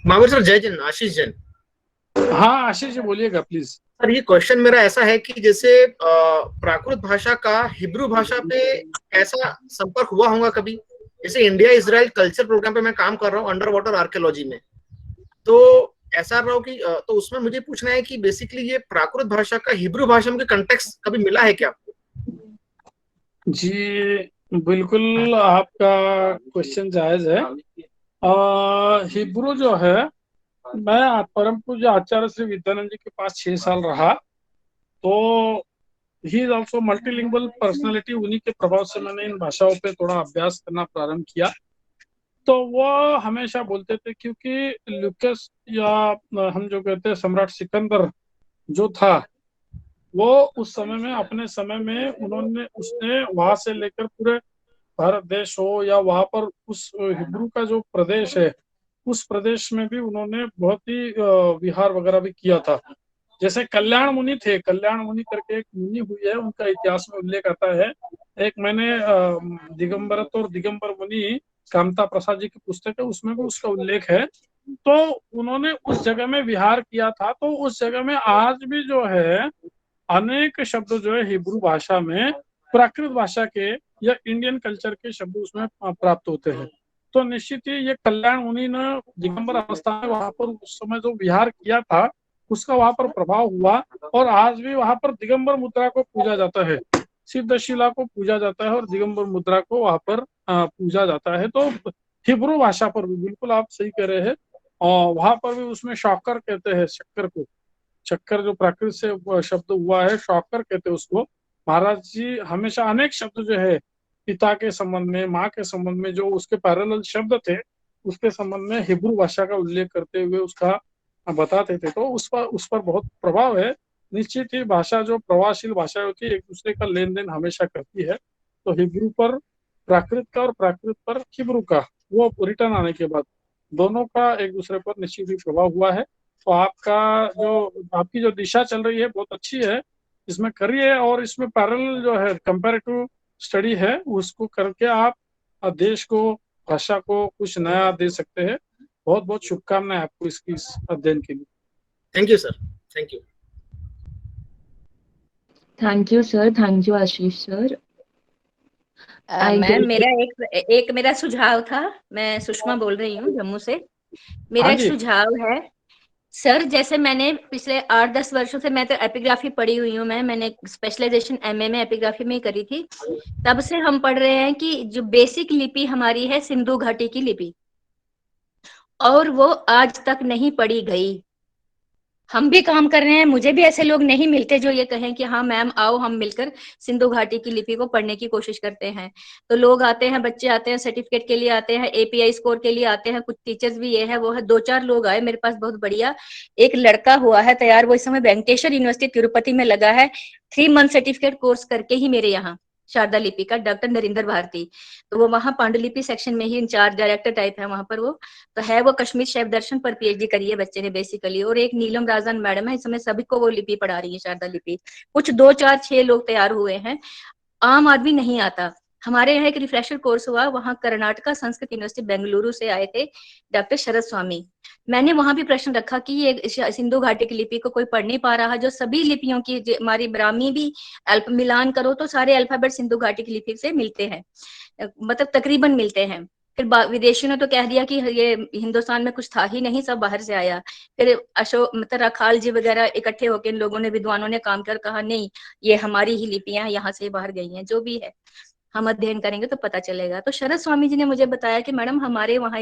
Mahavir sir, जय जैन, आशीष जैन. हाँ आशीष जी बोलिएगा please. Sir, ये question मेरा ऐसा है कि जैसे प्राकृत भाषा का हिब्रू भाषा पे ऐसा संपर्क हुआ होगा कभी? जैसे इंडिया इजराइल कल्चर प्रोग्राम पे मैं काम कर रहा हूँ अंडर वाटर आर्कियोलॉजी में, तो ऐसा रहा हो कि तो उसमें मुझे पूछना है कि बेसिकली ये प्राकृत भाषा का हिब्रू भाषा में कंटेक्स्ट कभी मिला है क्या? जी बिल्कुल, आपका क्वेश्चन जायज है. हिब्रू जो है, मैं परम पूज्य आचार्य श्री विद्यानंद जी के पास 6 साल रहा, तो he is also multilingual personality. उन्हीं के प्रभाव से मैंने इन भाषाओं पे थोड़ा अभ्यास करना प्रारंभ किया. तो वो हमेशा बोलते थे, क्योंकि ल्यूकस या हम जो कहते हैं सम्राट सिकंदर जो था, वो उस समय में अपने समय में उसने वहां से लेकर पूरे भारत देश हो या वहां पर उस हिब्रू का जो प्रदेश है, उस प्रदेश में भी उन्होंने बहुत ही विहार वगैरह भी किया था. जैसे कल्याण मुनि थे, कल्याण मुनि करके एक मुनि हुई है, उनका इतिहास में उल्लेख आता है. एक मैंने दिगंबरत और दिगंबर मुनि कामता प्रसाद जी की पुस्तक है, उसमें भी उसका उल्लेख है. तो उन्होंने उस जगह में विहार किया था. तो उस जगह में आज भी जो है अनेक शब्द जो है हिब्रू भाषा में प्राकृत भाषा के या इंडियन कल्चर के शब्द उसमें प्राप्त होते हैं. तो निश्चित ही ये कल्याण मुनि ने दिगंबर अवस्था में वहां पर उस समय जो विहार किया था, उसका वहां पर प्रभाव हुआ. और आज भी वहां पर दिगंबर मुद्रा को पूजा जाता है, सिद्धशिला को पूजा जाता है और दिगंबर मुद्रा को वहां पर पूजा जाता है. तो हिब्रू भाषा पर भी बिल्कुल आप सही कह रहे हैं. और वहां पर भी उसमें शॉकर कहते हैं, शक्कर को. शक्कर जो प्राकृत से शब्द हुआ है, शॉकर कहते हैं उसको. महाराज जी हमेशा अनेक शब्द जो है पिता के संबंध में, माँ के संबंध में, जो उसके पैरेलल शब्द थे, उसके संबंध में हिब्रू भाषा का उल्लेख करते हुए उसका बताते थे. तो उस पर बहुत प्रभाव है. निश्चित ही भाषा जो प्रवाहशील भाषा होती है, एक दूसरे का लेन देन हमेशा करती है. तो हिब्रू पर प्राकृत का और प्राकृत पर हिब्रू का वो रिटर्न आने के बाद दोनों का एक दूसरे पर निश्चित ही प्रभाव हुआ है. तो आपकी जो दिशा चल रही है बहुत अच्छी है, इसमें करिए. और इसमें पैरेलल जो है कंपैरेटिव स्टडी है, उसको करके आप देश को, भाषा को कुछ नया दे सकते हैं. बहुत बहुत शुभकामनाएं आपको इसकी इस अध्ययन के लिए. Thank you sir. Thank you. Thank you, sir. Thank you, Ashish, sir. Ma'am, मेरा सुझाव था. मैं सुषमा बोल रही हूँ जम्मू से. मेरा एक सुझाव है सर, जैसे मैंने पिछले 8-10 वर्षों से, मैं तो एपिग्राफी पढ़ी हुई हूँ. मैंने स्पेशलाइजेशन एमए में एपिग्राफी में करी थी. तब से हम पढ़ रहे हैं कि जो बेसिक लिपि हमारी है सिंधु घाटी की लिपि, और वो आज तक नहीं पढ़ी गई. हम भी काम कर रहे हैं, मुझे भी ऐसे लोग नहीं मिलते जो ये कहें कि हाँ मैम आओ हम मिलकर सिंधु घाटी की लिपि को पढ़ने की कोशिश करते हैं. तो लोग आते हैं, बच्चे आते हैं, सर्टिफिकेट के लिए आते हैं, एपीआई स्कोर के लिए आते हैं, कुछ टीचर्स भी ये है वो है. 2-4 लोग आए मेरे पास, बहुत बढ़िया. एक लड़का हुआ है तैयार, वो इस समय वेंकटेश्वर यूनिवर्सिटी तिरुपति में लगा है 3 मंथ सर्टिफिकेट कोर्स करके ही मेरे यहाँ शारदा लिपि का, डॉक्टर नरेंद्र भारती. तो वो वहाँ पांडुलिपि सेक्शन में ही इंचार्ज डायरेक्टर टाइप है वहां पर. वो तो है, वो कश्मीर शैव दर्शन पर पीएचडी करी है बच्चे ने बेसिकली. और एक नीलम राजन मैडम है, इस समय सभी को वो लिपि पढ़ा रही है, शारदा लिपि. कुछ 2-4-6 लोग तैयार हुए हैं, आम आदमी नहीं आता. हमारे यहाँ एक रिफ्रेशर कोर्स हुआ, वहाँ कर्नाटका संस्कृत यूनिवर्सिटी बेंगलुरु से आए थे डॉक्टर शरद स्वामी. मैंने वहां भी प्रश्न रखा कि ये सिंधु घाटी की लिपि को कोई पढ़ नहीं पा रहा, जो सभी लिपियों की हमारी ब्राह्मी भी मिलान करो तो सारे अल्फाबेट सिंधु घाटी की लिपि से मिलते हैं, मतलब तकरीबन मिलते हैं. फिर विदेशियों ने तो कह दिया कि ये हिंदुस्तान में कुछ था ही नहीं, सब बाहर से आया. फिर अशोक मतलब रखाल जी वगैरह इकट्ठे होकर इन लोगों ने, विद्वानों ने काम कर कहा नहीं ये हमारी ही लिपियां यहाँ से बाहर गई हैं. जो भी है हम अध्ययन करेंगे तो पता चलेगा. तो शरद स्वामी जी ने मुझे बताया कि मैडम हमारे वहाँ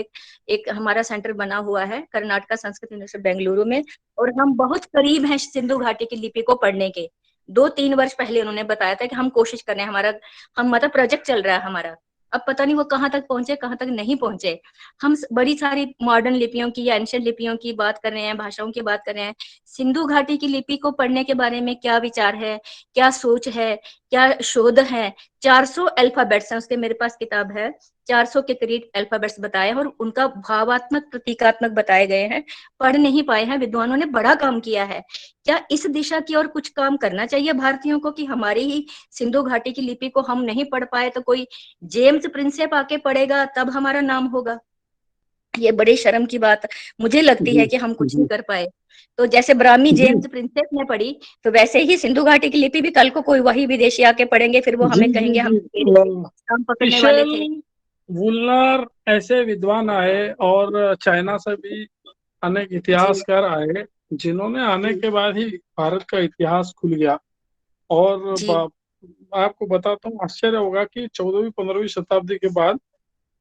एक हमारा सेंटर बना हुआ है कर्नाटका संस्कृत यूनिवर्सिटी बेंगलुरु में, और हम बहुत करीब हैं सिंधु घाटी की लिपि को पढ़ने के. 2-3 वर्ष पहले उन्होंने बताया था कि हम कोशिश कर रहे हैं, हम मतलब प्रोजेक्ट चल रहा है हमारा अब पता नहीं वो कहाँ तक पहुंचे, कहाँ तक नहीं पहुंचे। हम बड़ी सारी मॉडर्न लिपियों की या एंशियंट लिपियों की बात कर रहे हैं, भाषाओं की बात कर रहे हैं। सिंधु घाटी की लिपि को पढ़ने के बारे में क्या विचार है, क्या सोच है, क्या शोध है। 400 अल्फाबेट्स हैं उसके, मेरे पास किताब है, 400 के करीब अल्फाबेट्स बताए हैं और उनका भावात्मक प्रतीकात्मक बताए गए हैं। पढ़ नहीं पाए हैं, विद्वानों ने बड़ा काम किया है। क्या इस दिशा की ओर कुछ काम करना चाहिए भारतीयों को कि हमारी ही सिंधु घाटी की लिपि को हम नहीं पढ़ पाए तो कोई जेम्स प्रिंसेप आके पढ़ेगा तब हमारा नाम होगा? ये बड़ी शर्म की बात मुझे लगती है कि हम कुछ नहीं कर पाए। तो जैसे ब्राह्मी जेम्स प्रिंसेप ने पढ़ी, तो वैसे ही सिंधु घाटी की लिपि भी कल को कोई वही विदेशी आके पढ़ेंगे, फिर वो हमें कहेंगे हम काम पकड़ने वाले थे। वुलर ऐसे विद्वान आए और चाइना से भी अनेक इतिहासकार आए, जिन्होंने आने के बाद ही भारत का इतिहास खुल गया। और आपको बताता हूँ, आश्चर्य होगा कि 14वीं 15वीं शताब्दी के बाद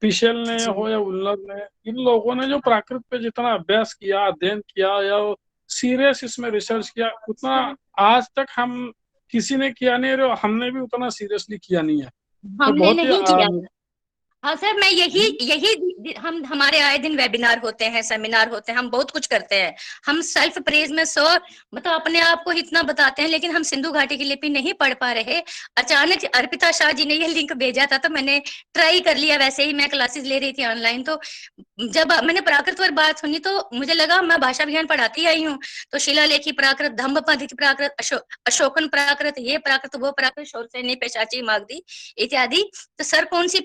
पिशेल ने हो या वुलर ने, इन लोगों ने जो प्राकृत पे जितना अभ्यास किया, अध्ययन किया या सीरियस इसमें रिसर्च किया, उतना आज तक हम किसी ने किया नहीं और हमने भी उतना सीरियसली किया नहीं है। हमने नहीं किया। हाँ सर, मैं यही हम हमारे आए दिन वेबिनार होते हैं, सेमिनार होते हैं, हम बहुत कुछ करते हैं। हम सेल्फ प्रेज में मतलब अपने आप को इतना बताते हैं, लेकिन हम सिंधु घाटी की लिपि नहीं पढ़ पा रहे। अचानक अर्पिता शाह जी ने ये लिंक भेजा था तो मैंने ट्राई कर लिया। वैसे ही मैं क्लासेस ले रही थी ऑनलाइन, तो जब मैंने प्राकृत पर बात सुनी तो मुझे लगा मैं भाषा विज्ञान पढ़ाती आई हूँ, तो शिलालेखी प्राकृत, धम्मपंथी प्राकृत, अशोकन प्राकृत, ये प्राकृत वो प्राकृत, शौरसेनी, पेशाची, मागधी इत्यादि। तो सर कौन सी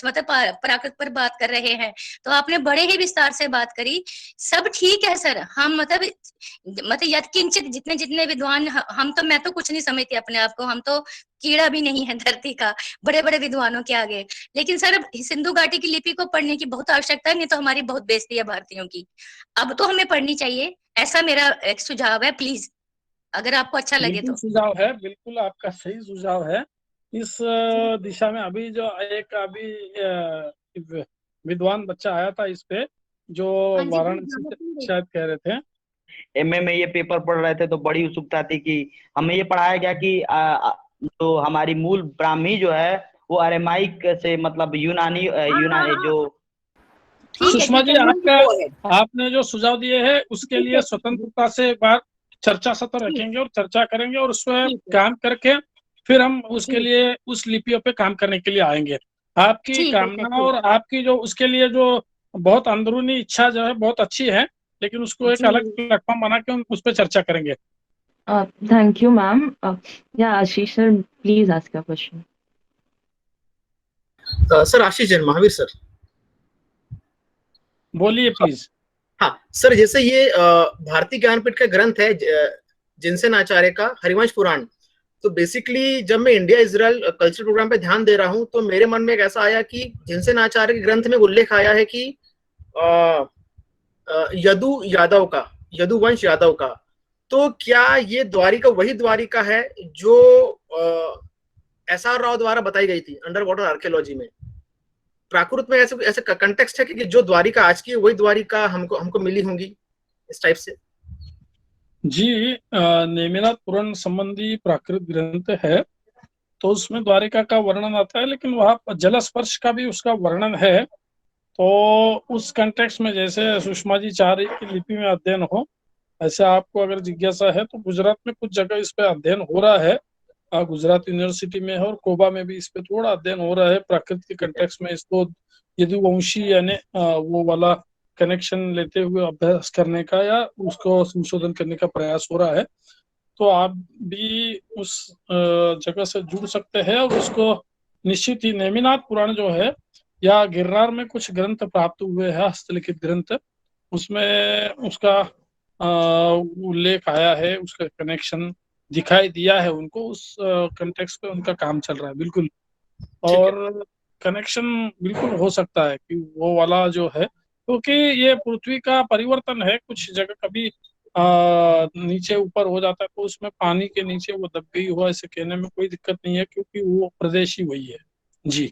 मतलब प्राकृत पर बात कर रहे हैं? तो आपने बड़े ही विस्तार से बात करी। सब ठीक है सर, हम मतलब यत्किंचित जितने जितने विद्वान हम तो, मैं तो कुछ नहीं समझती अपने आप को, हम तो कीड़ा भी नहीं है धरती का, बड़े बड़े विद्वानों के आगे। लेकिन सर सिंधु घाटी की लिपि को पढ़ने की बहुत आवश्यकता है, नहीं तो हमारी बहुत बेइज्जती है भारतीयों की। अब तो हमें पढ़नी चाहिए, ऐसा मेरा एक सुझाव है, प्लीज अगर आपको अच्छा लगे तो। सुझाव है, बिल्कुल आपका सही सुझाव है। इस दिशा में अभी जो एक विद्वान बच्चा आया था इस पे, जो वाराणसी से शायद कह रहे थे, एमए में ये पेपर पढ़ रहे थे तो बड़ी उत्सुकता थी कि हमें ये पढ़ाया गया कि जो हमारी मूल ब्राह्मी जो है वो अरेमाइक से, मतलब यूनानी जो। सुषमा जी, आपने जो सुझाव दिए हैं उसके लिए स्वतंत्रता से एक बार चर्चा सत्र रखेंगे और चर्चा करेंगे और उसमें काम करके फिर हम उसके लिए उस लिपियों पे काम करने के लिए आएंगे। आपकी कामना और आपकी जो उसके लिए जो बहुत अंदरूनी इच्छा जो है बहुत अच्छी है, लेकिन उसको एक अलग प्लेटफॉर्म बना के हम उस पर चर्चा करेंगे। Thank you, ma'am. Yeah, Ashish sir, please ask your question. Sir Ashish Jain, Mahavir sir. बोलिए प्लीज। हाँ सर, जैसे ये भारतीय ज्ञानपीठ का ग्रंथ है जिनसेन आचार्य का हरिवंश पुराण, तो बेसिकली जब मैं इंडिया इजराइल कल्चर प्रोग्राम पे ध्यान दे रहा हूँ तो मेरे मन में एक ऐसा आया कि जिनसेन आचार्य के ग्रंथ में उल्लेख आया है कि यदुवंश यादव का, तो क्या ये द्वारिका वही द्वारिका है जो SR राव द्वारा बताई गई थी अंडर वाटर आर्कियोलॉजी में? प्राकृत में ऐसे कंटेक्स्ट है कि जो द्वारिका आज की वही द्वारिका हमको मिली होंगी इस टाइप से? जी, नेमिनाथ पुराण संबंधी प्राकृत ग्रंथ है तो उसमें द्वारिका का वर्णन आता है, लेकिन वहाँ जल स्पर्श का भी उसका वर्णन है। तो उस कंटेक्स्ट में जैसे सुषमा जी चाह रही कि लिपि में अध्ययन हो, ऐसे आपको अगर जिज्ञासा है तो गुजरात में कुछ जगह इस पे अध्ययन हो रहा है, गुजरात यूनिवर्सिटी में है और कोबा में भी इस पे थोड़ा अध्ययन हो रहा है प्राकृत के कंटेक्स्ट में। इसको यदुवंशी यानी वो वाला कनेक्शन लेते हुए अभ्यास करने का या उसको संशोधन करने का प्रयास हो रहा है। तो आप भी उस जगह से जुड़ सकते हैं और उसको निश्चित ही नेमिनाथ पुराण जो है या गिरनार में कुछ ग्रंथ प्राप्त हुए हैं, हस्तलिखित ग्रंथ, उसमें उसका उल्लेख आया है, उसका कनेक्शन दिखाई दिया है उनको, उस कंटेक्स्ट पे उनका काम चल रहा है बिल्कुल। और कनेक्शन बिल्कुल हो सकता है कि वो वाला जो है, क्योंकि ये पृथ्वी का परिवर्तन है, कुछ जगह कभी नीचे ऊपर हो जाता है तो उसमें पानी के नीचे वो दब गई हो, ऐसे कहने में कोई दिक्कत नहीं है क्योंकि वो प्रदेश ही वही है। जी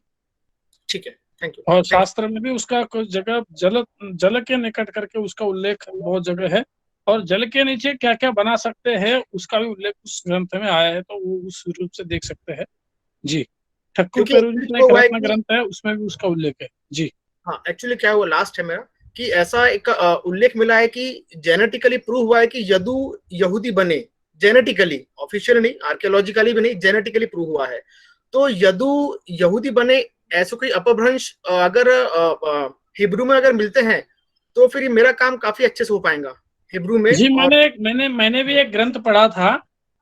ठीक है, थैंक यू। और शास्त्र में भी उसका कुछ जगह जल के निकट करके उसका उल्लेख बहुत जगह है और जल के नीचे क्या क्या बना सकते हैं उसका भी उल्लेख उस ग्रंथ में आया है, तो वो उस रूप से देख सकते हैं। जी ठक्कुर क्योंकि पेरुजी का वो एक हुआ है रत्न कि ग्रंथ है, उसमें भी उसका उल्लेख है जी। हाँ, एक्चुअली क्या हुआ, लास्ट है मेरा, कि ऐसा एक उल्लेख मिला है कि जेनेटिकली प्रूव हुआ है कि यदु यहूदी बने, जेनेटिकली, ऑफिशियल नहीं, आर्कियोलॉजिकली भी नहीं, जेनेटिकली प्रूव हुआ है। तो यदु यहूदी बने ऐसे कोई अपभ्रंश अगर हिब्रू में अगर मिलते हैं तो फिर ये मेरा काम काफी अच्छे से हो पाएगा हिब्रू में। जी, और मैंने भी एक ग्रंथ पढ़ा था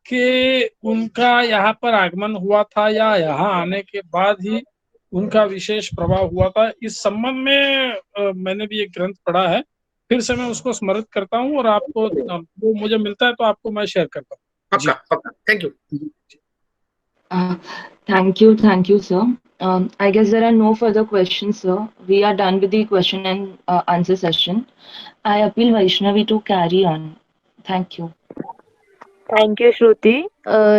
कि उनका यहाँ पर आगमन हुआ था या यहाँ आने के बाद ही उनका विशेष प्रभाव हुआ था। इस संबंध में मैंने भी एक ग्रंथ पढ़ा है, फिर से मैं उसको स्मृत करता हूँ और आपको वो मुझे मिलता है तो आपको मैं शेयर करता हूँ जी। पक्का, thank you. Thank you, sir. I guess there are no further questions, sir. We are done with the question and answer session. I appeal Vaishnavi to carry on. Thank you. Thank you, Shruti.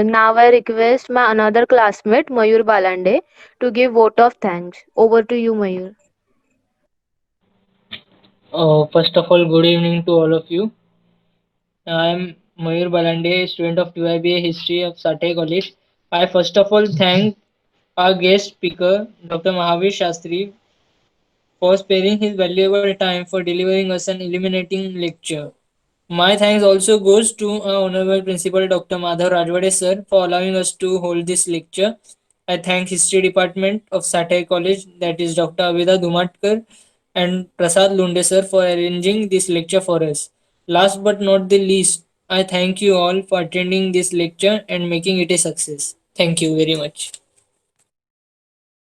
Now I request my another classmate, Mayur Balande, to give vote of thanks. Over to you, Mayur. First of all, good evening to all of you. I am Mayur Balande, student of TYBA History of Sathe College. I first of all thank our guest speaker, Dr. Mahavir Shastri, for sparing his valuable time for delivering us an illuminating lecture. My thanks also goes to our Honorable Principal Dr. Madhav Rajwade sir for allowing us to hold this lecture. I thank History Department of Satay College, that is Dr. Avida Dhumatkar and Prasad Lunde sir, for arranging this lecture for us. Last but not the least, I thank you all for attending this lecture and making it a success. Thank you very much.